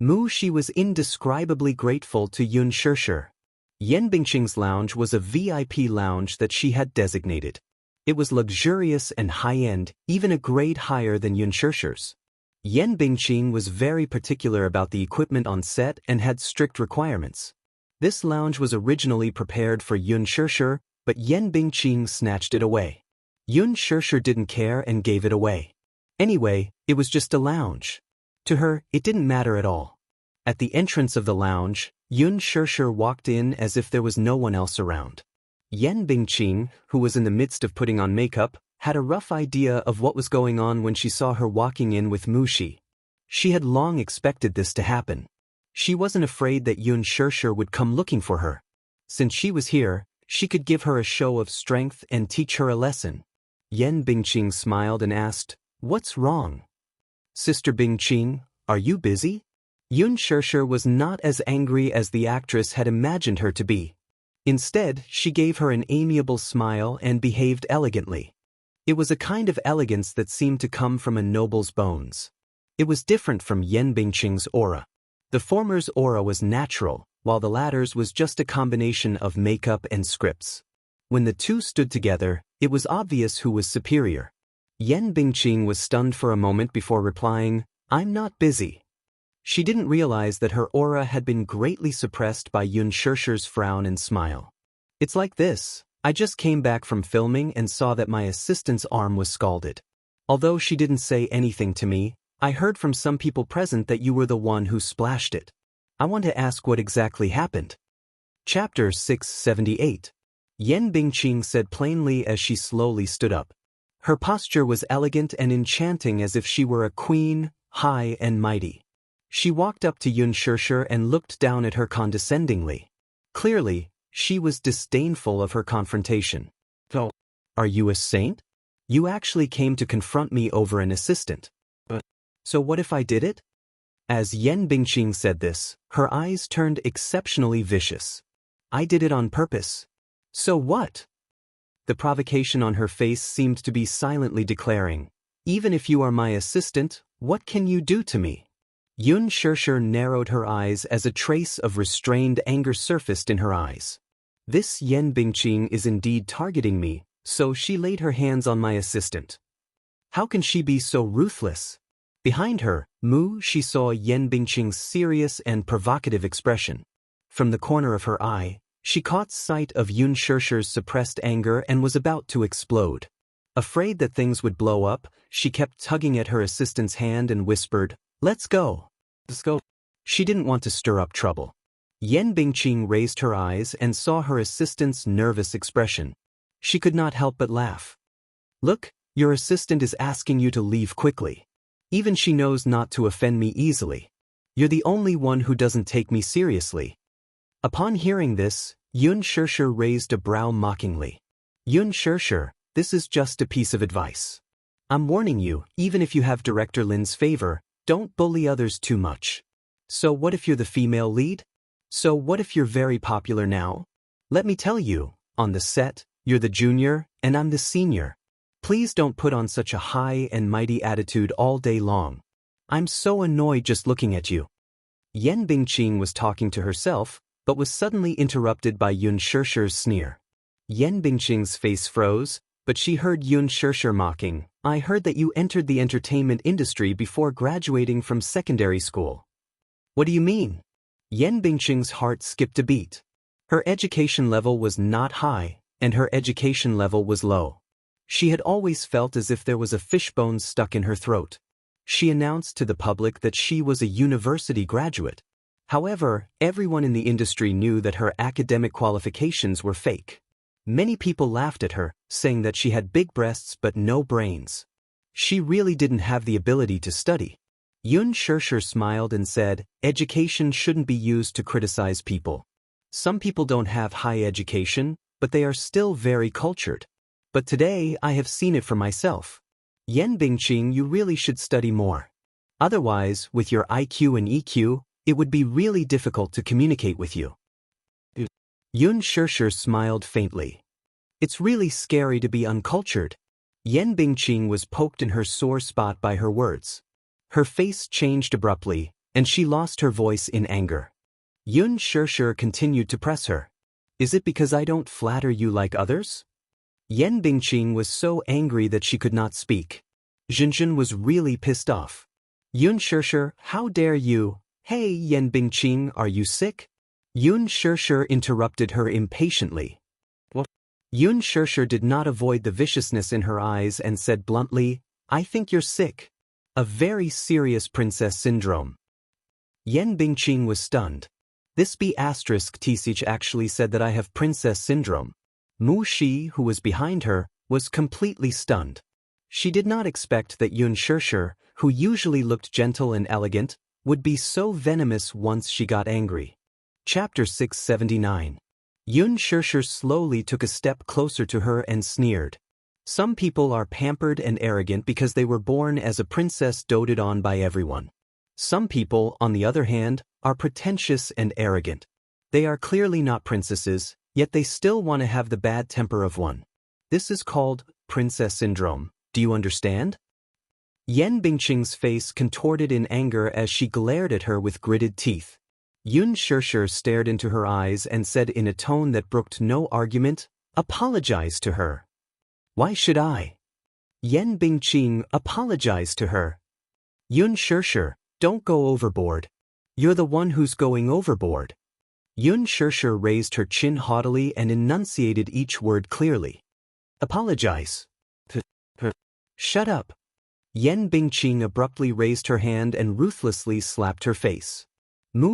Moo, she was indescribably grateful to Yun Shirshir. Yan Bingqing's lounge was a VIP lounge that she had designated. It was luxurious and high-end, even a grade higher than Yun Shirshir's. Yan Bingqing was very particular about the equipment on set and had strict requirements. This lounge was originally prepared for Yun Shirshir, but Yan Bingqing snatched it away. Yun Shirshir didn't care and gave it away. Anyway, it was just a lounge. To her, it didn't matter at all. At the entrance of the lounge, Yun Shirshir walked in as if there was no one else around. Yan Bingqing, who was in the midst of putting on makeup, had a rough idea of what was going on when she saw her walking in with Mushi. She had long expected this to happen. She wasn't afraid that Yun Shirshir would come looking for her. Since she was here, she could give her a show of strength and teach her a lesson. Yan Bingqing smiled and asked, "What's wrong?" "Sister Bingqing, are you busy?" Yun Shirshir was not as angry as the actress had imagined her to be. Instead, she gave her an amiable smile and behaved elegantly. It was a kind of elegance that seemed to come from a noble's bones. It was different from Yan Bingqing's aura. The former's aura was natural, while the latter's was just a combination of makeup and scripts. When the two stood together, it was obvious who was superior. Yan Bingqing was stunned for a moment before replying, "I'm not busy." She didn't realize that her aura had been greatly suppressed by Yun Shirshir's frown and smile. "It's like this. I just came back from filming and saw that my assistant's arm was scalded. Although she didn't say anything to me, I heard from some people present that you were the one who splashed it. I want to ask what exactly happened." Chapter 678. Yan Bingqing said plainly as she slowly stood up. Her posture was elegant and enchanting as if she were a queen, high and mighty. She walked up to Yun Shirshir and looked down at her condescendingly. Clearly, she was disdainful of her confrontation. "So, are you a saint? You actually came to confront me over an assistant. So what if I did it?" As Yan Bingqing said this, her eyes turned exceptionally vicious. I did it on purpose. So what? The provocation on her face seemed to be silently declaring, even if you are my assistant, what can you do to me? Yun Shirshir narrowed her eyes as a trace of restrained anger surfaced in her eyes. This Yen Bingqing is indeed targeting me, so she laid her hands on my assistant. How can she be so ruthless? Behind her, she saw Yen Bingqing's serious and provocative expression. From the corner of her eye, she caught sight of Yun Shirshir's suppressed anger and was about to explode. Afraid that things would blow up, she kept tugging at her assistant's hand and whispered, "Let's go. Let's go." She didn't want to stir up trouble. Yen Bingqing raised her eyes and saw her assistant's nervous expression. She could not help but laugh. "Look, your assistant is asking you to leave quickly. Even she knows not to offend me easily. You're the only one who doesn't take me seriously." Upon hearing this, Yun Shirshir raised a brow mockingly. "Yun Shirshir, this is just a piece of advice. I'm warning you, even if you have Director Lin's favor, don't bully others too much. So what if you're the female lead? So what if you're very popular now? Let me tell you, on the set, you're the junior, and I'm the senior. Please don't put on such a high and mighty attitude all day long. I'm so annoyed just looking at you." Yen Bingqing was talking to herself, but was suddenly interrupted by Yun Shirshir's sneer. Yen Bingqing's face froze, but she heard Yun Shirshir mocking, "I heard that you entered the entertainment industry before graduating from secondary school." "What do you mean?" Yen Bingqing's heart skipped a beat. Her education level was not high, and her education level was low. She had always felt as if there was a fishbone stuck in her throat. She announced to the public that she was a university graduate. However, everyone in the industry knew that her academic qualifications were fake. Many people laughed at her, saying that she had big breasts but no brains. She really didn't have the ability to study. Yun Shirshir smiled and said, "Education shouldn't be used to criticize people. Some people don't have high education, but they are still very cultured. But today I have seen it for myself. Yen Bingqing, you really should study more. Otherwise, with your IQ and EQ, it would be really difficult to communicate with you." Yun Shirshir smiled faintly. "It's really scary to be uncultured." Yen Bingqing was poked in her sore spot by her words. Her face changed abruptly, and she lost her voice in anger. Yun Shirshir continued to press her. "Is it because I don't flatter you like others?" Yen Bingqing was so angry that she could not speak. Jinjin was really pissed off. "Yun Shirshir, how dare you? Hey Yen Bingqing, are you sick?" Yun Shirshir interrupted her impatiently. "What?" Yun Shirshir did not avoid the viciousness in her eyes and said bluntly, "I think you're sick. A very serious princess syndrome." Yen Bingqing was stunned. "This B** Tsich actually said that I have princess syndrome." Mu Shi, who was behind her, was completely stunned. She did not expect that Yun Shirshir, who usually looked gentle and elegant, would be so venomous once she got angry. Chapter 679. Yun Shirshir slowly took a step closer to her and sneered. "Some people are pampered and arrogant because they were born as a princess doted on by everyone. Some people, on the other hand, are pretentious and arrogant. They are clearly not princesses, yet they still want to have the bad temper of one. This is called princess syndrome. Do you understand?" Yen Bingqing's face contorted in anger as she glared at her with gritted teeth. Yun Shirshir stared into her eyes and said in a tone that brooked no argument, "Apologize to her." "Why should I?" Yen Bingqing apologized to her. "Yun Shirshir, don't go overboard. You're the one who's going overboard." Yun Shirshir raised her chin haughtily and enunciated each word clearly. "Apologize." "Shut up." Yen Bingqing abruptly raised her hand and ruthlessly slapped her face.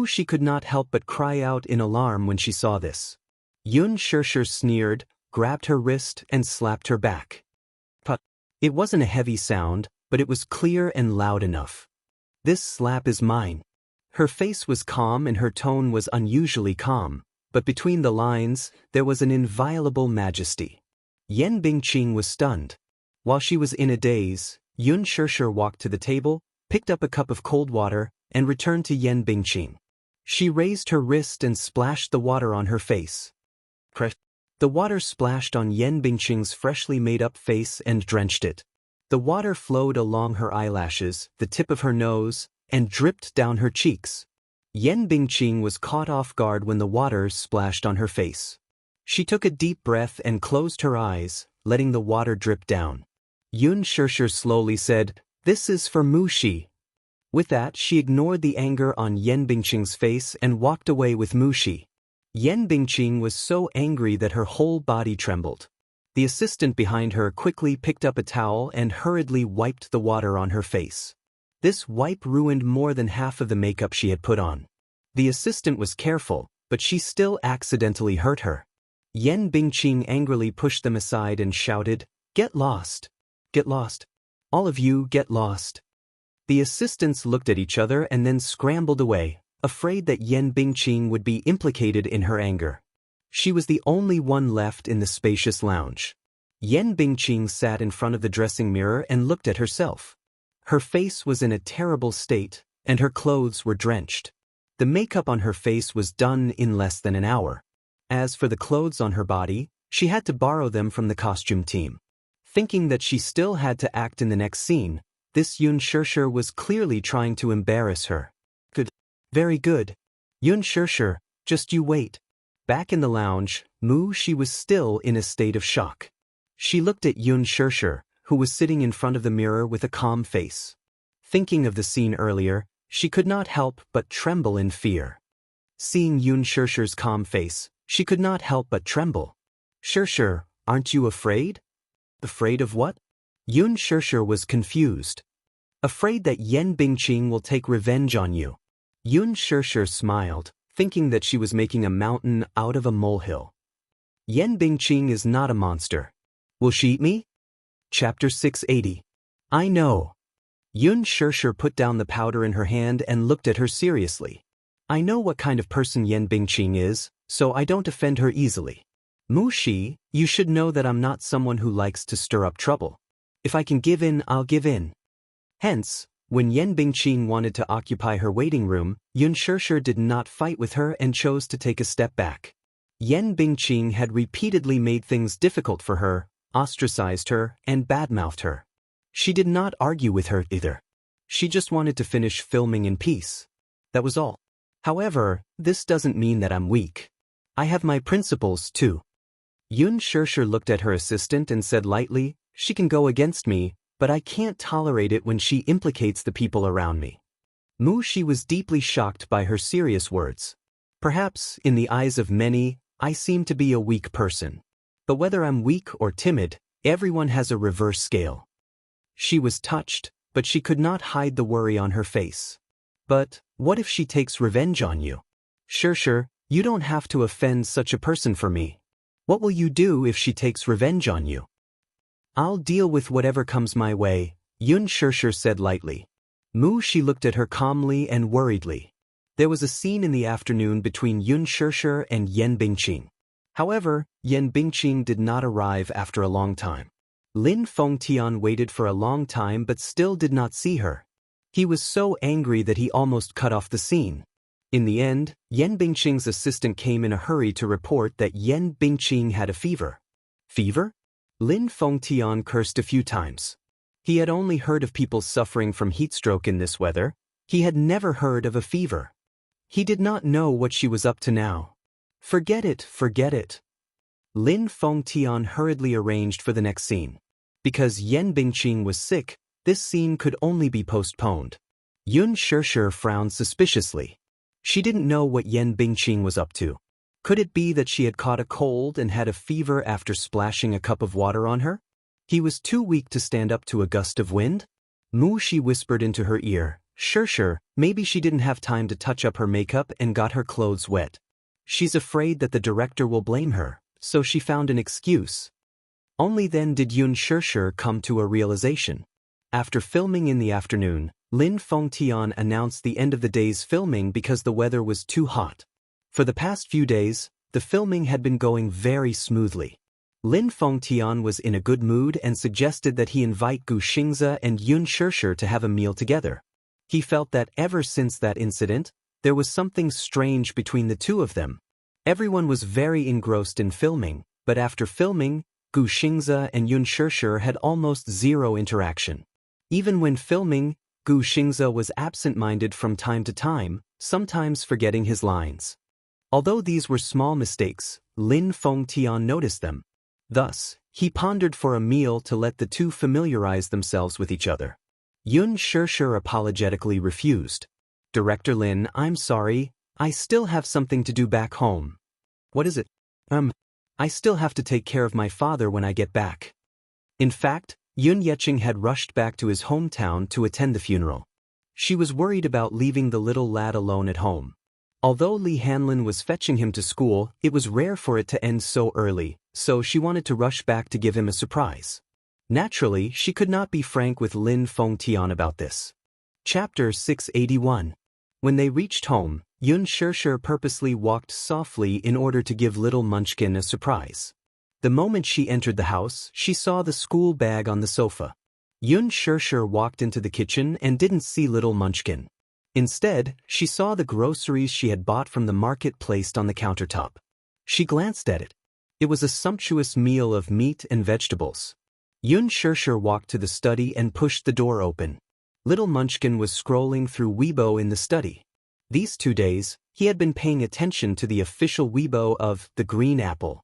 She could not help but cry out in alarm when she saw this. Yun Shirshir sneered, grabbed her wrist, and slapped her back. It wasn't a heavy sound, but it was clear and loud enough. "This slap is mine." Her face was calm and her tone was unusually calm, but between the lines, there was an inviolable majesty. Yen Bingqing was stunned. While she was in a daze, Yun Shirshir walked to the table, picked up a cup of cold water, and returned to Yen Bingqing. She raised her wrist and splashed the water on her face. The water splashed on Yan Bingqing's freshly made-up face and drenched it. The water flowed along her eyelashes, the tip of her nose, and dripped down her cheeks. Yan Bingqing was caught off guard when the water splashed on her face. She took a deep breath and closed her eyes, letting the water drip down. Yun Shishir slowly said, "This is for Muxi." With that, she ignored the anger on Yan Bingqing's face and walked away with Muxi. Yan Bingqing was so angry that her whole body trembled. The assistant behind her quickly picked up a towel and hurriedly wiped the water on her face. This wipe ruined more than half of the makeup she had put on. The assistant was careful, but she still accidentally hurt her. Yan Bingqing angrily pushed them aside and shouted, "Get lost! Get lost! All of you get lost!" The assistants looked at each other and then scrambled away, afraid that Yan Bingqing would be implicated in her anger. She was the only one left in the spacious lounge. Yan Bingqing sat in front of the dressing mirror and looked at herself. Her face was in a terrible state, and her clothes were drenched. The makeup on her face was done in less than an hour. As for the clothes on her body, she had to borrow them from the costume team. Thinking that she still had to act in the next scene, this Yun Shishir was clearly trying to embarrass her. Good. Very good. Yun Shishir, just you wait. Back in the lounge, Muxi was still in a state of shock. She looked at Yun Shishir, who was sitting in front of the mirror with a calm face. Thinking of the scene earlier, she could not help but tremble in fear. Seeing Yun Shishir's calm face, she could not help but tremble. "Shishir, aren't you afraid?" "Afraid of what?" Yun Shishir was confused. "Afraid that Yan Bingqing will take revenge on you." Yun Shishir smiled, thinking that she was making a mountain out of a molehill. "Yan Bingqing is not a monster. Will she eat me?" Chapter 680. "I know." Yun Shishir put down the powder in her hand and looked at her seriously. "I know what kind of person Yan Bingqing is, so I don't offend her easily. Muxi, you should know that I'm not someone who likes to stir up trouble. If I can give in, I'll give in." Hence, when Yan Bingqing wanted to occupy her waiting room, Yun Shishir did not fight with her and chose to take a step back. Yan Bingqing had repeatedly made things difficult for her, ostracized her, and badmouthed her. She did not argue with her either. She just wanted to finish filming in peace. That was all. However, this doesn't mean that I'm weak. I have my principles too. Yun Shishir looked at her assistant and said lightly, "She can go against me, but I can't tolerate it when she implicates the people around me." Muxi was deeply shocked by her serious words. "Perhaps, in the eyes of many, I seem to be a weak person. But whether I'm weak or timid, everyone has a reverse scale." She was touched, but she could not hide the worry on her face. "But, what if she takes revenge on you?" "Shishir, you don't have to offend such a person for me. What will you do if she takes revenge on you?" "I'll deal with whatever comes my way," Yun Shishir said lightly. Muxi looked at her calmly and worriedly. There was a scene in the afternoon between Yun Shishir and Yan Bingqing. However, Yan Bingqing did not arrive after a long time. Lin Fengtian waited for a long time but still did not see her. He was so angry that he almost cut off the scene. In the end, Yan Bingqing's assistant came in a hurry to report that Yan Bingqing had a fever. Fever? Lin Fengtian cursed a few times. He had only heard of people suffering from heatstroke in this weather. He had never heard of a fever. He did not know what she was up to now. Forget it, forget it. Lin Fengtian hurriedly arranged for the next scene. Because Yan Bingqing was sick, this scene could only be postponed. Yun Shishir frowned suspiciously. She didn't know what Yan Bingqing was up to. Could it be that she had caught a cold and had a fever after splashing a cup of water on her? He was too weak to stand up to a gust of wind? Muxi whispered into her ear, "Shishir, maybe she didn't have time to touch up her makeup and got her clothes wet. She's afraid that the director will blame her, so she found an excuse." Only then did Yun Shishir come to a realization. After filming in the afternoon, Lin Fengtian announced the end of the day's filming because the weather was too hot. For the past few days, the filming had been going very smoothly. Lin Fengtian was in a good mood and suggested that he invite Gu Xingzi and Yun Shishir to have a meal together. He felt that ever since that incident, There was something strange between the two of them. Everyone was very engrossed in filming, but after filming, Gu Xingze and Yun Shishir had almost zero interaction. Even when filming, Gu Xingze was absent-minded from time to time, sometimes forgetting his lines. Although these were small mistakes, Lin Fengtian noticed them. Thus, he pondered for a meal to let the two familiarize themselves with each other. Yun Shishir apologetically refused. "Director Lin, I'm sorry, I still have something to do back home." "What is it?" I still have to take care of my father when I get back." In fact, Yun Yeqing had rushed back to his hometown to attend the funeral. She was worried about leaving the little lad alone at home. Although Li Hanlin was fetching him to school, it was rare for it to end so early, so she wanted to rush back to give him a surprise. Naturally, she could not be frank with Lin Fengtian about this. Chapter 681. When they reached home, Yun Shishir purposely walked softly in order to give little Munchkin a surprise. The moment she entered the house, she saw the school bag on the sofa. Yun Shishir walked into the kitchen and didn't see little Munchkin. Instead, she saw the groceries she had bought from the market placed on the countertop. She glanced at it. It was a sumptuous meal of meat and vegetables. Yun Shishir walked to the study and pushed the door open. Little Munchkin was scrolling through Weibo in the study. These 2 days, he had been paying attention to the official Weibo of The Green Apple.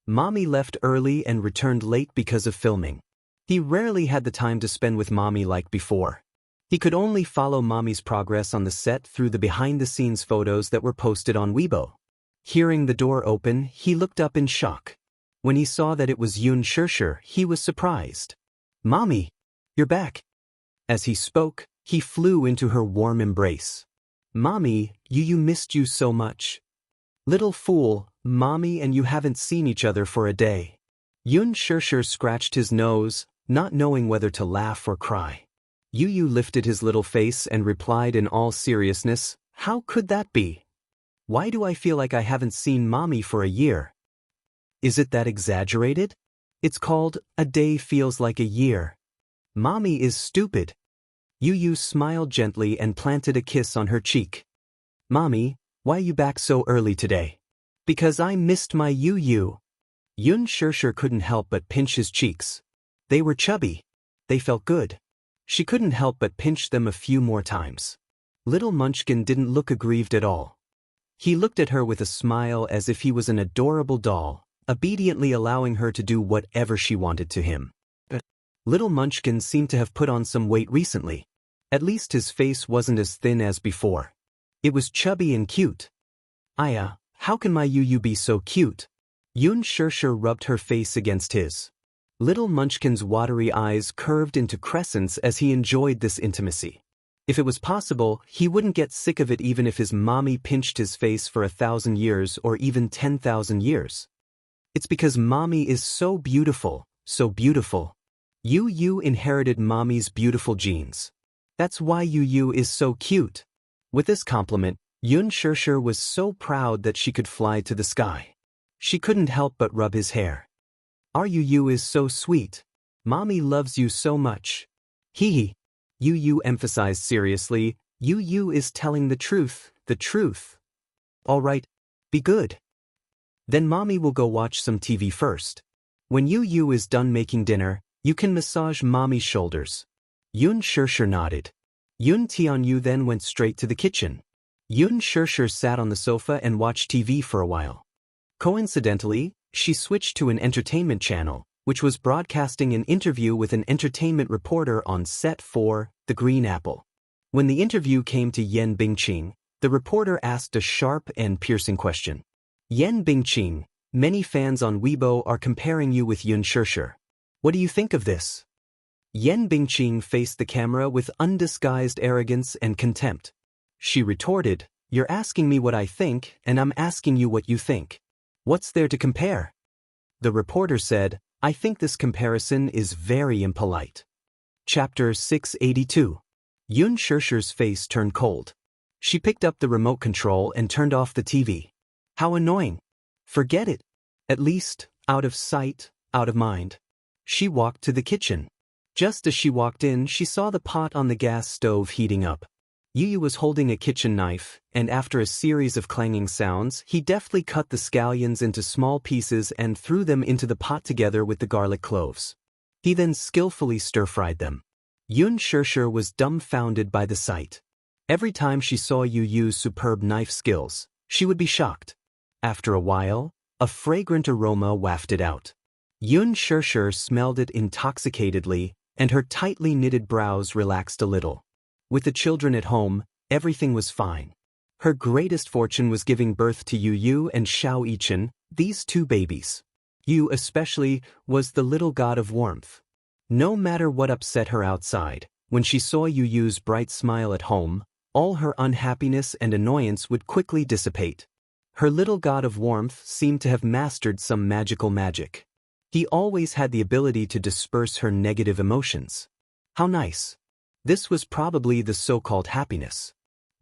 Mommy left early and returned late because of filming. He rarely had the time to spend with Mommy like before. He could only follow Mommy's progress on the set through the behind-the-scenes photos that were posted on Weibo. Hearing the door open, he looked up in shock. When he saw that it was Yun Shishir, he was surprised. "Mommy, you're back." As he spoke, he flew into her warm embrace. "Mommy, you missed you so much." "Little fool, Mommy and you haven't seen each other for a day." Yun Shishir scratched his nose, not knowing whether to laugh or cry. Yu lifted his little face and replied in all seriousness, "How could that be? Why do I feel like I haven't seen Mommy for a year? Is it that exaggerated? It's called A Day Feels Like a Year. Mommy is stupid." Yu smiled gently and planted a kiss on her cheek. "Mommy, why you back so early today?" "Because I missed my Yu." Yun Shishir couldn't help but pinch his cheeks. They were chubby. They felt good. She couldn't help but pinch them a few more times. Little Munchkin didn't look aggrieved at all. He looked at her with a smile as if he was an adorable doll, obediently allowing her to do whatever she wanted to him. But little Munchkin seemed to have put on some weight recently. At least his face wasn't as thin as before. It was chubby and cute. "Aya, how can my Yu be so cute?" Yun Shishir rubbed her face against his. Little Munchkin's watery eyes curved into crescents as he enjoyed this intimacy. If it was possible, he wouldn't get sick of it even if his mommy pinched his face for 1,000 years or even 10,000 years. It's because Mommy is so beautiful, so beautiful. Yu inherited Mommy's beautiful genes. That's why Yu is so cute. With this compliment, Yun Shishir was so proud that she could fly to the sky. She couldn't help but rub his hair. "Our Yu is so sweet. Mommy loves you so much." Hee. Yu emphasized seriously, "Yu is telling the truth, the truth." "All right, be good. Then Mommy will go watch some TV first. When Yu is done making dinner, you can massage Mommy's shoulders." Yun Shishir nodded. Yun Tianyu then went straight to the kitchen. Yun Shishir sat on the sofa and watched TV for a while. Coincidentally, she switched to an entertainment channel, which was broadcasting an interview with an entertainment reporter on set for The Green Apple. When the interview came to Yan Bingqing, the reporter asked a sharp and piercing question. "Yan Bingqing, many fans on Weibo are comparing you with Yun Shishir. What do you think of this?" Yan Bingqing faced the camera with undisguised arrogance and contempt. She retorted, "You're asking me what I think, and I'm asking you what you think. What's there to compare?" The reporter said, "I think this comparison is very impolite." Chapter 682. Yun Shishir's face turned cold. She picked up the remote control and turned off the TV. How annoying. Forget it. At least, out of sight, out of mind. She walked to the kitchen. Just as she walked in, she saw the pot on the gas stove heating up. Yu was holding a kitchen knife, and after a series of clanging sounds, he deftly cut the scallions into small pieces and threw them into the pot together with the garlic cloves. He then skillfully stir-fried them. Xianxia was dumbfounded by the sight. Every time she saw Yu's superb knife skills, she would be shocked. After a while, a fragrant aroma wafted out. Xianxia smelled it intoxicatedly, and her tightly knitted brows relaxed a little. With the children at home, everything was fine. Her greatest fortune was giving birth to Yu and Xianxia, these two babies. Yu especially was the little god of warmth. No matter what upset her outside, when she saw Yu's bright smile at home, all her unhappiness and annoyance would quickly dissipate. Her little god of warmth seemed to have mastered some magical magic. He always had the ability to disperse her negative emotions. How nice. This was probably the so-called happiness.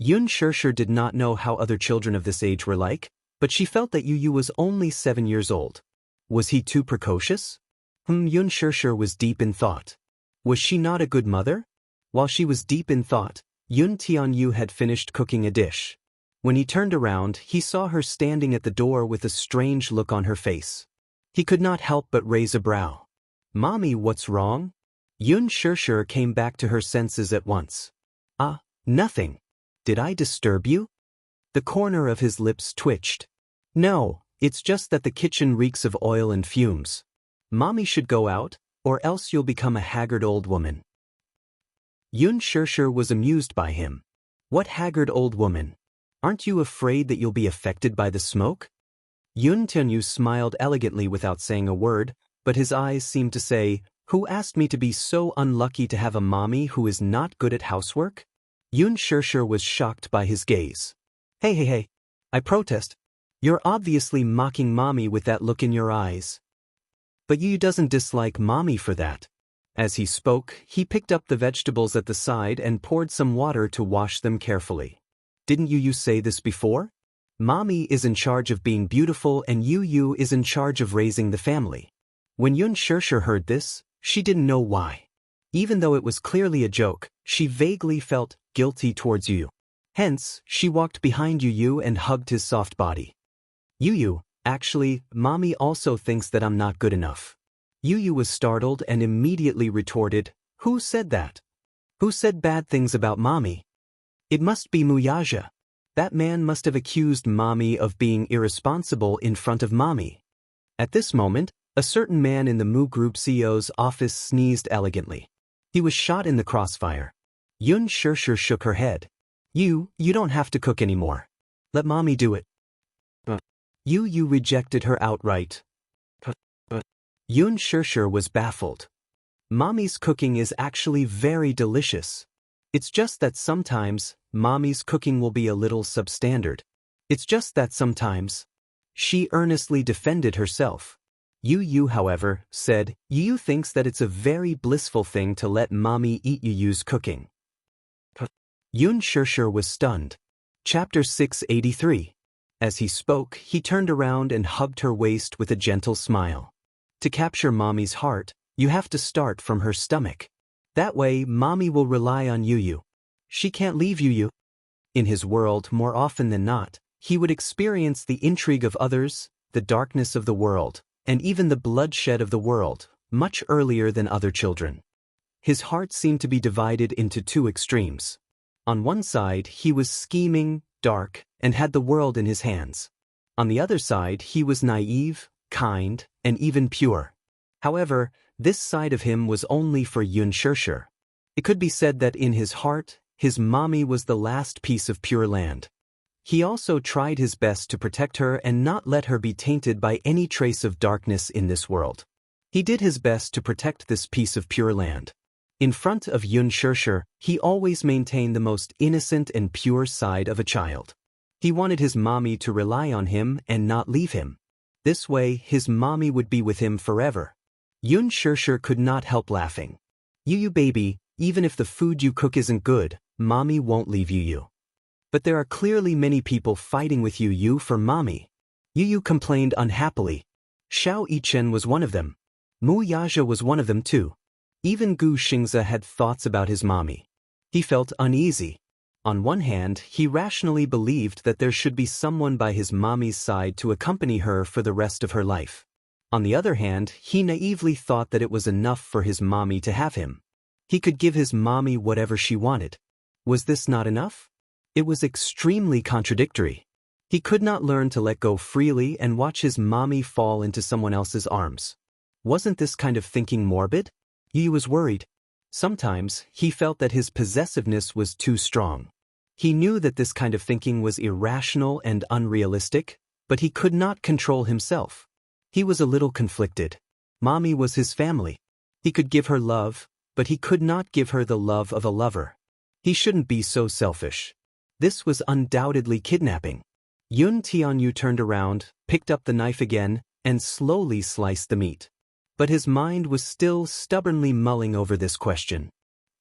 Xianxia did not know how other children of this age were like, but she felt that Yu was only 7 years old. Was he too precocious? Xianxia was deep in thought. Was she not a good mother? While she was deep in thought, Yun Tianyu had finished cooking a dish. When he turned around, he saw her standing at the door with a strange look on her face. He could not help but raise a brow. "Mommy, what's wrong?" Xianxia came back to her senses at once. Nothing. Did I disturb you?" The corner of his lips twitched. "No, it's just that the kitchen reeks of oil and fumes. Mommy should go out, or else you'll become a haggard old woman." Xianxia was amused by him. "What haggard old woman? Aren't you afraid that you'll be affected by the smoke?" Yun Tianyu smiled elegantly without saying a word, but his eyes seemed to say, "Who asked me to be so unlucky to have a mommy who is not good at housework?" Xianxia was shocked by his gaze. Hey, I protest. You're obviously mocking mommy with that look in your eyes. But Yu doesn't dislike mommy for that. As he spoke, he picked up the vegetables at the side and poured some water to wash them carefully. "Didn't Yu say this before? Mommy is in charge of being beautiful and Yu is in charge of raising the family." When Xianxia heard this, she didn't know why. Even though it was clearly a joke, she vaguely felt guilty towards Yu. Hence, she walked behind Yu and hugged his soft body. "Yu, actually, mommy also thinks that I'm not good enough." Yu was startled and immediately retorted, "Who said that? Who said bad things about mommy?" "It must be Muyaja. That man must have accused mommy of being irresponsible in front of mommy." At this moment, a certain man in the Mu Group CEO's office sneezed elegantly. He was shot in the crossfire. Xianxia shook her head. You don't have to cook anymore. Let mommy do it." Yu rejected her outright. Xianxia was baffled. "Mommy's cooking is actually very delicious. It's just that sometimes, mommy's cooking will be a little substandard. It's just that sometimes." She earnestly defended herself. Yu, however, said, "Yu thinks that it's a very blissful thing to let mommy eat Yu's cooking." Xianxia was stunned. Chapter 683. As he spoke, he turned around and hugged her waist with a gentle smile. To capture mommy's heart, you have to start from her stomach. That way, mommy will rely on Yu. She can't leave Yu. In his world, more often than not, he would experience the intrigue of others, the darkness of the world, and even the bloodshed of the world, much earlier than other children. His heart seemed to be divided into two extremes. On one side, he was scheming, dark, and had the world in his hands. On the other side, he was naive, kind, and even pure. However, this side of him was only for Xianxia. It could be said that in his heart, his mommy was the last piece of pure land. He also tried his best to protect her and not let her be tainted by any trace of darkness in this world. He did his best to protect this piece of pure land. In front of Xianxia, he always maintained the most innocent and pure side of a child. He wanted his mommy to rely on him and not leave him. This way, his mommy would be with him forever. Xianxia could not help laughing. "Yu baby, even if the food you cook isn't good, mommy won't leave Yu. But there are clearly many people fighting with Yu for mommy." Yu complained unhappily. Xianxia was one of them. Muyaja was one of them too. Even Gu Xingzi had thoughts about his mommy. He felt uneasy. On one hand, he rationally believed that there should be someone by his mommy's side to accompany her for the rest of her life. On the other hand, he naively thought that it was enough for his mommy to have him. He could give his mommy whatever she wanted. Was this not enough? It was extremely contradictory. He could not learn to let go freely and watch his mommy fall into someone else's arms. Wasn't this kind of thinking morbid? He was worried. Sometimes, he felt that his possessiveness was too strong. He knew that this kind of thinking was irrational and unrealistic, but he could not control himself. He was a little conflicted. Mommy was his family. He could give her love, but he could not give her the love of a lover. He shouldn't be so selfish. This was undoubtedly kidnapping. Yun Tianyu turned around, picked up the knife again, and slowly sliced the meat. But his mind was still stubbornly mulling over this question.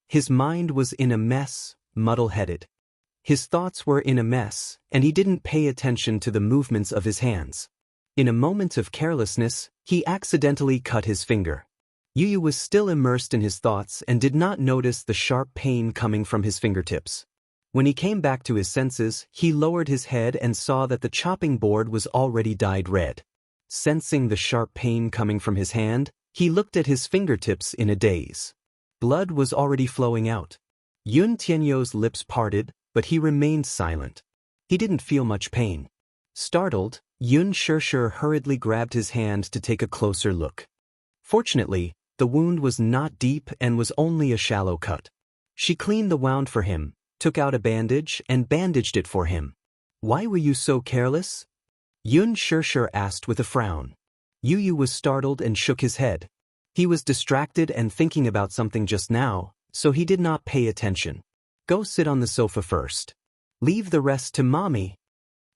His mind was in a mess, muddle-headed. His thoughts were in a mess, and he didn't pay attention to the movements of his hands. In a moment of carelessness, he accidentally cut his finger. Yu was still immersed in his thoughts and did not notice the sharp pain coming from his fingertips. When he came back to his senses, he lowered his head and saw that the chopping board was already dyed red. Sensing the sharp pain coming from his hand, he looked at his fingertips in a daze. Blood was already flowing out. Yun Tianyu's lips parted, but he remained silent. He didn't feel much pain. Startled, Yun Xianxia hurriedly grabbed his hand to take a closer look. Fortunately, the wound was not deep and was only a shallow cut. She cleaned the wound for him, took out a bandage and bandaged it for him. "Why were you so careless?" Yun Xianxia asked with a frown. Yu was startled and shook his head. He was distracted and thinking about something just now, so he did not pay attention. "Go sit on the sofa first. Leave the rest to mommy,"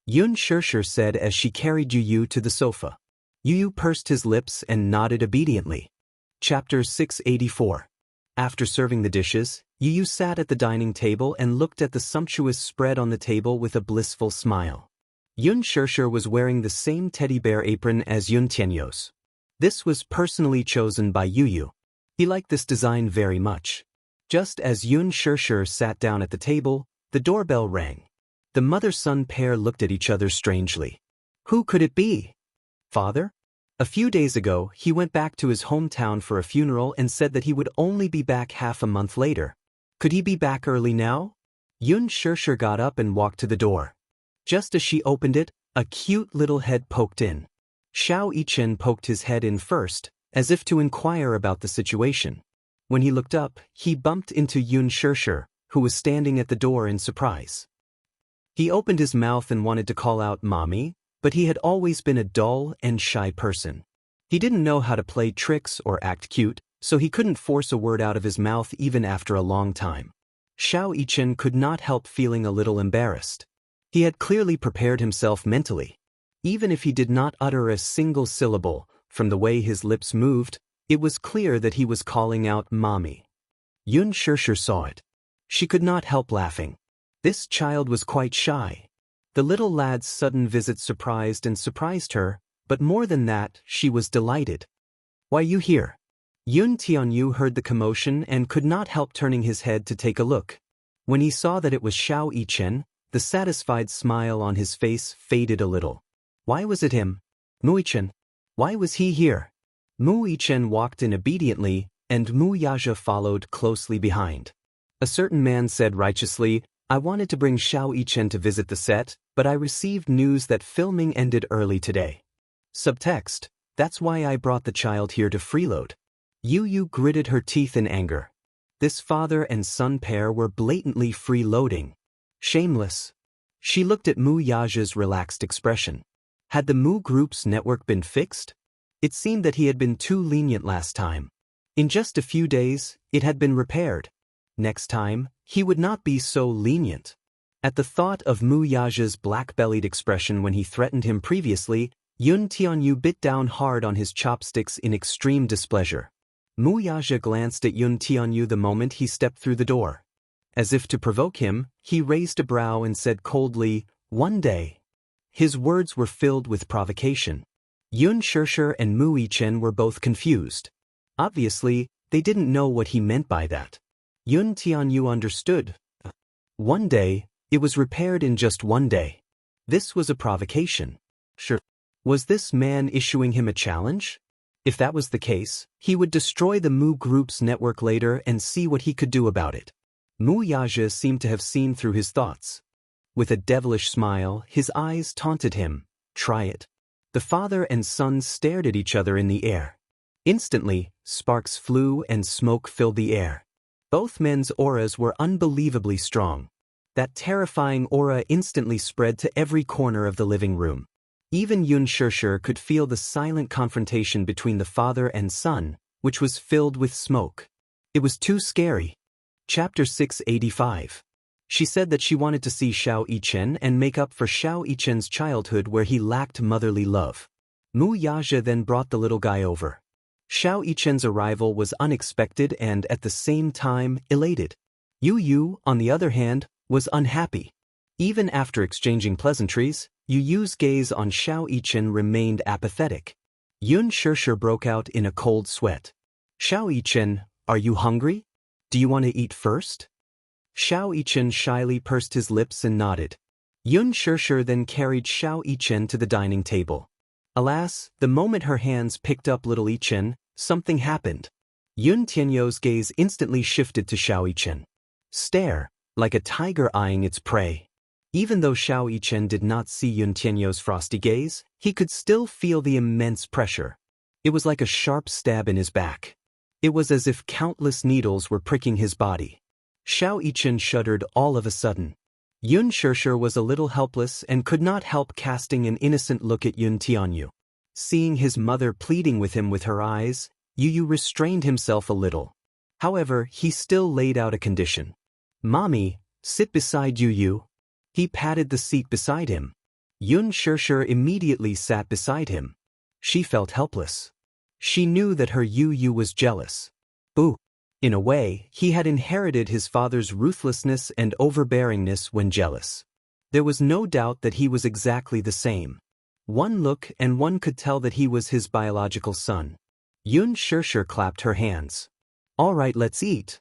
Yun Xianxia said as she carried Yu to the sofa. Yu pursed his lips and nodded obediently. Chapter 684. After serving the dishes, Yu sat at the dining table and looked at the sumptuous spread on the table with a blissful smile. Yun Xianxia was wearing the same teddy bear apron as Yun Tianyu's. This was personally chosen by Yu. He liked this design very much. Just as Yun Xianxia sat down at the table, the doorbell rang. The mother-son pair looked at each other strangely. Who could it be? Father? A few days ago, he went back to his hometown for a funeral and said that he would only be back half a month later. Could he be back early now? Yun Xianxia got up and walked to the door. Just as she opened it, a cute little head poked in. Xiao Yichen poked his head in first, as if to inquire about the situation. When he looked up, he bumped into Yun Xianxia, who was standing at the door in surprise. He opened his mouth and wanted to call out "Mommy," but he had always been a dull and shy person. He didn't know how to play tricks or act cute, so he couldn't force a word out of his mouth even after a long time. Xiao Yichen could not help feeling a little embarrassed. He had clearly prepared himself mentally. Even if he did not utter a single syllable, from the way his lips moved, it was clear that he was calling out "Mommy." Yun Xianxia saw it. She could not help laughing. This child was quite shy. The little lad's sudden visit surprised her, but more than that, she was delighted. "Why you here?" Yun Tianyu heard the commotion and could not help turning his head to take a look. When he saw that it was Xiao Yichen, the satisfied smile on his face faded a little. Why was it him? Mu Yichen. Why was he here? Mu Yichen walked in obediently, and Mu Yaja followed closely behind. A certain man said righteously, "I wanted to bring Xiao Yichen to visit the set, but I received news that filming ended early today." Subtext, "That's why I brought the child here to freeload." Yu gritted her teeth in anger. This father and son pair were blatantly freeloading. Shameless. She looked at Mu Yaja's relaxed expression. Had the Mu Group's network been fixed? It seemed that he had been too lenient last time. In just a few days, it had been repaired. Next time, he would not be so lenient. At the thought of Mu Yaja's black-bellied expression when he threatened him previously, Yun Tianyu bit down hard on his chopsticks in extreme displeasure. Mu Yaja glanced at Yun Tianyu the moment he stepped through the door. As if to provoke him, he raised a brow and said coldly, "One day." His words were filled with provocation. Yun Xianxia and Mu Yichen were both confused. Obviously, they didn't know what he meant by that. Yun Tianyu understood. One day, it was repaired in just one day. This was a provocation. Sure. Was this man issuing him a challenge? If that was the case, he would destroy the Mu Group's network later and see what he could do about it. Mu Yaja seemed to have seen through his thoughts. With a devilish smile, his eyes taunted him. Try it. The father and son stared at each other in the air. Instantly, sparks flew and smoke filled the air. Both men's auras were unbelievably strong. That terrifying aura instantly spread to every corner of the living room. Even Yun Shirshir could feel the silent confrontation between the father and son, which was filled with smoke. It was too scary. Chapter 685. She said that she wanted to see Xiao Yichen and make up for Xiao Yichen's childhood where he lacked motherly love. Mu Yaja then brought the little guy over. Xiao Yichen's arrival was unexpected and at the same time elated. Yu Yu, on the other hand, was unhappy. Even after exchanging pleasantries, Yu Yu's gaze on Xiao Yichen remained apathetic. Yun Shirshir broke out in a cold sweat. Xiao Yichen, are you hungry? Do you want to eat first? Xiao Yichen shyly pursed his lips and nodded. Yun Shirshir then carried Xiao Yichen to the dining table. Alas, the moment her hands picked up little Yichen, something happened. Yun Tianyou's gaze instantly shifted to Xiao Yichen. Stare, like a tiger eyeing its prey. Even though Xiao Yichen did not see Yun Tianyou's frosty gaze, he could still feel the immense pressure. It was like a sharp stab in his back. It was as if countless needles were pricking his body. Xiao Yichen shuddered all of a sudden. Yun Shirshir was a little helpless and could not help casting an innocent look at Yun Tianyu. Seeing his mother pleading with him with her eyes, Yu Yu restrained himself a little. However, he still laid out a condition. Mommy, sit beside Yu Yu. He patted the seat beside him. Yun Shirshir immediately sat beside him. She felt helpless. She knew that her Yu Yu was jealous. Boo! In a way, he had inherited his father's ruthlessness and overbearingness when jealous. There was no doubt that he was exactly the same. One look and one could tell that he was his biological son. Yun Shirshir clapped her hands. All right, let's eat.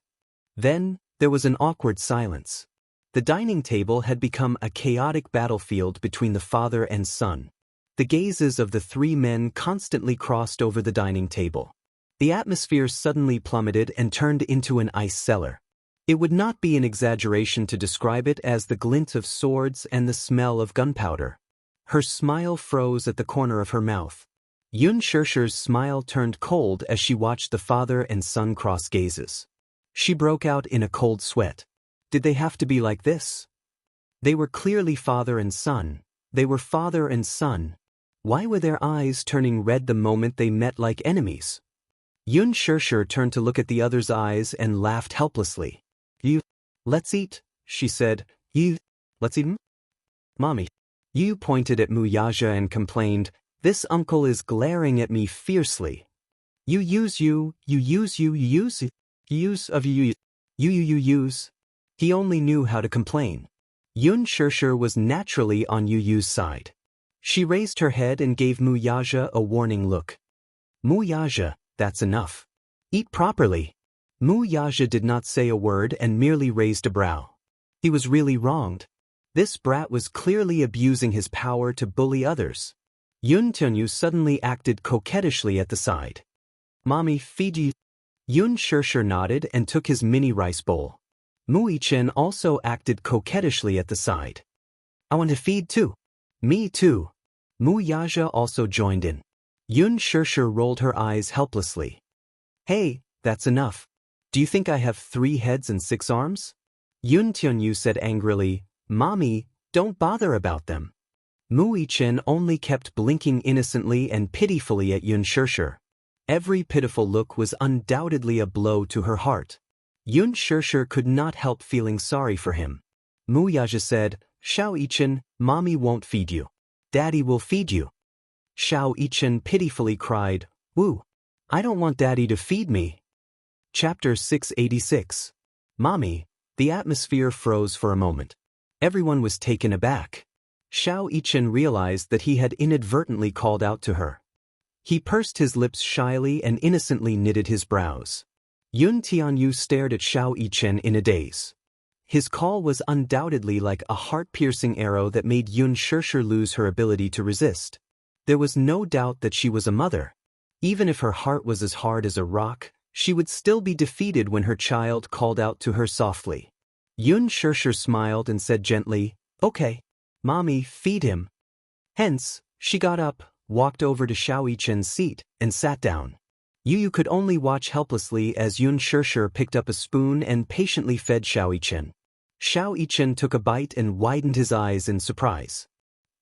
Then, there was an awkward silence. The dining table had become a chaotic battlefield between the father and son. The gazes of the three men constantly crossed over the dining table. The atmosphere suddenly plummeted and turned into an ice cellar. It would not be an exaggeration to describe it as the glint of swords and the smell of gunpowder. Her smile froze at the corner of her mouth. Yun Shirshir's smile turned cold as she watched the father and son cross gazes. She broke out in a cold sweat. Did they have to be like this? They were clearly father and son. They were father and son. Why were their eyes turning red the moment they met like enemies? Yun Shirshir turned to look at the other's eyes and laughed helplessly. Let's eat, she said. Let's eat? Mommy. Yu pointed at Mu Yaja and complained, this uncle is glaring at me fiercely. You use. He only knew how to complain. Yun Shirshir was naturally on Yu Yu's side. She raised her head and gave Mu Yaja a warning look. Mu Yaja, that's enough. Eat properly. Mu Yaja did not say a word and merely raised a brow. He was really wronged. This brat was clearly abusing his power to bully others. Yun Tianyu suddenly acted coquettishly at the side. Mommy, feed you. Yun Shirshir nodded and took his mini rice bowl. Mu Yichen also acted coquettishly at the side. I want to feed too. Me too. Mu Yaja also joined in. Yun Shirshir rolled her eyes helplessly. Hey, that's enough. Do you think I have 3 heads and 6 arms? Yun Tianyu said angrily, Mommy, don't bother about them. Mu Yichen only kept blinking innocently and pitifully at Yun Shirshir. Every pitiful look was undoubtedly a blow to her heart. Yun Shirshir could not help feeling sorry for him. Mu Yaja said, Xiao Yichen, Mommy won't feed you. Daddy will feed you. Xiao Yichen pitifully cried, Woo! I don't want Daddy to feed me. Chapter 686. Mommy. The atmosphere froze for a moment. Everyone was taken aback. Xiao Yichen realized that he had inadvertently called out to her. He pursed his lips shyly and innocently knitted his brows. Yun Tianyu stared at Xiao Yichen in a daze. His call was undoubtedly like a heart-piercing arrow that made Yun Shirshir lose her ability to resist. There was no doubt that she was a mother. Even if her heart was as hard as a rock, she would still be defeated when her child called out to her softly. Yun Shirshir smiled and said gently, "Okay, Mommy, feed him." Hence, she got up, walked over to Xiao Yichen's seat, and sat down. Yu could only watch helplessly as Yun Shirshir picked up a spoon and patiently fed Xiao Yichen. Xiao Yichen took a bite and widened his eyes in surprise.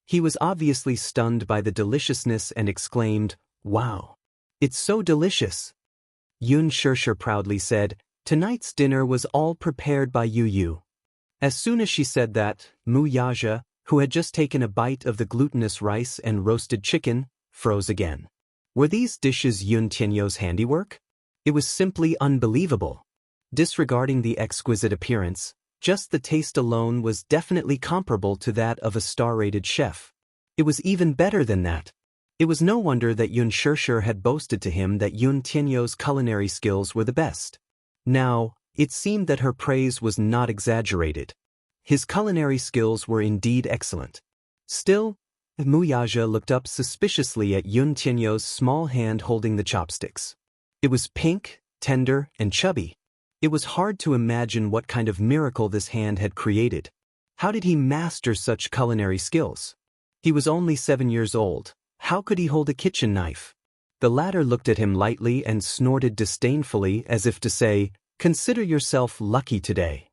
He was obviously stunned by the deliciousness and exclaimed, "Wow! It's so delicious!" Yun Shirshir proudly said, "Tonight's dinner was all prepared by Yu." As soon as she said that, Mu Yaja, who had just taken a bite of the glutinous rice and roasted chicken, froze again. Were these dishes Yun Tianyo's handiwork? It was simply unbelievable. Disregarding the exquisite appearance, just the taste alone was definitely comparable to that of a star-rated chef. It was even better than that. It was no wonder that Yun Shirshir had boasted to him that Yun Tianyo's culinary skills were the best. Now, it seemed that her praise was not exaggerated. His culinary skills were indeed excellent. Still, Mu Yaja looked up suspiciously at Yun Tianyo's small hand holding the chopsticks. It was pink, tender, and chubby. It was hard to imagine what kind of miracle this hand had created. How did he master such culinary skills? He was only 7 years old. How could he hold a kitchen knife? The latter looked at him lightly and snorted disdainfully as if to say, "Consider yourself lucky today."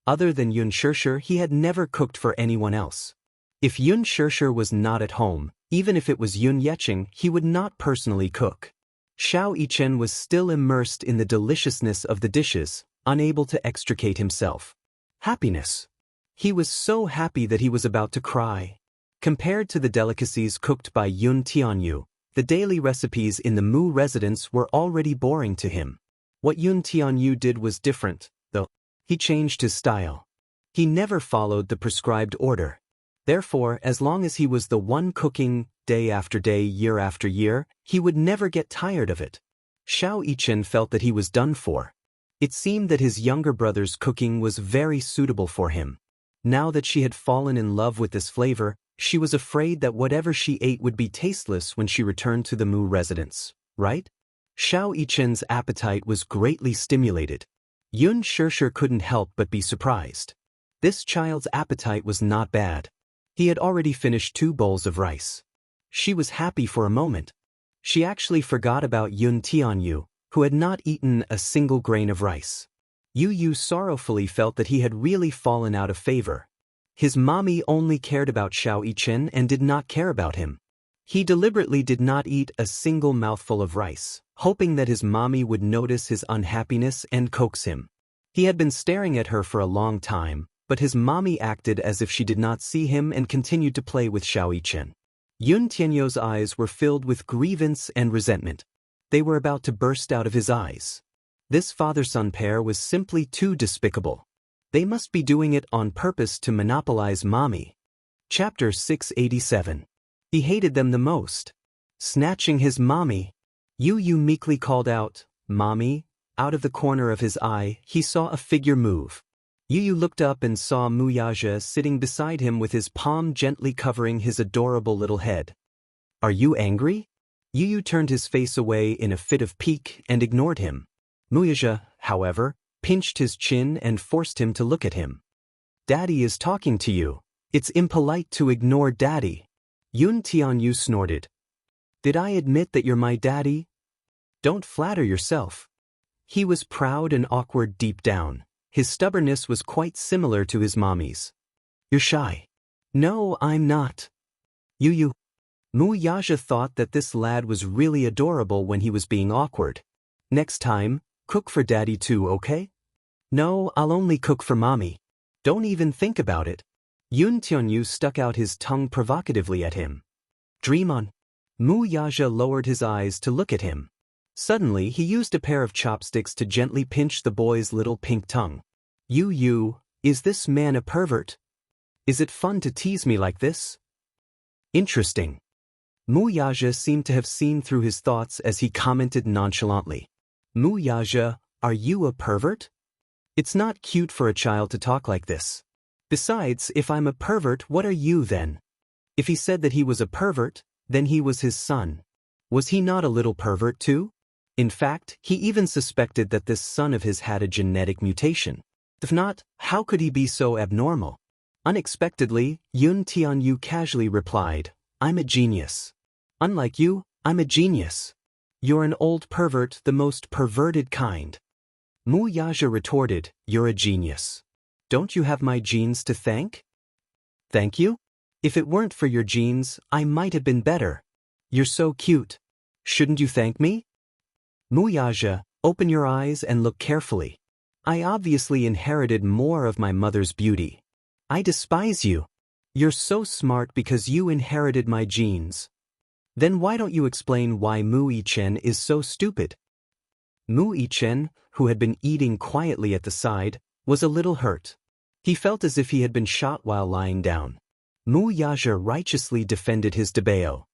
Other than Yun Shirshir, he had never cooked for anyone else. If Yun Shirshir was not at home, even if it was Yun Yecheng, he would not personally cook. Xiao Yichen was still immersed in the deliciousness of the dishes, unable to extricate himself. Happiness. He was so happy that he was about to cry. Compared to the delicacies cooked by Yun Tianyu, the daily recipes in the Mu residence were already boring to him. What Yun Tianyu did was different, though. He changed his style. He never followed the prescribed order. Therefore, as long as he was the one cooking, day after day, year after year, he would never get tired of it. Xiao Yichen felt that he was done for. It seemed that his younger brother's cooking was very suitable for him. Now that she had fallen in love with this flavor, she was afraid that whatever she ate would be tasteless when she returned to the Mu residence, right? Xiao Yichen's appetite was greatly stimulated. Yun Shirshir couldn't help but be surprised. This child's appetite was not bad. He had already finished 2 bowls of rice. She was happy for a moment. She actually forgot about Yun Tianyu, who had not eaten a single grain of rice. Yu sorrowfully felt that he had really fallen out of favor. His mommy only cared about Xiao Yichen and did not care about him. He deliberately did not eat a single mouthful of rice, hoping that his mommy would notice his unhappiness and coax him. He had been staring at her for a long time, but his mommy acted as if she did not see him and continued to play with Xiao Yichen. Yun Tianyo's eyes were filled with grievance and resentment. They were about to burst out of his eyes. This father-son pair was simply too despicable. They must be doing it on purpose to monopolize mommy. Chapter 687. He hated them the most. Snatching his mommy. Yu meekly called out, "Mommy." Out of the corner of his eye, he saw a figure move. Yu looked up and saw Mu Yaja sitting beside him with his palm gently covering his adorable little head. "Are you angry?" Yu turned his face away in a fit of pique and ignored him. Mu Yaja, however, pinched his chin and forced him to look at him. "Daddy is talking to you. It's impolite to ignore Daddy." Yun Tianyu snorted. "Did I admit that you're my daddy? Don't flatter yourself." He was proud and awkward deep down. His stubbornness was quite similar to his mommy's. "You're shy." "No, I'm not." Yu. Mu Yaja thought that this lad was really adorable when he was being awkward. "Next time, cook for Daddy too, okay?" "No, I'll only cook for Mommy. Don't even think about it." Yun Tianyu stuck out his tongue provocatively at him. "Dream on." Mu Yaja lowered his eyes to look at him. Suddenly, he used a pair of chopsticks to gently pinch the boy's little pink tongue. "Yu, is this man a pervert? Is it fun to tease me like this?" "Interesting." Mu Yaja seemed to have seen through his thoughts as he commented nonchalantly. "Mu Yaja, are you a pervert?" It's not cute for a child to talk like this. Besides, if I'm a pervert, what are you then? If he said that he was a pervert, then he was his son. Was he not a little pervert too? In fact, he even suspected that this son of his had a genetic mutation. If not, how could he be so abnormal? Unexpectedly, Yun Tianyu casually replied, I'm a genius. Unlike you, I'm a genius. You're an old pervert, the most perverted kind. Mu Yaja retorted, you're a genius. Don't you have my genes to thank? Thank you? If it weren't for your genes, I might have been better. You're so cute. Shouldn't you thank me? Mu Yaja, open your eyes and look carefully. I obviously inherited more of my mother's beauty. I despise you. You're so smart because you inherited my genes. Then why don't you explain why Mu Yichen is so stupid? Mu Yichen, who had been eating quietly at the side, was a little hurt. He felt as if he had been shot while lying down. Mu Yaja righteously defended his Dabao.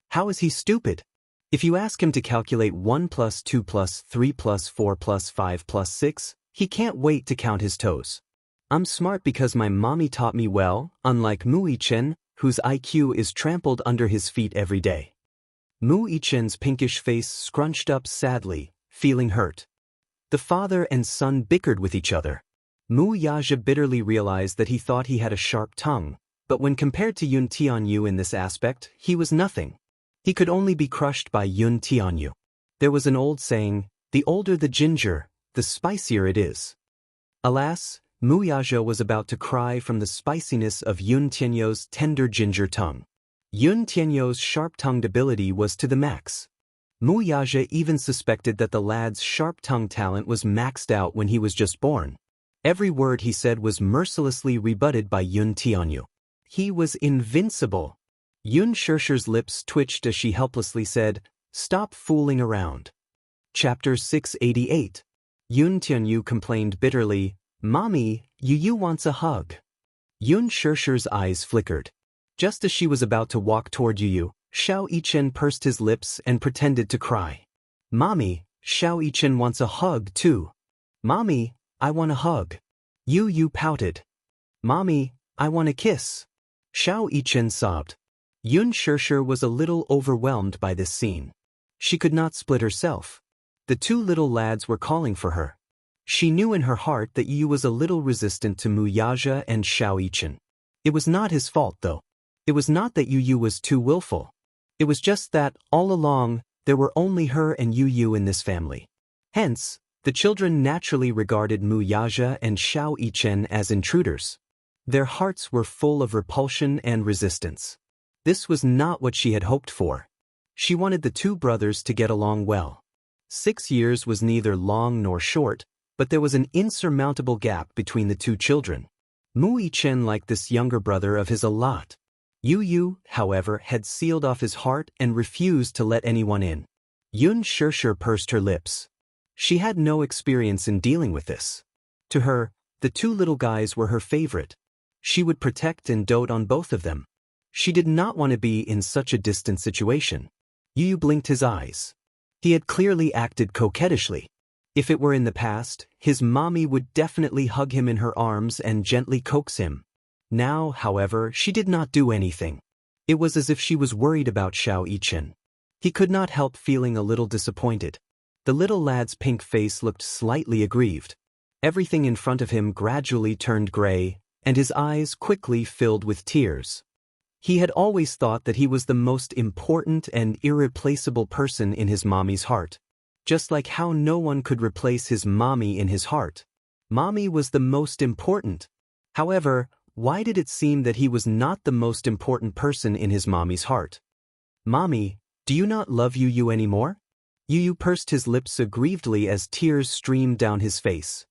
How is he stupid? If you ask him to calculate 1 plus 2 plus 3 plus 4 plus 5 plus 6, he can't wait to count his toes. I'm smart because my mommy taught me well, unlike Mu Yichen, whose IQ is trampled under his feet every day. Mu Yichen's pinkish face scrunched up sadly, feeling hurt. The father and son bickered with each other. Mu Yaja bitterly realized that he thought he had a sharp tongue, but when compared to Yun Tianyu in this aspect, he was nothing. He could only be crushed by Yun Tianyu. There was an old saying, the older the ginger, the spicier it is. Alas, Mu Yaja was about to cry from the spiciness of Yun Tianyu's tender ginger tongue. Yun Tianyu's sharp-tongued ability was to the max. Mu Yaja even suspected that the lad's sharp-tongued talent was maxed out when he was just born. Every word he said was mercilessly rebutted by Yun Tianyu. He was invincible. Yun Xianxia's lips twitched as she helplessly said, Stop fooling around. Chapter 688. Yun Tianyu complained bitterly, Mommy, Yu wants a hug. Yun Xianxia's eyes flickered. Just as she was about to walk toward Yu, Xiao Yichen pursed his lips and pretended to cry. Mommy, Xiao Yichen wants a hug too. Mommy, I want a hug. Yu pouted. Mommy, I want a kiss. Xiao Yichen sobbed. Yun Xianxia was a little overwhelmed by this scene. She could not split herself. The two little lads were calling for her. She knew in her heart that Yu was a little resistant to Mu Yaja and Xiao Yichen. It was not his fault though. It was not that Yu was too willful. It was just that, all along, there were only her and Yu in this family. Hence, the children naturally regarded Mu Yaja and Xiao Yichen as intruders. Their hearts were full of repulsion and resistance. This was not what she had hoped for. She wanted the two brothers to get along well. 6 years was neither long nor short, but there was an insurmountable gap between the two children. Mu Yichen liked this younger brother of his a lot. Yu, however, had sealed off his heart and refused to let anyone in. Yun Xianxia pursed her lips. She had no experience in dealing with this. To her, the two little guys were her favorite. She would protect and dote on both of them. She did not want to be in such a distant situation. Yu blinked his eyes. He had clearly acted coquettishly. If it were in the past, his mommy would definitely hug him in her arms and gently coax him. Now, however, she did not do anything. It was as if she was worried about Xiao Yichen. He could not help feeling a little disappointed. The little lad's pink face looked slightly aggrieved. Everything in front of him gradually turned gray, and his eyes quickly filled with tears. He had always thought that he was the most important and irreplaceable person in his mommy's heart. Just like how no one could replace his mommy in his heart. Mommy was the most important. However, why did it seem that he was not the most important person in his mommy's heart? Mommy, do you not love Yu anymore? Yu pursed his lips aggrievedly as tears streamed down his face.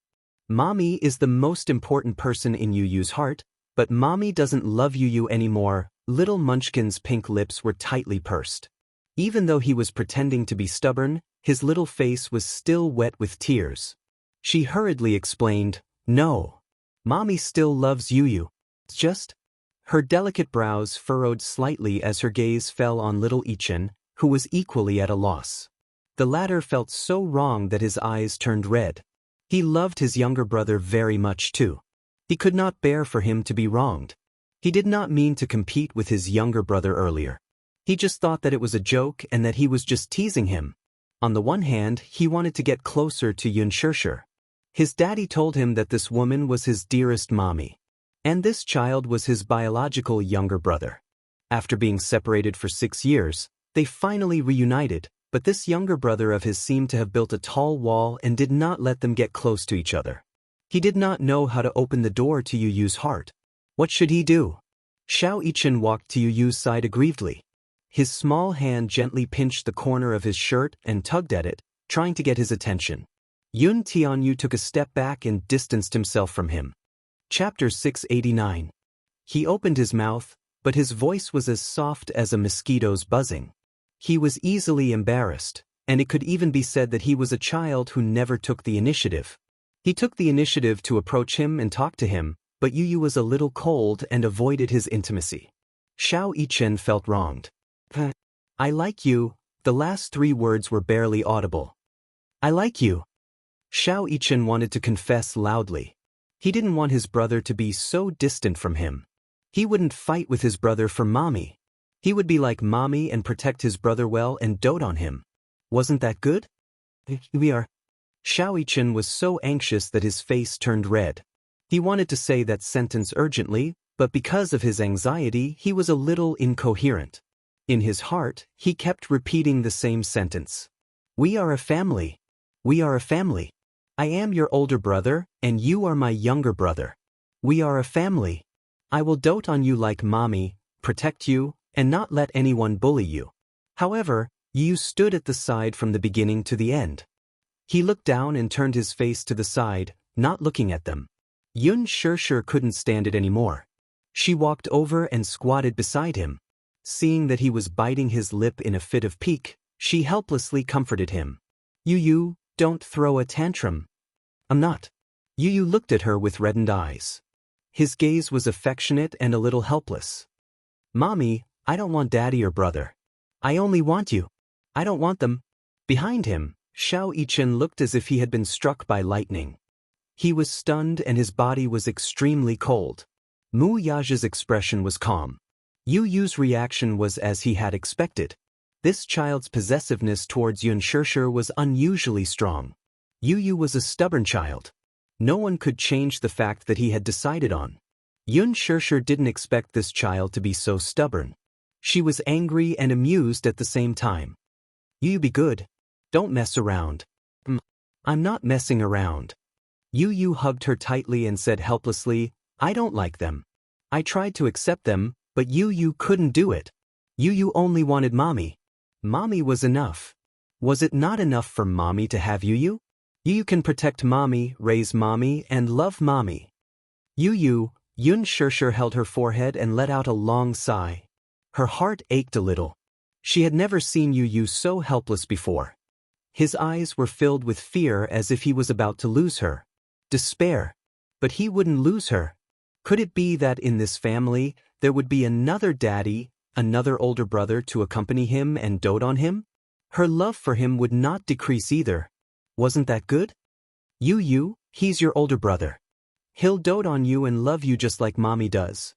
Mommy is the most important person in Yu's heart, but Mommy doesn't love Yu anymore. Little Munchkin's pink lips were tightly pursed. Even though he was pretending to be stubborn, his little face was still wet with tears. She hurriedly explained, No. Mommy still loves Yu. It's just... Her delicate brows furrowed slightly as her gaze fell on little Yichen, who was equally at a loss. The latter felt so wrong that his eyes turned red. He loved his younger brother very much too. He could not bear for him to be wronged. He did not mean to compete with his younger brother earlier. He just thought that it was a joke and that he was just teasing him. On the one hand, he wanted to get closer to Xianxia. His daddy told him that this woman was his dearest mommy. And this child was his biological younger brother. After being separated for 6 years, they finally reunited, but this younger brother of his seemed to have built a tall wall and did not let them get close to each other. He did not know how to open the door to Yu Yu's heart. What should he do? Xianxia walked to Yu Yu's side aggrievedly. His small hand gently pinched the corner of his shirt and tugged at it, trying to get his attention. Yun Tianyu took a step back and distanced himself from him. Chapter 689. He opened his mouth, but his voice was as soft as a mosquito's buzzing. He was easily embarrassed, and it could even be said that he was a child who never took the initiative. He took the initiative to approach him and talk to him, but Yu Yu was a little cold and avoided his intimacy. Xianxia felt wronged. I like you. The last 3 words were barely audible. I like you. Xianxia wanted to confess loudly. He didn't want his brother to be so distant from him. He wouldn't fight with his brother for mommy. He would be like mommy and protect his brother well and dote on him. Wasn't that good? We are. Xianxia was so anxious that his face turned red. He wanted to say that sentence urgently, but because of his anxiety, he was a little incoherent. In his heart, he kept repeating the same sentence. We are a family. We are a family. I am your older brother, and you are my younger brother. We are a family. I will dote on you like mommy, protect you, and not let anyone bully you. However, Yu stood at the side from the beginning to the end. He looked down and turned his face to the side, not looking at them. Xianxia couldn't stand it anymore. She walked over and squatted beside him. Seeing that he was biting his lip in a fit of pique, she helplessly comforted him. Yu, don't throw a tantrum. I'm not. Yu looked at her with reddened eyes. His gaze was affectionate and a little helpless. Mommy, I don't want daddy or brother. I only want you. I don't want them. Behind him, Xianxia looked as if he had been struck by lightning. He was stunned and his body was extremely cold. Mu Yaja's expression was calm. Yu Yu's reaction was as he had expected. This child's possessiveness towards Xianxia was unusually strong. Yu Yu was a stubborn child. No one could change the fact that he had decided on. Xianxia didn't expect this child to be so stubborn. She was angry and amused at the same time. You be good. Don't mess around. I'm not messing around. Yu hugged her tightly and said helplessly, I don't like them. I tried to accept them, but Yu couldn't do it. Yu only wanted mommy. Mommy was enough. Was it not enough for mommy to have Yu? Yu can protect mommy, raise mommy, and love mommy. Xianxia held her forehead and let out a long sigh. Her heart ached a little. She had never seen Yu so helpless before. His eyes were filled with fear as if he was about to lose her. Despair. But he wouldn't lose her. Could it be that in this family, there would be another daddy, another older brother to accompany him and dote on him? Her love for him would not decrease either. Wasn't that good? Yu, he's your older brother. He'll dote on you and love you just like mommy does.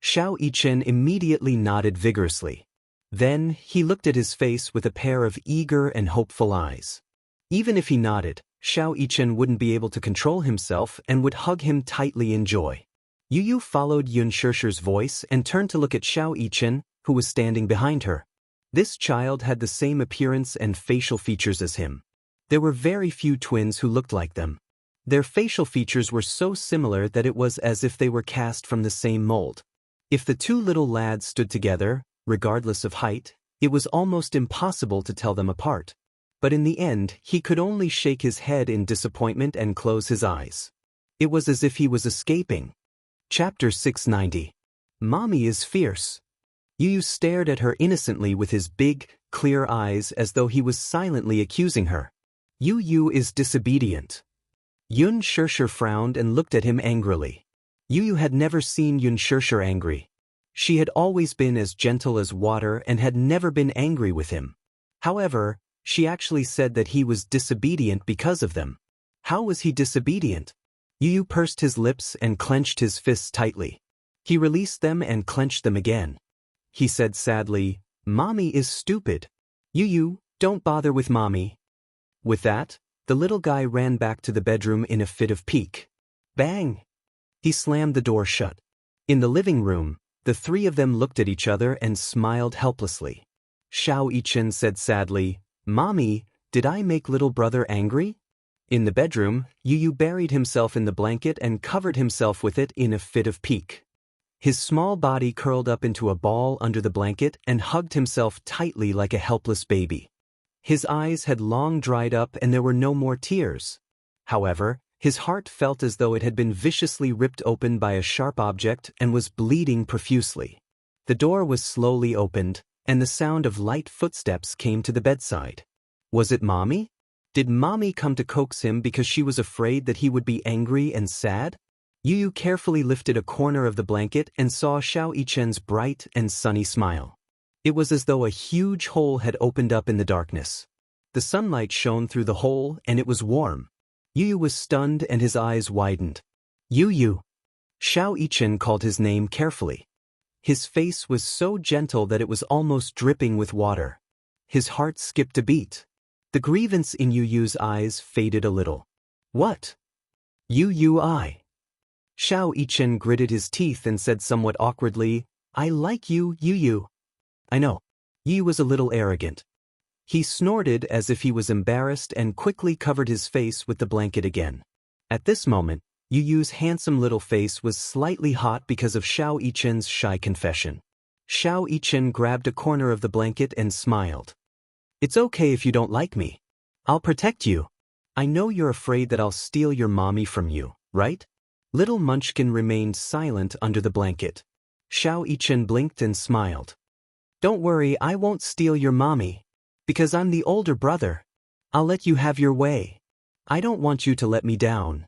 Xianxia immediately nodded vigorously. Then, he looked at his face with a pair of eager and hopeful eyes. Even if he nodded, Xianxia wouldn't be able to control himself and would hug him tightly in joy. Yu followed Xianxia's voice and turned to look at Xianxia, who was standing behind her. This child had the same appearance and facial features as him. There were very few twins who looked like them. Their facial features were so similar that it was as if they were cast from the same mold. If the two little lads stood together, regardless of height, it was almost impossible to tell them apart. But in the end, he could only shake his head in disappointment and close his eyes. It was as if he was escaping. Chapter 690. Mommy is fierce. Yu stared at her innocently with his big, clear eyes as though he was silently accusing her. Yu is disobedient. Xianxia frowned and looked at him angrily. Yu had never seen Xianxia angry. She had always been as gentle as water and had never been angry with him. However, she actually said that he was disobedient because of them. How was he disobedient? Yu pursed his lips and clenched his fists tightly. He released them and clenched them again. He said sadly, "Mommy is stupid. Yu, don't bother with Mommy." With that, the little guy ran back to the bedroom in a fit of pique. Bang! He slammed the door shut. In the living room, the three of them looked at each other and smiled helplessly. Xiao Yichen said sadly, "Mommy, did I make little brother angry?" In the bedroom, Yu buried himself in the blanket and covered himself with it in a fit of pique. His small body curled up into a ball under the blanket and hugged himself tightly like a helpless baby. His eyes had long dried up and there were no more tears. However, his heart felt as though it had been viciously ripped open by a sharp object and was bleeding profusely. The door was slowly opened, and the sound of light footsteps came to the bedside. Was it Mommy? Did Mommy come to coax him because she was afraid that he would be angry and sad? Yu carefully lifted a corner of the blanket and saw Xiao Yichen's bright and sunny smile. It was as though a huge hole had opened up in the darkness. The sunlight shone through the hole and it was warm. Yu was stunned and his eyes widened. Yu. Xiao Yichen called his name carefully. His face was so gentle that it was almost dripping with water. His heart skipped a beat. The grievance in Yu's eyes faded a little. What? I. Xiao Yichen gritted his teeth and said somewhat awkwardly, "I like you, Yu." I know. Yu was a little arrogant. He snorted as if he was embarrassed and quickly covered his face with the blanket again. At this moment, Yu's handsome little face was slightly hot because of Xiao Yichen's shy confession. Xiao Yichen grabbed a corner of the blanket and smiled. "It's okay if you don't like me. I'll protect you. I know you're afraid that I'll steal your mommy from you, right?" Little Munchkin remained silent under the blanket. Xiao Yichen blinked and smiled. "Don't worry, I won't steal your mommy. Because I'm the older brother. I'll let you have your way. I don't want you to let me down."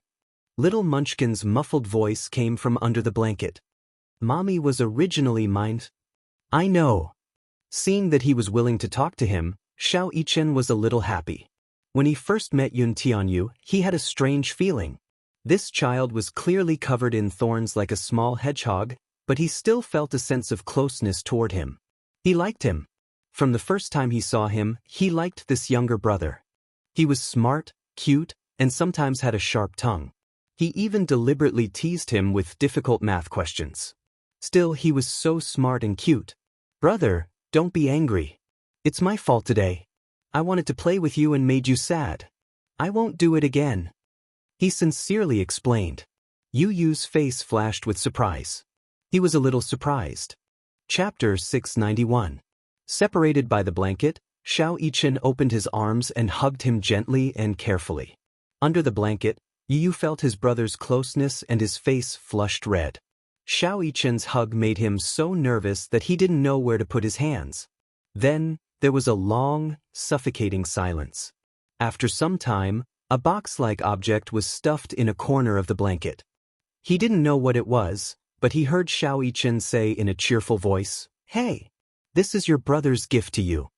Little Munchkin's muffled voice came from under the blanket. "Mommy was originally mine." "I know." Seeing that he was willing to talk to him, Xiao Yichen was a little happy. When he first met Yun Tianyu, he had a strange feeling. This child was clearly covered in thorns like a small hedgehog, but he still felt a sense of closeness toward him. He liked him. From the first time he saw him, he liked this younger brother. He was smart, cute, and sometimes had a sharp tongue. He even deliberately teased him with difficult math questions. Still, he was so smart and cute. "Brother, don't be angry. It's my fault today. I wanted to play with you and made you sad. I won't do it again," he sincerely explained. Yu's face flashed with surprise. He was a little surprised. Chapter 691. Separated by the blanket, Xiao Yichen opened his arms and hugged him gently and carefully. Under the blanket, Yu felt his brother's closeness and his face flushed red. Xiao Yichen's hug made him so nervous that he didn't know where to put his hands. Then, there was a long, suffocating silence. After some time, a box-like object was stuffed in a corner of the blanket. He didn't know what it was, but he heard Xiao Yichen say in a cheerful voice, "Hey, this is your brother's gift to you."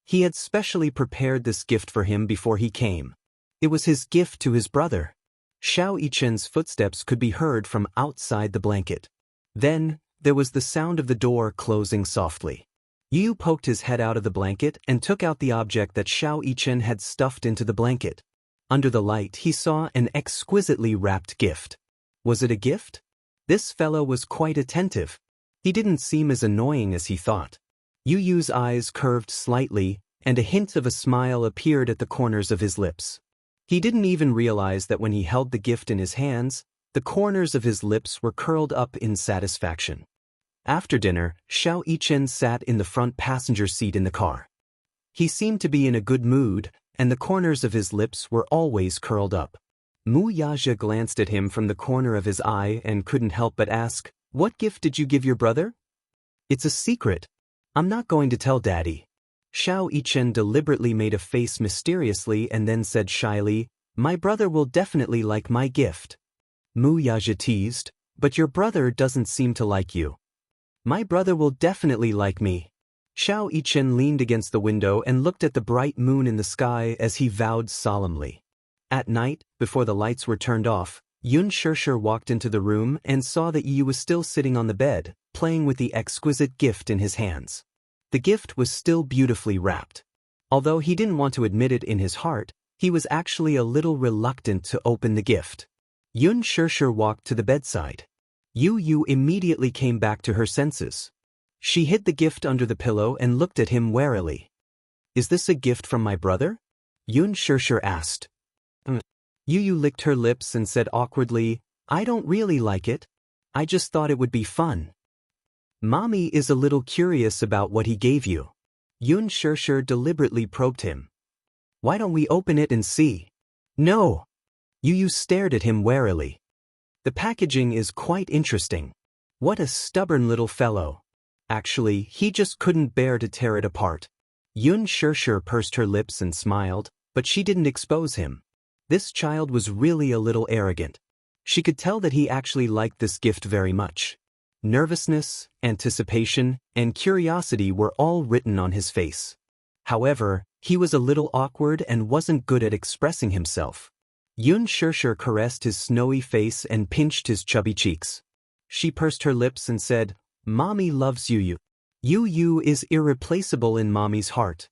He had specially prepared this gift for him before he came. It was his gift to his brother. Xiao Yichen's footsteps could be heard from outside the blanket. Then, there was the sound of the door closing softly. Yu poked his head out of the blanket and took out the object that Xiao Yichen had stuffed into the blanket. Under the light, he saw an exquisitely wrapped gift. Was it a gift? This fellow was quite attentive. He didn't seem as annoying as he thought. Yu's eyes curved slightly, and a hint of a smile appeared at the corners of his lips. He didn't even realize that when he held the gift in his hands, the corners of his lips were curled up in satisfaction. After dinner, Xiao Yichen sat in the front passenger seat in the car. He seemed to be in a good mood, and the corners of his lips were always curled up. Mu Yaja glanced at him from the corner of his eye and couldn't help but ask, "What gift did you give your brother?" "It's a secret. I'm not going to tell Daddy." Xiao Yichen deliberately made a face mysteriously and then said shyly, "My brother will definitely like my gift." Mu Yaja teased, "But your brother doesn't seem to like you." "My brother will definitely like me." Xiao Yichen leaned against the window and looked at the bright moon in the sky as he vowed solemnly. At night, before the lights were turned off, Yun Shirshir walked into the room and saw that Yu was still sitting on the bed, playing with the exquisite gift in his hands. The gift was still beautifully wrapped. Although he didn't want to admit it in his heart, he was actually a little reluctant to open the gift. Yun Shirshir walked to the bedside. Yu immediately came back to her senses. She hid the gift under the pillow and looked at him warily. "Is this a gift from my brother?" Yun Shirshir asked. Yu licked her lips and said awkwardly, "I don't really like it. I just thought it would be fun." "Mommy is a little curious about what he gave you." Yun Shirshir deliberately probed him. "Why don't we open it and see?" "No." Yu stared at him warily. "The packaging is quite interesting. What a stubborn little fellow. Actually, he just couldn't bear to tear it apart." Yun Shirshir pursed her lips and smiled, but she didn't expose him. This child was really a little arrogant. She could tell that he actually liked this gift very much. Nervousness, anticipation, and curiosity were all written on his face. However, he was a little awkward and wasn't good at expressing himself. Yun Shirshir caressed his snowy face and pinched his chubby cheeks. She pursed her lips and said, "Mommy loves Yu. Yu is irreplaceable in Mommy's heart."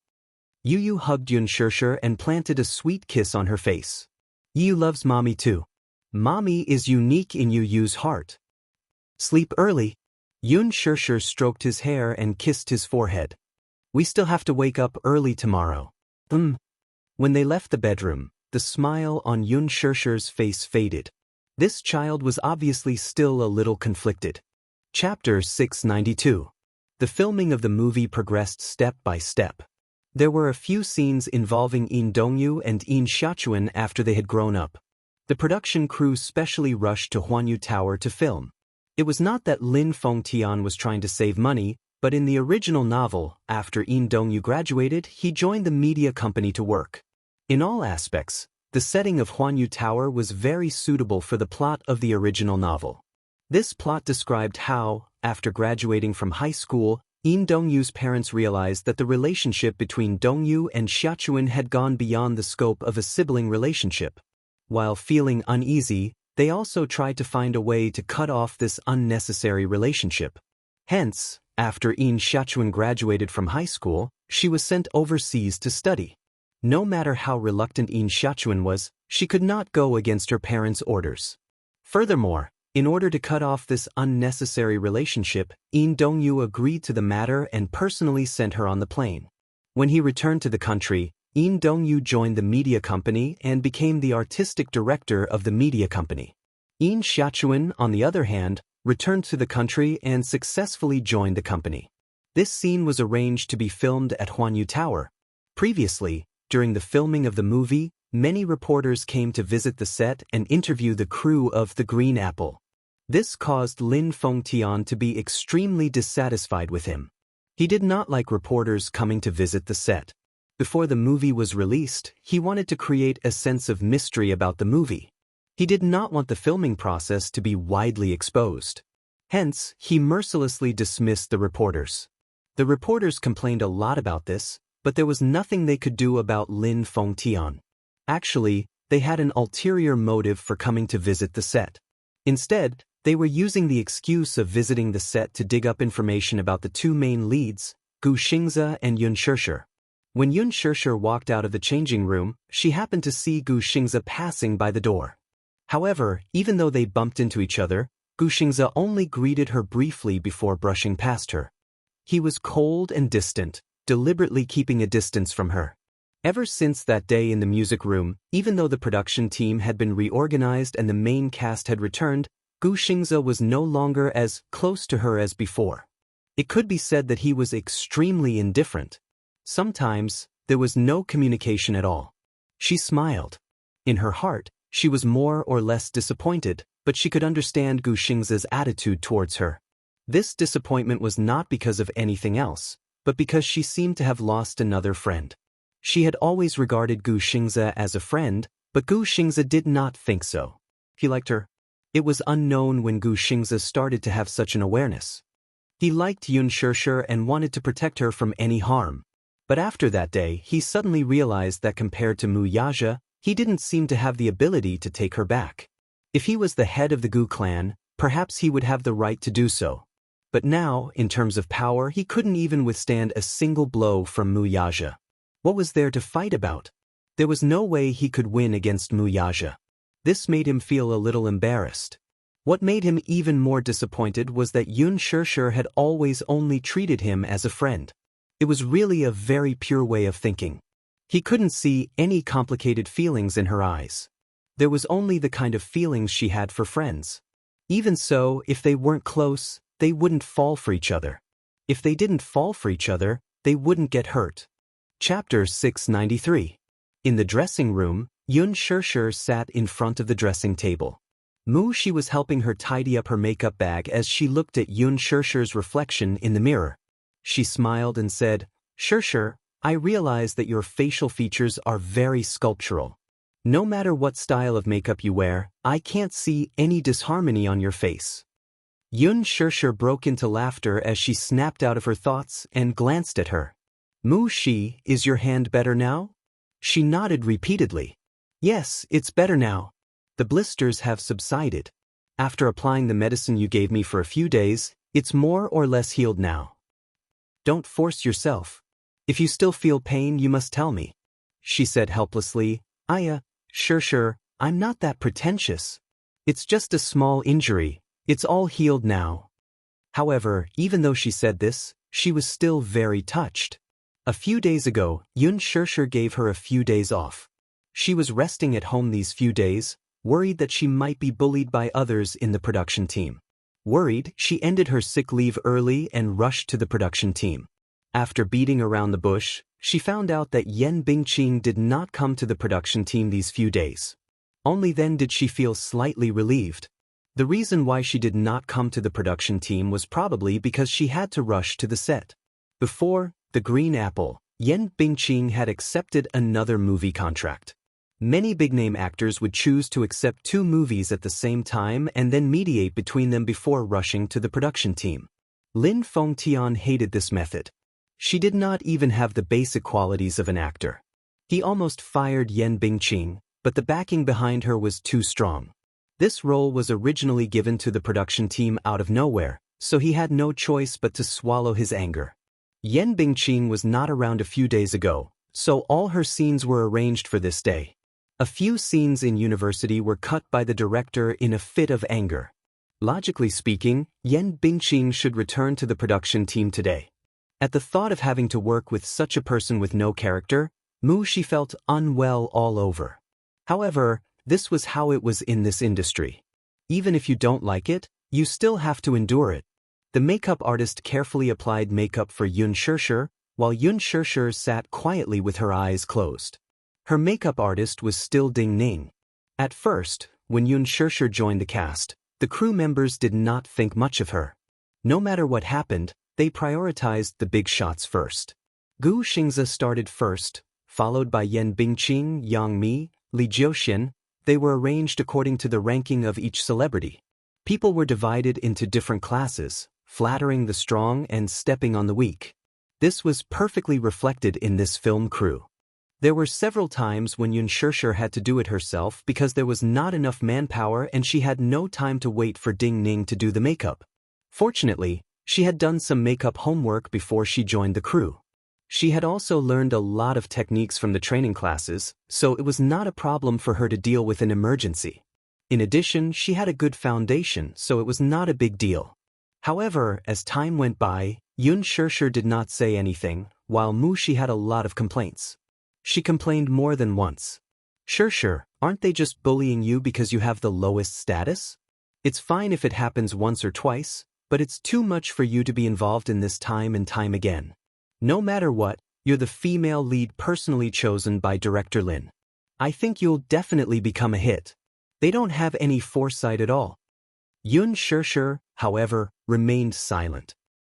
Yu hugged Yun Shirshir and planted a sweet kiss on her face. "Yu loves Mommy too. Mommy is unique in Yu's heart." "Sleep early." Yun Shirshir stroked his hair and kissed his forehead. "We still have to wake up early tomorrow." When they left the bedroom, the smile on Yun Shirshir's face faded. This child was obviously still a little conflicted. Chapter 692. The filming of the movie progressed step by step. There were a few scenes involving Yin Dongyu and Yin Xiachuan after they had grown up. The production crew specially rushed to Huanyu Tower to film. It was not that Lin Fengtian was trying to save money, but in the original novel, after Yin Dongyu graduated, he joined the media company to work. In all aspects, the setting of Huanyu Tower was very suitable for the plot of the original novel. This plot described how, after graduating from high school, Yin Dongyu's parents realized that the relationship between Dongyu and Xiachuan had gone beyond the scope of a sibling relationship. While feeling uneasy, they also tried to find a way to cut off this unnecessary relationship. Hence, after Yin Xiachuan graduated from high school, she was sent overseas to study. No matter how reluctant Yin Xiachuan was, she could not go against her parents' orders. Furthermore, in order to cut off this unnecessary relationship, Yin Dongyu agreed to the matter and personally sent her on the plane. When he returned to the country, Yin Dongyu joined the media company and became the artistic director of the media company. Yin Xiachuan, on the other hand, returned to the country and successfully joined the company. This scene was arranged to be filmed at Huanyu Tower. Previously, during the filming of the movie, many reporters came to visit the set and interview the crew of The Green Apple. This caused Lin Fengtian to be extremely dissatisfied with him. He did not like reporters coming to visit the set. Before the movie was released, he wanted to create a sense of mystery about the movie. He did not want the filming process to be widely exposed. Hence, he mercilessly dismissed the reporters. The reporters complained a lot about this, but there was nothing they could do about Lin Fengtian. Actually, they had an ulterior motive for coming to visit the set. Instead, they were using the excuse of visiting the set to dig up information about the two main leads, Gu Xingze and Yun Shirshir. When Yun Shirshir walked out of the changing room, she happened to see Gu Xingze passing by the door. However, even though they bumped into each other, Gu Xingze only greeted her briefly before brushing past her. He was cold and distant, deliberately keeping a distance from her. Ever since that day in the music room, even though the production team had been reorganized and the main cast had returned, Gu Xingze was no longer as close to her as before. It could be said that he was extremely indifferent. Sometimes, there was no communication at all. She smiled. In her heart, she was more or less disappointed, but she could understand Gu Xingze's attitude towards her. This disappointment was not because of anything else, but because she seemed to have lost another friend. She had always regarded Gu Xingze as a friend, but Gu Xingze did not think so. He liked her. It was unknown when Gu Xingze started to have such an awareness. He liked Yun Shirshir and wanted to protect her from any harm. But after that day, he suddenly realized that compared to Mu Yaja, He didn't seem to have the ability to take her back. If he was the head of the Gu clan, perhaps he would have the right to do so. But now, in terms of power, he couldn't even withstand a single blow from Wuxia. What was there to fight about? There was no way he could win against Wuxia. This made him feel a little embarrassed. What made him even more disappointed was that Yun Shishir had always only treated him as a friend. It was really a very pure way of thinking. He couldn't see any complicated feelings in her eyes. There was only the kind of feelings she had for friends. Even so, if they weren't close, they wouldn't fall for each other. If they didn't fall for each other, they wouldn't get hurt. Chapter 693. In the dressing room, Yun Shishir sat in front of the dressing table. She was helping her tidy up her makeup bag as she looked at Yun Shishir's reflection in the mirror. She smiled and said, "Shishir, I realize that your facial features are very sculptural. No matter what style of makeup you wear, I can't see any disharmony on your face." Yun Shishir broke into laughter as she snapped out of her thoughts and glanced at her. "Shi, is your hand better now?" She nodded repeatedly. "Yes, it's better now. The blisters have subsided. After applying the medicine you gave me for a few days, it's more or less healed now. Don't force yourself. If you still feel pain, you must tell me," she said helplessly. Shishir, I'm not that pretentious. It's just a small injury. It's all healed now." However, even though she said this, she was still very touched. A few days ago, Yun Shishir gave her a few days off. She was resting at home these few days, worried that she might be bullied by others in the production team. Worried, she ended her sick leave early and rushed to the production team. After beating around the bush, she found out that Yan Bingqing did not come to the production team these few days. Only then did she feel slightly relieved. The reason why she did not come to the production team was probably because she had to rush to the set. Before The Green Apple, Yan Bingqing had accepted another movie contract. Many big-name actors would choose to accept 2 movies at the same time and then mediate between them before rushing to the production team. Lin Fengtian hated this method. She did not even have the basic qualities of an actor. He almost fired Yan Bingqing, but the backing behind her was too strong. This role was originally given to the production team out of nowhere, so he had no choice but to swallow his anger. Yan Bingqing was not around a few days ago, so all her scenes were arranged for this day. A few scenes in university were cut by the director in a fit of anger. Logically speaking, Yan Bingqing should return to the production team today. At the thought of having to work with such a person with no character, she felt unwell all over. However, this was how it was in this industry. Even if you don't like it, you still have to endure it. The makeup artist carefully applied makeup for Yun Shishir, while Yun Shishir sat quietly with her eyes closed. Her makeup artist was still Ding Ning. At first, when Yun Shishir joined the cast, the crew members did not think much of her. No matter what happened, they prioritized the big shots first. Gu Xingzi started first, followed by Yan Bingqing, Yang Mi, Li Jiuxian. They were arranged according to the ranking of each celebrity. People were divided into different classes, flattering the strong and stepping on the weak. This was perfectly reflected in this film crew. There were several times when Yun Shishir had to do it herself because there was not enough manpower and she had no time to wait for Ding Ning to do the makeup. Fortunately, she had done some makeup homework before she joined the crew. She had also learned a lot of techniques from the training classes, so it was not a problem for her to deal with an emergency. In addition, she had a good foundation, so it was not a big deal. However, as time went by, Yun Shishir did not say anything, while Shi had a lot of complaints. She complained more than once. "Shishir, aren't they just bullying you because you have the lowest status? It's fine if it happens once or twice, but it's too much for you to be involved in this time and time again. No matter what, you're the female lead personally chosen by Director Lin. I think you'll definitely become a hit. They don't have any foresight at all." Yun Shishir, however, remained silent.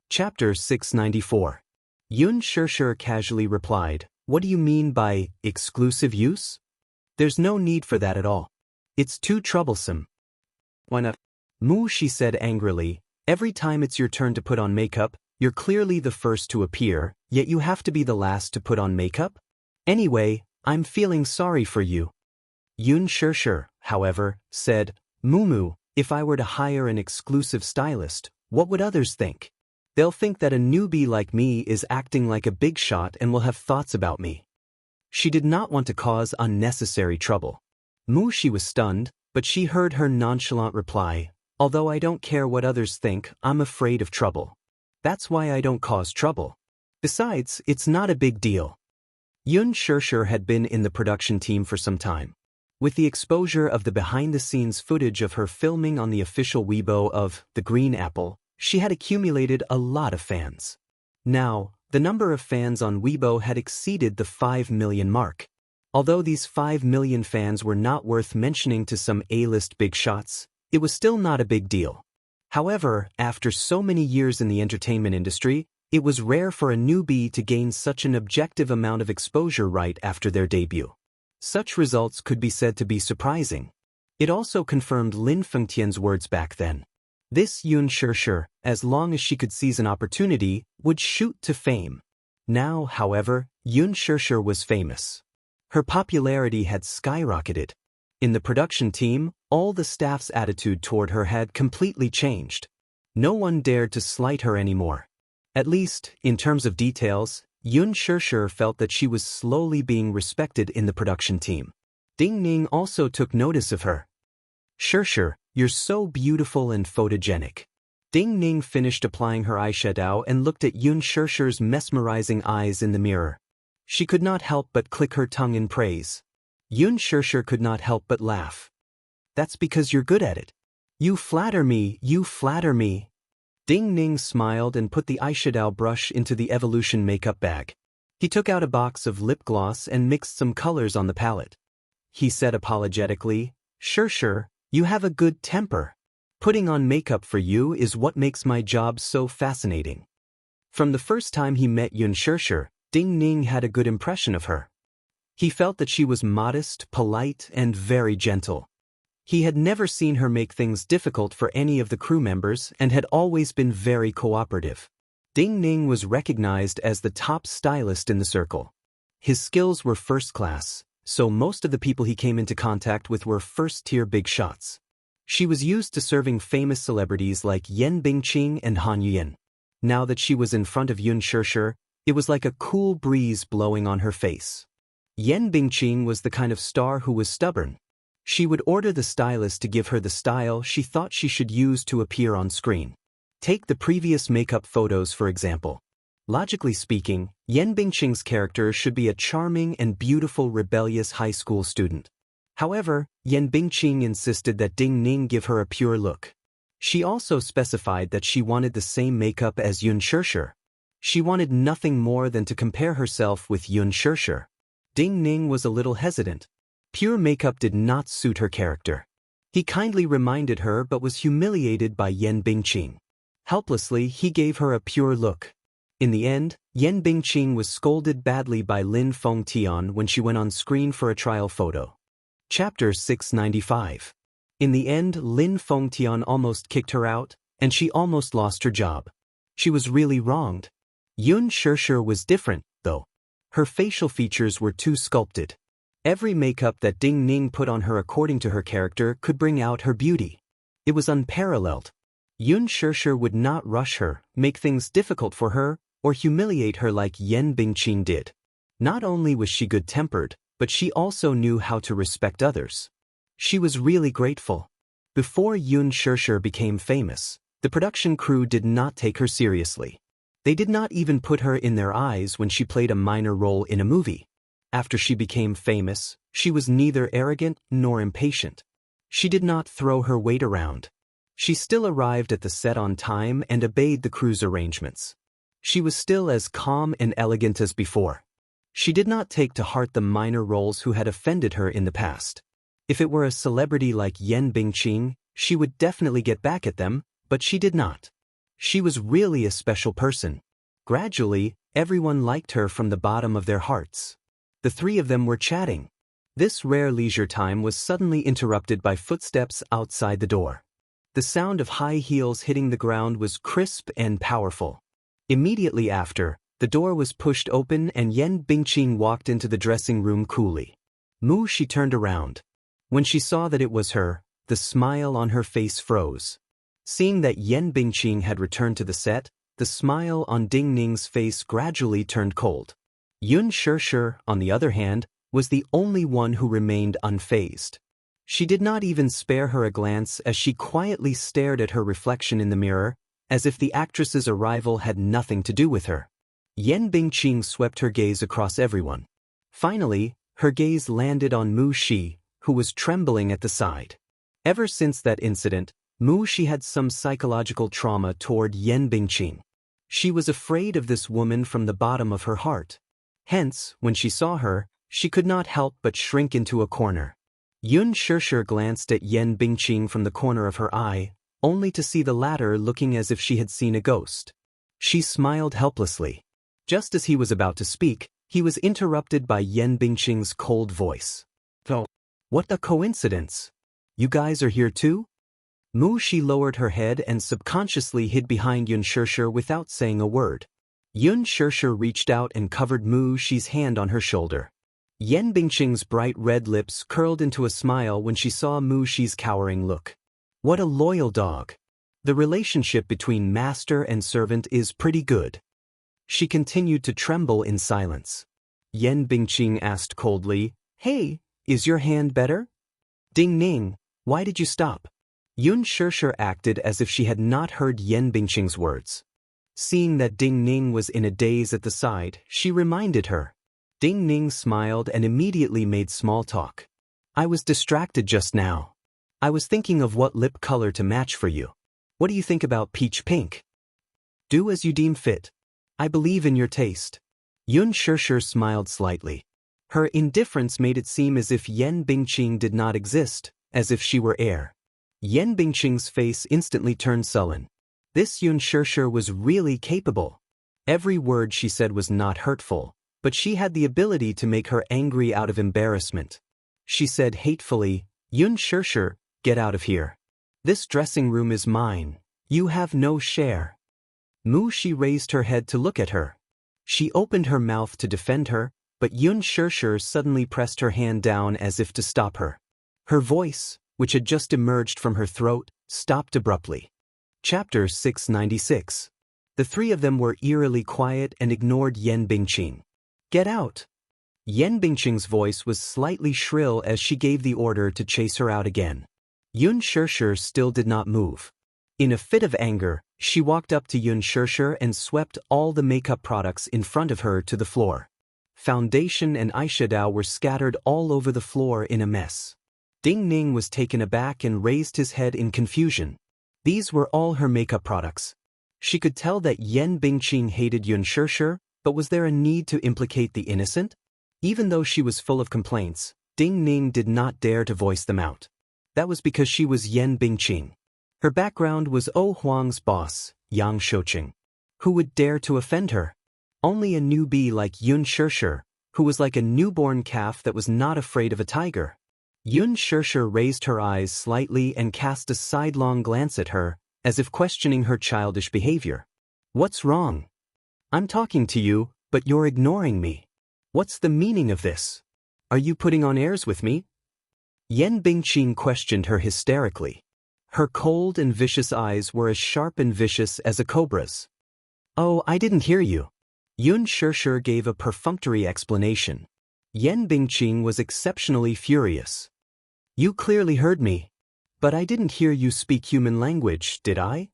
Chapter 694. Yun Shishir casually replied, "What do you mean by exclusive use? There's no need for that at all. It's too troublesome." "Why not?" She said angrily. "Every time it's your turn to put on makeup, you're clearly the first to appear, yet you have to be the last to put on makeup? Anyway, I'm feeling sorry for you. Yun Shirshir, however, said, Mumu, if I were to hire an exclusive stylist, what would others think? They'll think that a newbie like me is acting like a big shot and will have thoughts about me. She did not want to cause unnecessary trouble. She was stunned, but she heard her nonchalant reply, although I don't care what others think, I'm afraid of trouble. That's why I don't cause trouble. Besides, it's not a big deal. Yun Shirshir had been in the production team for some time. With the exposure of the behind-the-scenes footage of her filming on the official Weibo of The Green Apple, she had accumulated a lot of fans. Now, the number of fans on Weibo had exceeded the 5 million mark. Although these 5 million fans were not worth mentioning to some A-list big shots, it was still not a big deal. However, after so many years in the entertainment industry, it was rare for a newbie to gain such an objective amount of exposure right after their debut. Such results could be said to be surprising. It also confirmed Lin Fengtian's words back then. This Yun Shirshir, as long as she could seize an opportunity, would shoot to fame. Now, however, Yun Shirshir was famous. Her popularity had skyrocketed. In the production team, all the staff's attitude toward her had completely changed. No one dared to slight her anymore. At least, in terms of details, Yun Shirshir felt that she was slowly being respected in the production team. Ding Ning also took notice of her. Shirshir, you're so beautiful and photogenic. Ding Ning finished applying her eyeshadow and looked at Yun Shirshir's mesmerizing eyes in the mirror. She could not help but click her tongue in praise. Yun Shirshir could not help but laugh. That's because you're good at it. You flatter me, you flatter me. Ding Ning smiled and put the eyeshadow brush into the Evolution makeup bag. He took out a box of lip gloss and mixed some colors on the palette. He said apologetically, Shirshir, you have a good temper. Putting on makeup for you is what makes my job so fascinating. From the first time he met Yun Shirshir, Ding Ning had a good impression of her. He felt that she was modest, polite, and very gentle. He had never seen her make things difficult for any of the crew members and had always been very cooperative. Ding Ning was recognized as the top stylist in the circle. His skills were first class, so most of the people he came into contact with were first-tier big shots. She was used to serving famous celebrities like Yan Bingqing and Han Yuan. Now that she was in front of Yun Shirshir, it was like a cool breeze blowing on her face. Yan Bingqing was the kind of star who was stubborn. She would order the stylist to give her the style she thought she should use to appear on screen. Take the previous makeup photos for example. Logically speaking, Yan Bingqing's character should be a charming and beautiful rebellious high school student. However, Yan Bingqing insisted that Ding Ning give her a pure look. She also specified that she wanted the same makeup as Yun Shirshir. She wanted nothing more than to compare herself with Yun Shirshir. Ding Ning was a little hesitant. Pure makeup did not suit her character. He kindly reminded her but was humiliated by Yan Bingqing. Helplessly, he gave her a pure look. In the end, Yan Bingqing was scolded badly by Lin Fengtian when she went on screen for a trial photo. Chapter 695. In the end, Lin Fengtian almost kicked her out, and she almost lost her job. She was really wronged. Yun Shirshir was different, though. Her facial features were too sculpted. Every makeup that Ding Ning put on her according to her character could bring out her beauty. It was unparalleled. Yun Shirshir would not rush her, make things difficult for her, or humiliate her like Yan Bingqing did. Not only was she good-tempered, but she also knew how to respect others. She was really grateful. Before Yun Shirshir became famous, the production crew did not take her seriously. They did not even put her in their eyes when she played a minor role in a movie. After she became famous, she was neither arrogant nor impatient. She did not throw her weight around. She still arrived at the set on time and obeyed the crew's arrangements. She was still as calm and elegant as before. She did not take to heart the minor roles who had offended her in the past. If it were a celebrity like Yan Bingqing, she would definitely get back at them, but she did not. She was really a special person. Gradually, everyone liked her from the bottom of their hearts. The three of them were chatting. This rare leisure time was suddenly interrupted by footsteps outside the door. The sound of high heels hitting the ground was crisp and powerful. Immediately after, the door was pushed open and Yan Bingqing walked into the dressing room coolly. She turned around. When she saw that it was her, the smile on her face froze. Seeing that Yan Bingqing had returned to the set, the smile on Ding Ning's face gradually turned cold. Yun Shirshir, on the other hand, was the only one who remained unfazed. She did not even spare her a glance as she quietly stared at her reflection in the mirror, as if the actress's arrival had nothing to do with her. Yan Bingqing swept her gaze across everyone. Finally, her gaze landed on Mu Shi, who was trembling at the side. Ever since that incident, Mu Shi had some psychological trauma toward Yan Bingqing. She was afraid of this woman from the bottom of her heart. Hence, when she saw her, she could not help but shrink into a corner. Yun Shirshir glanced at Yan Bingqing from the corner of her eye, only to see the latter looking as if she had seen a ghost. She smiled helplessly. Just as he was about to speak, he was interrupted by Yan Bingqing's cold voice. "Oh, what a coincidence! You guys are here too?" Mu Shi lowered her head and subconsciously hid behind Yun Shirshir without saying a word. Yun Shirshir reached out and covered Mu Shi's hand on her shoulder. Yan Bingqing's bright red lips curled into a smile when she saw Mu Shi's cowering look. What a loyal dog. The relationship between master and servant is pretty good. She continued to tremble in silence. Yan Bingqing asked coldly, "Hey, is your hand better?" "Ding Ning, why did you stop?" Yun Shirshir acted as if she had not heard Yan Bingqing's words. Seeing that Ding Ning was in a daze at the side, she reminded her. Ding Ning smiled and immediately made small talk. "I was distracted just now. I was thinking of what lip color to match for you. What do you think about peach pink?" "Do as you deem fit. I believe in your taste." Yun Shirshir smiled slightly. Her indifference made it seem as if Yan Bingqing did not exist, as if she were air. Yan Bingqing's face instantly turned sullen. This Yun Shirshir was really capable. Every word she said was not hurtful, but she had the ability to make her angry out of embarrassment. She said hatefully, "Yun Shirshir, get out of here. This dressing room is mine. You have no share." Mu Shi raised her head to look at her. She opened her mouth to defend her, but Yun Shirshir suddenly pressed her hand down as if to stop her. Her voice, which had just emerged from her throat, stopped abruptly. Chapter 696. The three of them were eerily quiet and ignored Yan Bingqing. "Get out!" Yan Bingqing's voice was slightly shrill as she gave the order to chase her out again. Yun Shirshir still did not move. In a fit of anger, she walked up to Yun Shirshir and swept all the makeup products in front of her to the floor. Foundation and eyeshadow were scattered all over the floor in a mess. Ding Ning was taken aback and raised his head in confusion. These were all her makeup products. She could tell that Yan Bingqing hated Yun Shirshir, but was there a need to implicate the innocent? Even though she was full of complaints, Ding Ning did not dare to voice them out. That was because she was Yan Bingqing. Her background was O Huang's boss, Yang Shouqing. Who would dare to offend her? Only a newbie like Yun Shirshir, who was like a newborn calf that was not afraid of a tiger. Yun Shirshir raised her eyes slightly and cast a sidelong glance at her, as if questioning her childish behavior. "What's wrong? I'm talking to you, but you're ignoring me. What's the meaning of this? Are you putting on airs with me?" Yan Bingqing questioned her hysterically. Her cold and vicious eyes were as sharp and vicious as a cobra's. "Oh, I didn't hear you." Yun Shirshir gave a perfunctory explanation. Yan Bingqing was exceptionally furious. "You clearly heard me. But I didn't hear you speak human language, did I?"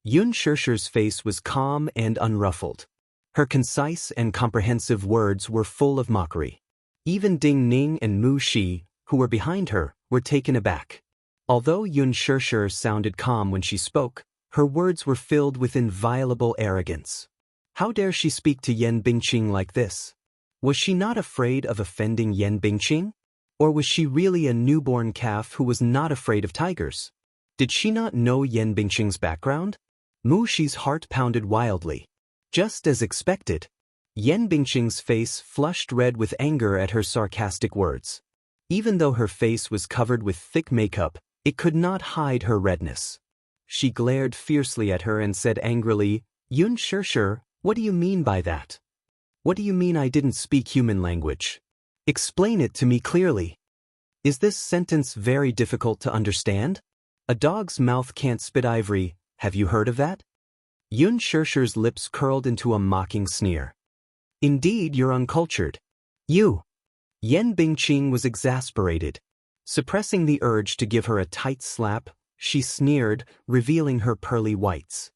Yun Shirshir's face was calm and unruffled. Her concise and comprehensive words were full of mockery. Even Ding Ning and Mu Shi, who were behind her, were taken aback. Although Yun Shirshir sounded calm when she spoke, her words were filled with inviolable arrogance. How dare she speak to Yan Bingqing like this? Was she not afraid of offending Yan Bingqing? Or was she really a newborn calf who was not afraid of tigers? Did she not know Yan Bingqing's background? Mu Shi's heart pounded wildly. Just as expected, Yan Bingqing's face flushed red with anger at her sarcastic words. Even though her face was covered with thick makeup, it could not hide her redness. She glared fiercely at her and said angrily, "Yun Shirshir, what do you mean by that? What do you mean I didn't speak human language? Explain it to me clearly." Is this sentence very difficult to understand? A dog's mouth can't spit ivory, have you heard of that? Yun Shishir's lips curled into a mocking sneer. Indeed, you're uncultured. You. Yan Bingqing was exasperated. Suppressing the urge to give her a tight slap, she sneered, revealing her pearly whites.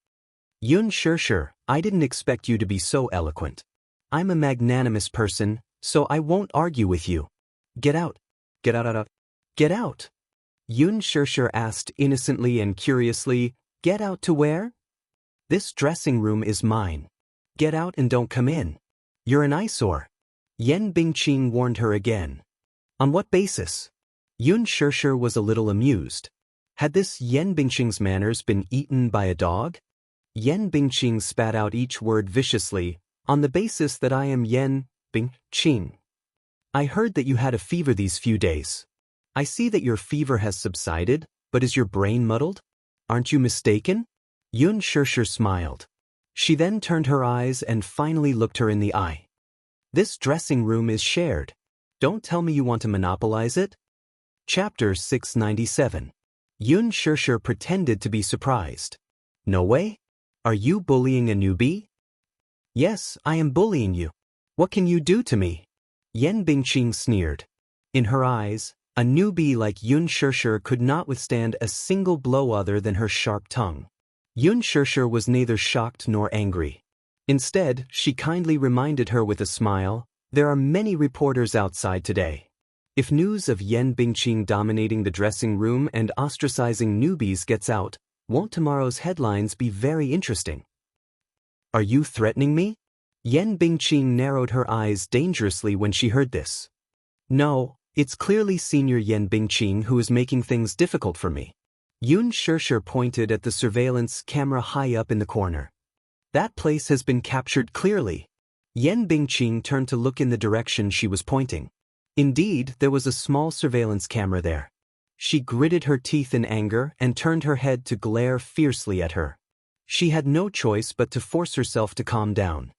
Yun Shishir, I didn't expect you to be so eloquent. I'm a magnanimous person, so I won't argue with you. Get out. Get out. Get out. Yun Shishir asked innocently and curiously, Get out to where? This dressing room is mine. Get out and don't come in. You're an eyesore. Yan Bingqing warned her again. On what basis? Yun Shishir was a little amused. Had this Yan Bingqing's manners been eaten by a dog? Yan Bingqing spat out each word viciously, on the basis that I am Yan Bingqing. I heard that you had a fever these few days. I see that your fever has subsided, but is your brain muddled? Aren't you mistaken? Yun Shishir smiled. She then turned her eyes and finally looked her in the eye. This dressing room is shared. Don't tell me you want to monopolize it? Chapter 697. Yun Shishir pretended to be surprised. No way? Are you bullying a newbie? Yes, I am bullying you. What can you do to me? Yan Bingqing sneered. In her eyes, a newbie like Yun Shishir could not withstand a single blow other than her sharp tongue. Yun Shishir was neither shocked nor angry. Instead, she kindly reminded her with a smile, there are many reporters outside today. If news of Yan Bingqing dominating the dressing room and ostracizing newbies gets out, won't tomorrow's headlines be very interesting? Are you threatening me? Yan Bingqing narrowed her eyes dangerously when she heard this. No, it's clearly Senior Yan Bingqing who is making things difficult for me. Yun Shishir pointed at the surveillance camera high up in the corner. That place has been captured clearly. Yan Bingqing turned to look in the direction she was pointing. Indeed, there was a small surveillance camera there. She gritted her teeth in anger and turned her head to glare fiercely at her. She had no choice but to force herself to calm down.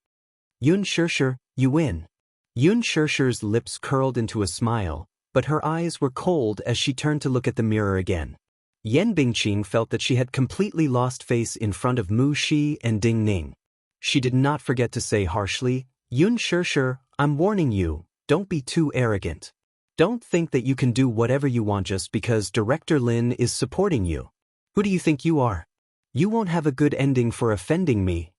Yun Shishir, you win. Yun Shishir's lips curled into a smile, but her eyes were cold as she turned to look at the mirror again. Yan Bingqing felt that she had completely lost face in front of Mu Shi and Ding Ning. She did not forget to say harshly, Yun Shishir, I'm warning you, don't be too arrogant. Don't think that you can do whatever you want just because Director Lin is supporting you. Who do you think you are? You won't have a good ending for offending me.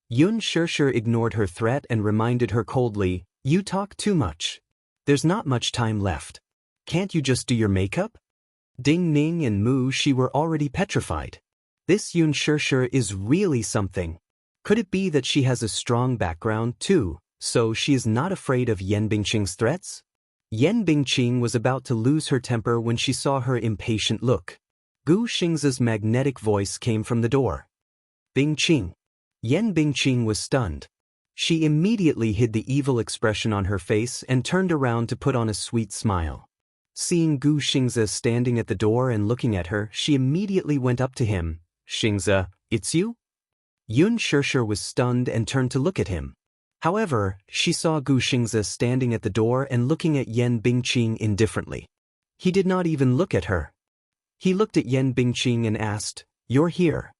Yun Shishir ignored her threat and reminded her coldly, you talk too much. There's not much time left. Can't you just do your makeup? Ding Ning and Mu Shi were already petrified. This Yun Shishir is really something. Could it be that she has a strong background too, so she is not afraid of Yan Bingqing's threats? Yan Bingqing was about to lose her temper when she saw her impatient look. Gu Xingzi's magnetic voice came from the door. Bingqing. Yan Bingqing was stunned. She immediately hid the evil expression on her face and turned around to put on a sweet smile. Seeing Gu Xingzi standing at the door and looking at her, she immediately went up to him. Xingzi, it's you? Yun Shishir was stunned and turned to look at him. However, she saw Gu Xingzi standing at the door and looking at Yan Bingqing indifferently. He did not even look at her. He looked at Yan Bingqing and asked, You're here.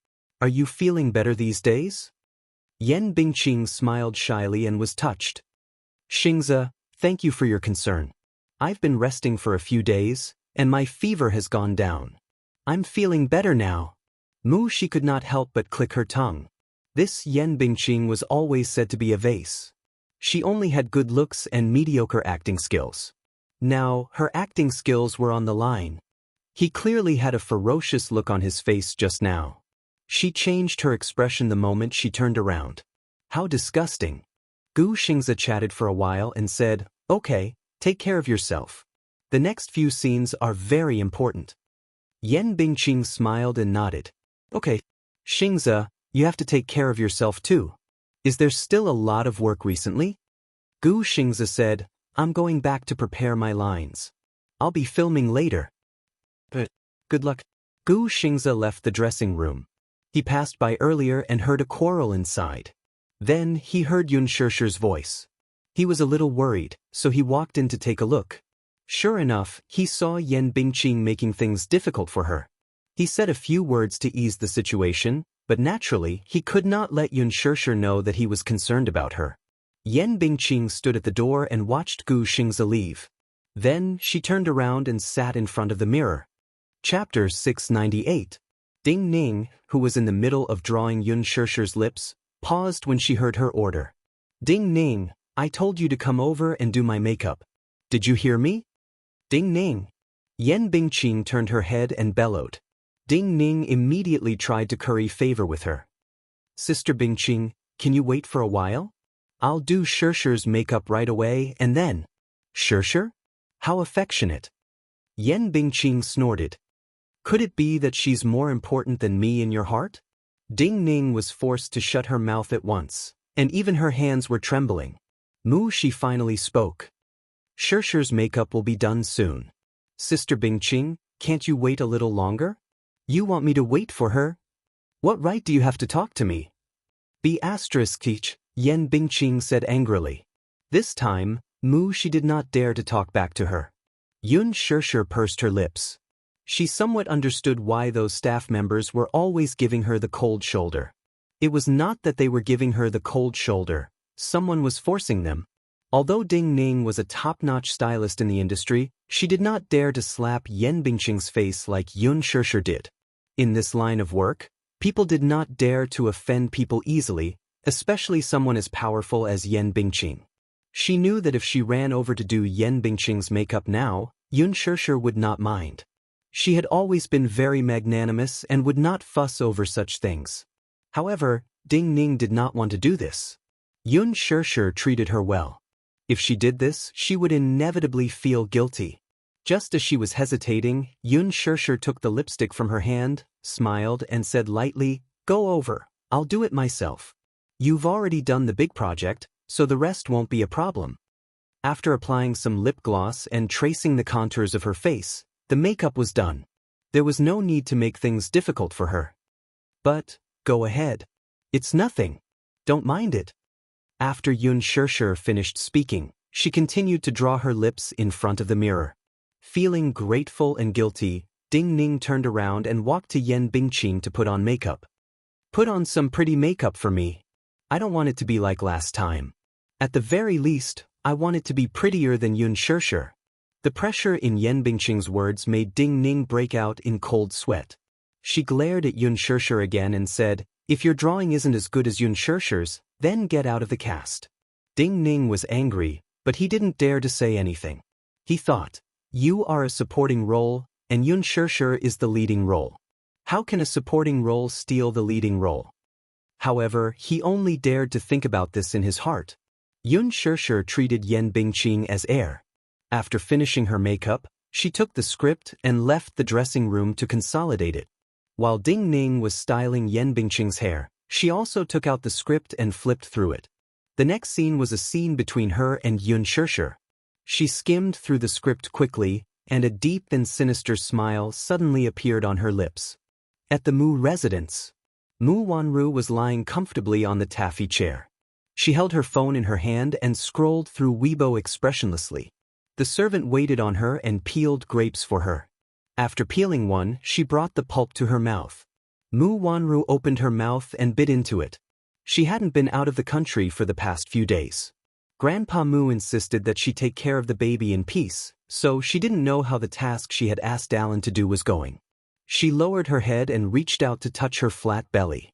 Are you feeling better these days? Yan Bingqing smiled shyly and was touched. Xingzi, thank you for your concern. I've been resting for a few days, and my fever has gone down. I'm feeling better now. Mu Shi could not help but click her tongue. This Yan Bingqing was always said to be a vase. She only had good looks and mediocre acting skills. Now, her acting skills were on the line. He clearly had a ferocious look on his face just now. She changed her expression the moment she turned around. How disgusting. Gu Xingzi chatted for a while and said, Okay, take care of yourself. The next few scenes are very important. Yan Bingqing smiled and nodded. Okay. Xingzi, you have to take care of yourself too. Is there still a lot of work recently? Gu Xingzi said, I'm going back to prepare my lines. I'll be filming later. But, good luck. Gu Xingzi left the dressing room. He passed by earlier and heard a quarrel inside. Then he heard Yun Shishir's voice. He was a little worried, so he walked in to take a look. Sure enough, he saw Yan Bingqing making things difficult for her. He said a few words to ease the situation, but naturally, he could not let Yun Shirshir know that he was concerned about her. Yan Bingqing stood at the door and watched Gu Xingzi leave. Then, she turned around and sat in front of the mirror. Chapter 698. Ding Ning, who was in the middle of drawing Yun Shirshir's lips, paused when she heard her order. Ding Ning, I told you to come over and do my makeup. Did you hear me? Ding Ning. Yan Bingqing turned her head and bellowed. Ding Ning immediately tried to curry favor with her. Sister Bingqing, can you wait for a while? I'll do Shirshir's makeup right away and then. Shirshir? How affectionate. Yan Bingqing snorted. Could it be that she's more important than me in your heart? Ding Ning was forced to shut her mouth at once, and even her hands were trembling. She finally spoke. Shirshir's makeup will be done soon. Sister Bingqing, can't you wait a little longer? You want me to wait for her? What right do you have to talk to me? Teach, Yan Bingqing said angrily. This time, she did not dare to talk back to her. Yun Shirshir pursed her lips. She somewhat understood why those staff members were always giving her the cold shoulder. It was not that they were giving her the cold shoulder, someone was forcing them. Although Ding Ning was a top-notch stylist in the industry, she did not dare to slap Yan Bingqing's face like Yun Shirshir did. In this line of work, people did not dare to offend people easily, especially someone as powerful as Yan Bingqing. She knew that if she ran over to do Yan Bingqing's makeup now, Yun Shirshir would not mind. She had always been very magnanimous and would not fuss over such things. However, Ding Ning did not want to do this. Yun Shirshir treated her well. If she did this, she would inevitably feel guilty. Just as she was hesitating, Yun Shirshir took the lipstick from her hand, smiled and said lightly, "Go over, I'll do it myself. You've already done the big project, so the rest won't be a problem." After applying some lip gloss and tracing the contours of her face, the makeup was done. There was no need to make things difficult for her. But, go ahead. It's nothing. Don't mind it. After Yun Shirshir finished speaking, she continued to draw her lips in front of the mirror. Feeling grateful and guilty, Ding Ning turned around and walked to Yan Bingqing to put on makeup. Put on some pretty makeup for me. I don't want it to be like last time. At the very least, I want it to be prettier than Yun Shirshir. The pressure in Yan Bingqing's words made Ding Ning break out in cold sweat. She glared at Yun Shirshir again and said, "If your drawing isn't as good as Yun Shirshir's, then get out of the cast." Ding Ning was angry, but he didn't dare to say anything. He thought, you are a supporting role, and Yun Shirshir is the leading role. How can a supporting role steal the leading role? However, he only dared to think about this in his heart. Yun Shirshir treated Yan Bingqing as heir. After finishing her makeup, she took the script and left the dressing room to consolidate it. While Ding Ning was styling Yan Bingqing's hair, she also took out the script and flipped through it. The next scene was a scene between her and Yun Shirshir. She skimmed through the script quickly, and a deep and sinister smile suddenly appeared on her lips. At the Mu residence, Mu Wanru was lying comfortably on the taffy chair. She held her phone in her hand and scrolled through Weibo expressionlessly. The servant waited on her and peeled grapes for her. After peeling one, she brought the pulp to her mouth. Mu Wanru opened her mouth and bit into it. She hadn't been out of the country for the past few days. Grandpa Mu insisted that she take care of the baby in peace, so she didn't know how the task she had asked Alan to do was going. She lowered her head and reached out to touch her flat belly.